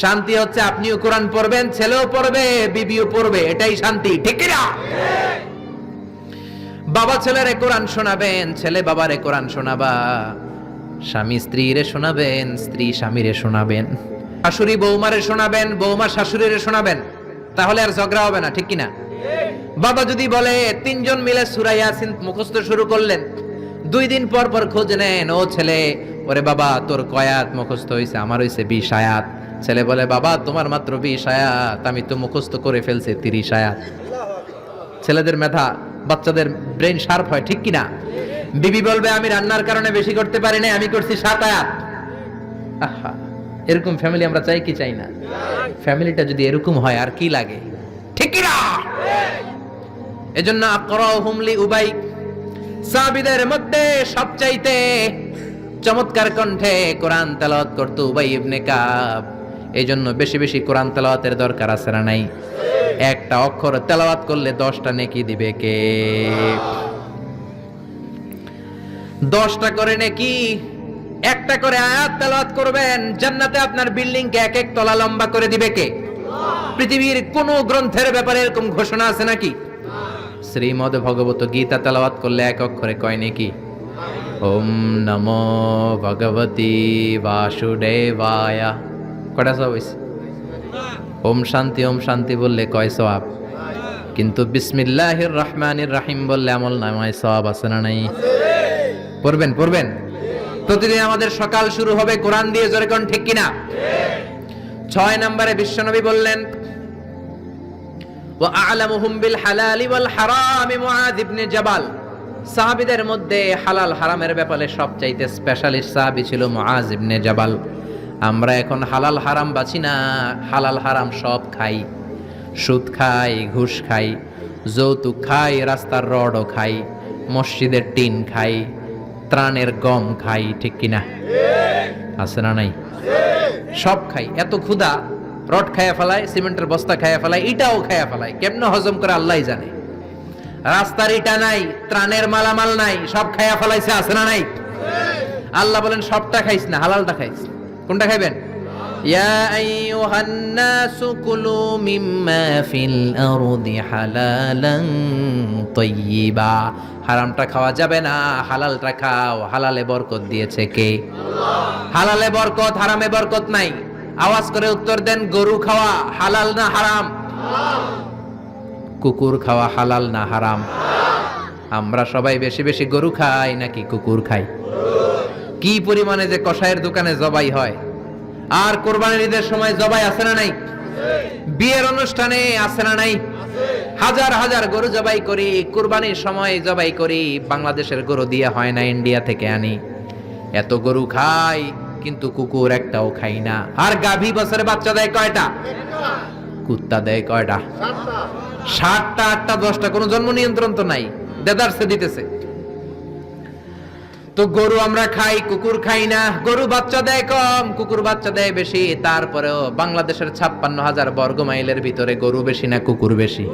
শান্তি হচ্ছে আপনিও কোরআন পড়বেন, ছেলেও পড়বে, বিবিও পড়বে, এটাই শান্তি, ঠিক কি না? বাবা ছেলেরে কোরআন শোনাবেন, ছেলে বাবারে কোরআন শোনাবা, স্বামী স্ত্রীরে শোনাবেন, স্ত্রী স্বামীরে শোনাবেন, শাশুড়ি বৌমারে শোনাবেন, বৌমা শাশুড়িরে শোনাবেন, তাহলে আর ঝগড়া হবে না, ঠিক কি না? বাবা যদি বলে 3 জন মিলে সূরা ইয়াসিন মুখস্থ শুরু করলেন, 2 দিন পর পর খোঁজ নেন, ও ছেলে, ওরে বাবা তোর কয় আয়াত মুখস্থ হইছে? আমার হইছে 20 আয়াত। ছেলে বলে বাবা তোমার মাত্র 20 আয়াত, আমি তো মুখস্থ করে ফেলছি 30 আয়াত। ছেলেদের মেধা, বাচ্চাদের ব্রেন শার্প হয়, ঠিক কি না? বিবি বলবে আমি রান্নার কারণে বেশি করতে পারি না, আমি করছি 7 আয়াত। আহা, এরকম ফ্যামিলি আমরা চাই কি চাই না? ফ্যামিলিটা যদি এরকম হয় আর কি লাগে, ঠিক কি না? এজন্য আকরাহুম লি উবাই, সাহাবীদের মধ্যে সবচাইতে চমৎকার কণ্ঠে কোরআন তেলাওয়াত করত উবাই ইবনে কাব। এইজন্য বেশি বেশি কোরআন তেলাওয়াতের দরকার আছে না নাই? একটা অক্ষর তেলাওয়াত করলে 10টা নেকি দিবে কে? 10টা করে নেকি। একটা করে আয়াত তেলাওয়াত করবেন, জান্নাতে আপনার বিল্ডিং কে 1 তলা লম্বা করে দিবে কে? পৃথিবীর কোন গ্রন্থের ব্যাপারে এরকম ঘোষণা আছে নাকি? শ্রীমদ ভগবত গীতা তেলাওয়াত করলে 1 অক্ষরে কয় নেকি? ওম নমো ভগবতী বাসুদেবায়। কয়টা সওয়াব হইছে? ওম শান্তি বললে কয় সওয়াব? কিন্তু বিসমিল্লাহির রহমানির রহিম বললে আমল নামায় সওয়াব আছে না নাই? পড়বেন প্রতিদিন আমাদের সকাল শুরু হবে কোরআন দিয়ে, জোরে কোন ঠিক কিনা? 6 নম্বরে বিশ্বনবী বললেন ওয়া আ'লামুহুম বিল হালালি ওয়াল হারামি মুআয ইবনে জাবাল। সাহাবীদের মধ্যে হালাল হারামের ব্যাপারে সবচাইতে স্পেশালিস্ট সাহাবী ছিল মুআয ইবনে জাবাল। আমরা এখন হালাল হারাম বাছি না, হালাল হারাম সব খাই। সুদ খাই, ঘুষ খাই, যৌতুক খাই, রাস্তার রডও খাই, মসজিদের টিন খাই, ত্রাণের গম খাই, ঠিক কিনা? আছে না নাই? সব খাই। এত ক্ষুধা, রড খাইয়া ফেলায়, সিমেন্টের বস্তা খাইয়া ফেলায়, ইটাও খাইয়া ফেলায়। কেমনে হজম করে আল্লাহই জানে। রাস্তার ইটা নাই, ত্রাণের মালামাল নাই, সব খাইয়া ফেলাইছে। আছে না নাই? আল্লাহ বলেন সবটা খাইস না, হালালটা খাইস। কোনটা খাইবেন? ইয়া আইয়ুহান নাসু কুলু মিম্মা ফিল আরদি হালালান তাইয়্যিবা। হারামটা খাওয়া যাবে না, হালালটা খাও। হালালে বরকত দিয়েছে কে? আল্লাহ। হালালে বরকত, হারামে বরকত নাই। আওয়াজ করে উত্তর দেন, গরু খাওয়া হালাল না হারাম? কুকুর খাওয়া হালাল না হারাম? আমরা সবাই বেশি বেশি গরু খাই নাকি কুকুর খাই? কি পরিমাণে যে কসাইয়ের দোকানে জবাই হয়, আর কোরবানির ঈদের সময় জবাই আছে না নাই? বিয়ের অনুষ্ঠানে আছে না নাই? হাজার হাজার গরু জবাই করি, কোরবানির সময় জবাই করি। বাংলাদেশের গরু দিয়ে হয় না, ইন্ডিয়া থেকে আনি। এত গরু খাই, কিন্তু কুকুর একটাও খাই না। আর গাভী বছরে বাচ্চা দেয় কয়টা? কুত্তা দেয় কয়টা? 7টা, 8টা, 10টা। কোনো জন্ম নিয়ন্ত্রণ তো নাই, দেদারসে দিতেছে। তো গরু আমরা খাই, কুকুর খাই না। গরু বাচ্চা দেয় কম, কুকুর বাচ্চা দেয় বেশি। তারপরেও বাংলাদেশের 56,000 বর্গ মাইলের ভিতরে গরু বেশি না কুকুর বেশি?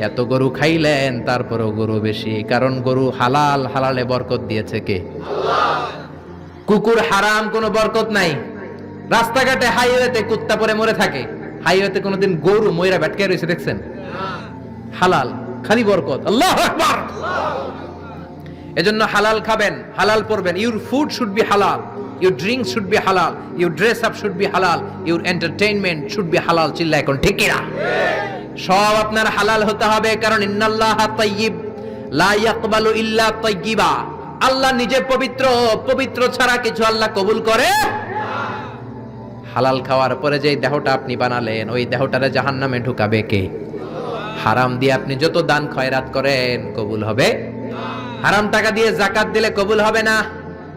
এত গরু খাইলেন, তারপরেও গরু বেশি। কারণ গরু হালাল, হালালে বরকত দিয়েছে কে? আল্লাহ। কুকুর হারাম, কোনো বরকত নাই। রাস্তাঘাটে হাইওয়েতে কুত্তা পরে মরে থাকে, হাইওয়েতে কোনোদিন গরু ময়রা ব্যাটকে রয়েছে দেখছেন? হালাল, খালি বরকত। আল্লাহু আকবার। এজন্য হালাল খাবেন, হালাল পড়বেন। ইউর ফুড শুড বি হালাল, ইউর ড্রিঙ্কস শুড বি হালাল, your dress up should be হালাল, ইউর এন্টারটেইনমেন্ট শুড বি হালাল। চিল্লা এখন ঠিক কিনা? সব আপনার হালাল হতে হবে, কারণ ইন্নাল্লাহা তাইয়্যিব লা ইয়াকবালু ইল্লা তাইয়্যিবা। আল্লাহ নিজে পবিত্র, পবিত্র ছাড়া কিছু আল্লাহ কবুল করে না। হালাল খাওয়ার পরে যে দেহটা আপনি বানালেন, ওই দেহটারে জাহান্নামে ঢুকাবে কে? হারাম দিয়ে আপনি যত দান খয়রাত করেন কবুল হবে? হারাম টাকা দিয়ে যাকাত দিলে কবুল হবে না,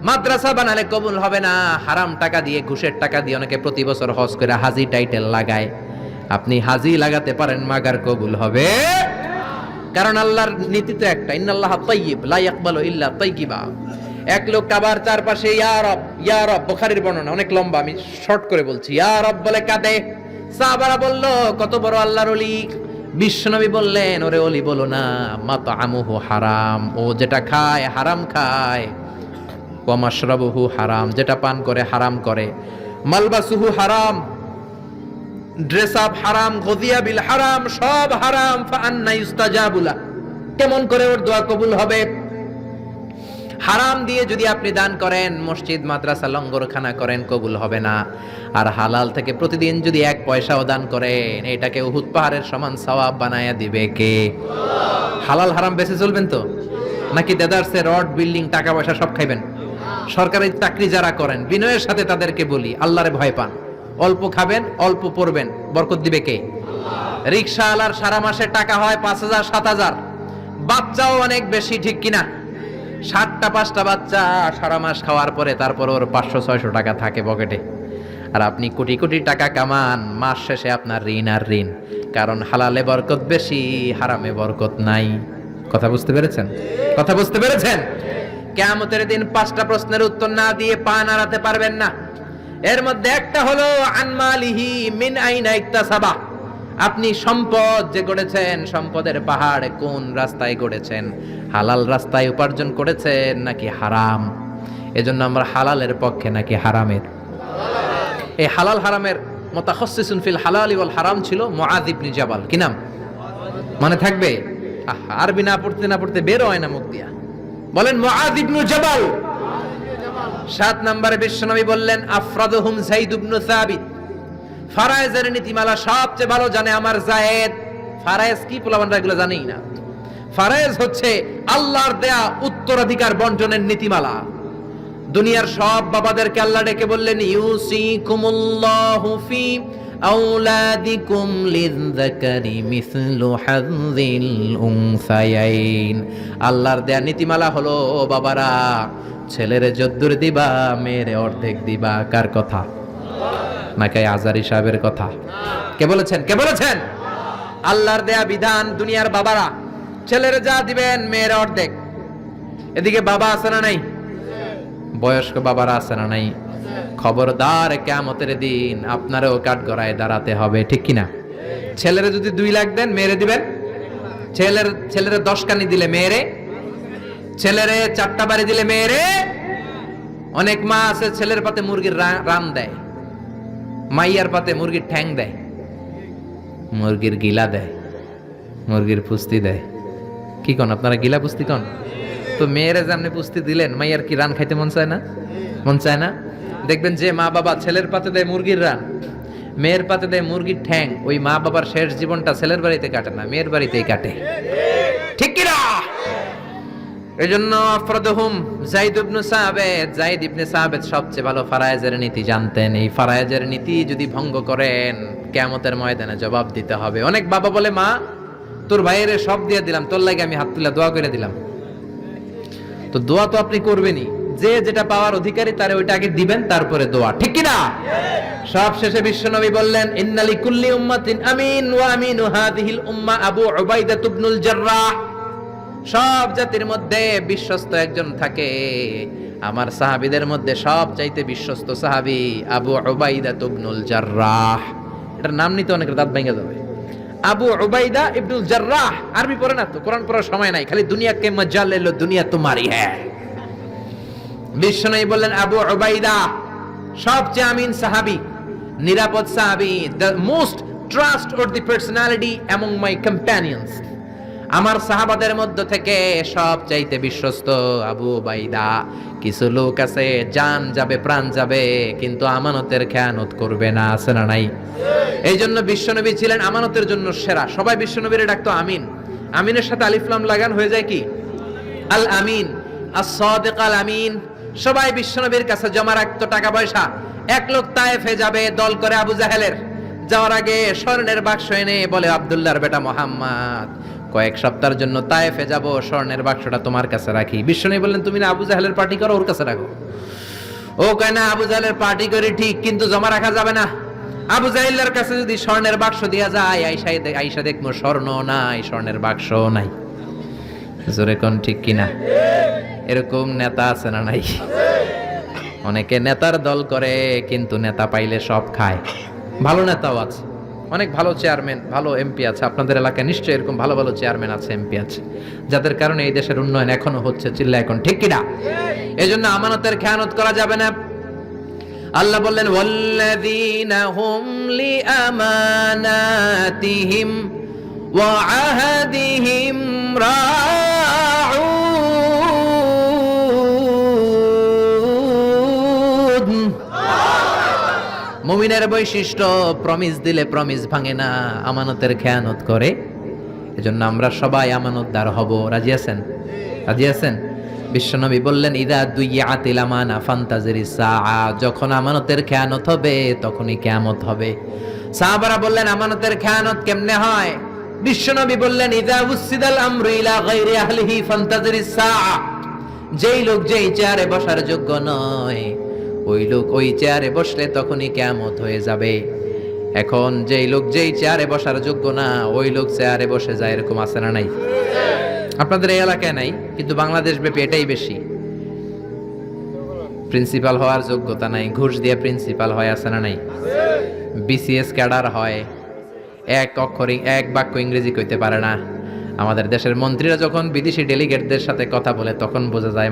মাদ্রাসা বানালে কবুল হবে না। হারাম টাকা দিয়ে, ঘুষের টাকা দিয়ে অনেকে প্রতি বছর হজ করে হাজি টাইটেল লাগায়। আপনি হাজি লাগাতে পারেন, মাগার কবুল হবে? কারণ আল্লাহর নীতি তো একটা, ইন্নাল্লাহা তাইয়্যিব লা ইয়াকবালু ইল্লা তাইয়্যিবা। এক লোক কাবার চারপাশে ইয়া রব, ইয়া রব, বুখারীর বর্ণনা, অনেক লম্বা, আমি শর্ট করে বলছি। ইয়া রব বলে কাঁদে। সাহাবারা বলল, কত বড় আল্লাহর ওলি। বিশ্বনবী বললেন, ওরে ওলি বলো না, মাতআমুহু হারাম, ও যেটা খায় হারাম খায়। ওয়া মাশরাবুহু হারাম, যেটা পান করে হারাম করে। মালবাসুহু হারাম, ড্রেস আপ হারাম, গদিয়া বিল হারাম, সব হারাম। ফাআন্না ইস্তাজাবু লা, কেমন করে ওর দোয়া কবুল হবে? হারাম দিয়ে যদি আপনি দান করেন, মসজিদ মাদ্রাসা লঙ্গরখানা করেন, কবুল হবে না। আর হালাল থেকে প্রতিদিন যদি 1 পয়সাও দান করেন, এটাকে উহুদ পাহাড়ের সমান সওয়াব বানায়া দিবে কে? হালাল হারাম বেঁচে চলবেন তো, নাকি দেদারসে রড, বিল্ডিং, টাকা পয়সা সব খাইবেন? সরকারি চাকরি যারা করেন, বিনয়ের সাথে তাদেরকে বলি, আল্লাহরে ভয় পান। অল্প খাবেন, অল্প পড়বেন, বরকত দিবে কে? রিকশাওয়ালার সারা মাসে টাকা হয় 5,000 7,000, বাচ্চাও অনেক বেশি, ঠিক কিনা? 7টা 5টা বাচ্চা সারা মাস খাওয়ার পরে তারপর ওর 500-600 টাকা থাকে পকেটে। আর আপনি কোটি কোটি টাকা কামান, মাস শেষে আপনার ঋণ আর ঋণ। কারণ হালালে বরকত বেশি, হারামে বরকত নাই। কথা বুঝতে পেরেছেন? কথা বুঝতে পেরেছেন? কিয়ামতের দিন 5টা প্রশ্নের উত্তর না দিয়ে পা নাড়াতে পারবেন না। এর মধ্যে একটা হলো আনমালিহি মিন আইনা ইকতাসাবা। আপনি সম্পদ যে গড়েছেন, সম্পদের পাহাড় কোন রাস্তায় গড়েছেন? হালাল রাস্তায় উপার্জন করেছেন নাকি হারাম? এজন্য আমরা হালালের পক্ষে নাকি হারামের? এই হালাল হারামের মুতাখাসসিসুন ফিল হালালি ওয়াল হারাম ছিল মুআয ইবনে জাবাল। কি নাম মনে থাকবে? আরবি না পড়তে না পড়তে বের হয় না মুখ দিয়া। বলেন মুআয ইবনে জাবাল। 7 নম্বরে বিশ্বনবী বললেন, আফরাদুহুম যায়েদ ইবনে সাবিত। ফারায়েজের নীতিমালা সবচেয়ে ভালো জানে আমার যায়েদ। ফারায়েজ কি? পোলাপানরা এগুলো জানেই না। ফারায়েজ হচ্ছে আল্লাহর দেয়া উত্তরাধিকার বন্টনের নীতিমালা। দুনিয়ার সব বাবাদেরকে আল্লাহ ডেকে বললেন, ইউসিকুমুল্লাহু ফি আওলাদিকুম লিযযাকারি মিসলু হাযযিল উনসায়াইন। আল্লাহর দেয়া নীতিমালা হলো, ও বাবারা, ছেলেরে যদ্দুর দিবা, মেয়েরে অর্ধেক দিবা। কার কথা? নাকি আজারি সাহেবের কথা? কে বলেছেন? কে বলেছেন? আল্লাহর দেয়া বিধান। দুনিয়ার বাবারা, ছেলেরে যা দিবেন, মেয়ের অর্ধেক। এদিকে বাবা আছে না নাই? বয়স্ক বাবারা আছে না নাই? খবরদার, কিয়ামতের দিন আপনারও কাঠগড়ায় দাঁড়াতে হবে, ঠিক কিনা? ছেলেরে যদি 2 লাখ দেন, মেয়েরে দিবেন? ছেলেরে 10 কানি দিলে মেয়েরে, ছেলেরে 4টা বাড়ি দিলে মেয়েরে। অনেক মা আছে ছেলের পাতে মুরগির রান দেয়, মাইয়ার পাতে মুরগির ঠ্যাং দেয়, মুরগির গিলা দেয়, মুরগির পুস্তি দেয়। কি কোন আপনারা? গিলা পুস্তি কোন? তো মেয়েরে যেমনি পুস্তি দিলেন, মাইয়ার কি রান খাইতে মন চায় না? মন চায় না? দেখবেন যে মা বাবা ছেলের পাতে দেয় মুরগির রান, মেয়ের পাতে দেয় মুরগির ঠ্যাং, ওই মা বাবার শেষ জীবনটা ছেলের বাড়িতে কাটে না, মেয়ের বাড়িতেই কাটে, ঠিক কিনা? এজন্য আফরাদুহুম যায়েদ ইবনে সাবিত। যায়েদ ইবনে সাবিত সবচেয়ে ভালো ফারায়েজের নীতি জানতেন। এই ফারায়েজের নীতি যদি ভঙ্গ করেন, কিয়ামতের ময়দানে জবাব দিতে হবে। অনেক বাবা বলে, মা তোর ভাইয়েরে সব দিয়ে দিলাম, তোর লাগে আমি হাত তুলে দোয়া করে দিলাম। তো দোয়া তো আপনি করবেনই, যে যেটা পাওয়ার অধিকারী তারে ওইটা আগে দিবেন, তারপরে দোয়া, ঠিক কিনা? সব শেষে বিশ্বনবী বললেন, ইন্না লিকুল্লি উম্মাতিন আমিন ওয়া আমিনু হাযিহিল উম্মাহ আবু উবাইদা ইবনুল জাররাহ। সব জাতির মধ্যে বিশ্বস্ত একজন থাকে, আমার সাহাবীদের মধ্যে সব চাইতে বিশ্বস্ত সাহাবী আবু উবাইদা ইবনুল জাররাহ। এটার নাম নিতে অনেকের দাঁত ভেঙে যাবে। আবু উবাইদা ইবনুল জাররাহ। আরবি পড়ে না তো, কোরআন পড়ার সময় নাই, খালি দুনিয়া কে মজা লে লো, দুনিয়া তোমারি হ্যায়। বিশ্বনবী বললেন, আবু উবাইদা সবচেয়ে আমিন সাহাবী, নিরাপদ সাহাবী, the most trustworthy personality among my companions। আমার সাহাবাদের মধ্য থেকে সব চাইতে বিশ্বস্ত আবু উবাইদা। কিছু লোক আছে জান যাবে, প্রাণ যাবে, কিন্তু আমানতের খেয়ানত করবে না, আছে না নাই? এই জন্য বিশ্বনবী ছিলেন আমানতের জন্য সেরা। সবাই বিশ্বনবীরে ডাকতো আমিন। আমিনের সাথে আলিফ লাম লাগান হয়ে যায় কি? আল আমিন, as-সাদিক আল আমিন। সবাই বিশ্বনবীর কাছে জমা রাখতো টাকা পয়সা। এক লোক তায়েফে যাবে দল করে আবু জাহেলের, যাওয়ার আগে স্বর্ণের বাক্স এনে বলে, আব্দুল্লাহর বেটা মোহাম্মদ, কয়েক সপ্তাহের জন্য তায়েফে যাব, স্বর্ণের বাক্সটা তোমার কাছে রাখি। বিশ্বনবী বললেন, তুমি না আবু জাহেলের পার্টি করো, ওর কাছে রাখো। ও কয় না, আবু জাহেলের পার্টি করি ঠিক, কিন্তু জমা রাখা যাবে না। আবু জাহেলের কাছে যদি স্বর্ণের বাক্স দিয়া যায়, আইসা দেখবো স্বর্ণ নাই, স্বর্ণের বাক্স নাই। জোরে কোন ঠিক কিনা? এরকম নেতা আছে না নাই? অনেকে নেতার দল করে, কিন্তু নেতা পাইলে সব খায়। ভালো নেতাও আছে, অনেক ভালো চেয়ারম্যান, ভালো এমপি আছে। আপনাদের এলাকায় নিশ্চয়ই এরকম ভালো ভালো চেয়ারম্যান আছে, এমপি আছে, যাদের কারণে এই দেশের উন্নয়ন এখনো হচ্ছে। চিল্লা এখন ঠিক কিনা? এজন্য আমানতের খেয়ানত করা যাবে না। আল্লাহ বললেন, ওয়াল্লাযীনা হুম লিআমানাতিহিম ওয়া আহাদিহিম রাউন। মুমিনের বৈশিষ্ট্য, প্রমিস দিলে প্রমিস ভাঙে না, আমানতের খেয়ানত করে। এজন্য আমরা সবাই আমানতদার হব। রাজি আছেন? রাজি আছেন? বিশ্বনবী বললেন, ইদা দুইয়াতিল আমানা ফান্তাজিরিস সাআ। যখন আমানতের খেয়ানত হবে, তখনই কিয়ামত হবে। সাহাবারা বললেন, আমানতের খেয়ানত কেমনে হয়? বিশ্বনবী বললেন, ইদা উসিদাল আমরু ইলা গায়রি আহলিহি ফান্তাজিরিস সাআ। যেই লোক যেই চেয়ারে বসার যোগ্য নয়, ওই লোক ওই চেয়ারে বসলে তখনই কিয়ামত হয়ে যাবে। এখন যেই লোক যেই চেয়ারে বসার যোগ্য না, ওই লোক চেয়ারে বসে যায়, এরকম আছে না নাই? আপনাদের এই এলাকায় নাই, কিন্তু বাংলাদেশ ব্যাপী এটাই বেশি। প্রিন্সিপাল হওয়ার যোগ্যতা নাই, ঘুষ দিয়ে প্রিন্সিপাল হয়, আছে না নাই? বিসিএস ক্যাডার হয়, এক বাক্য ইংরেজি কইতে পারে না। আমাদের দেশের মন্ত্রীরা যখন বিদেশি ডেলিগেটদের সাথে কথা বলে, তখন বোঝা যায়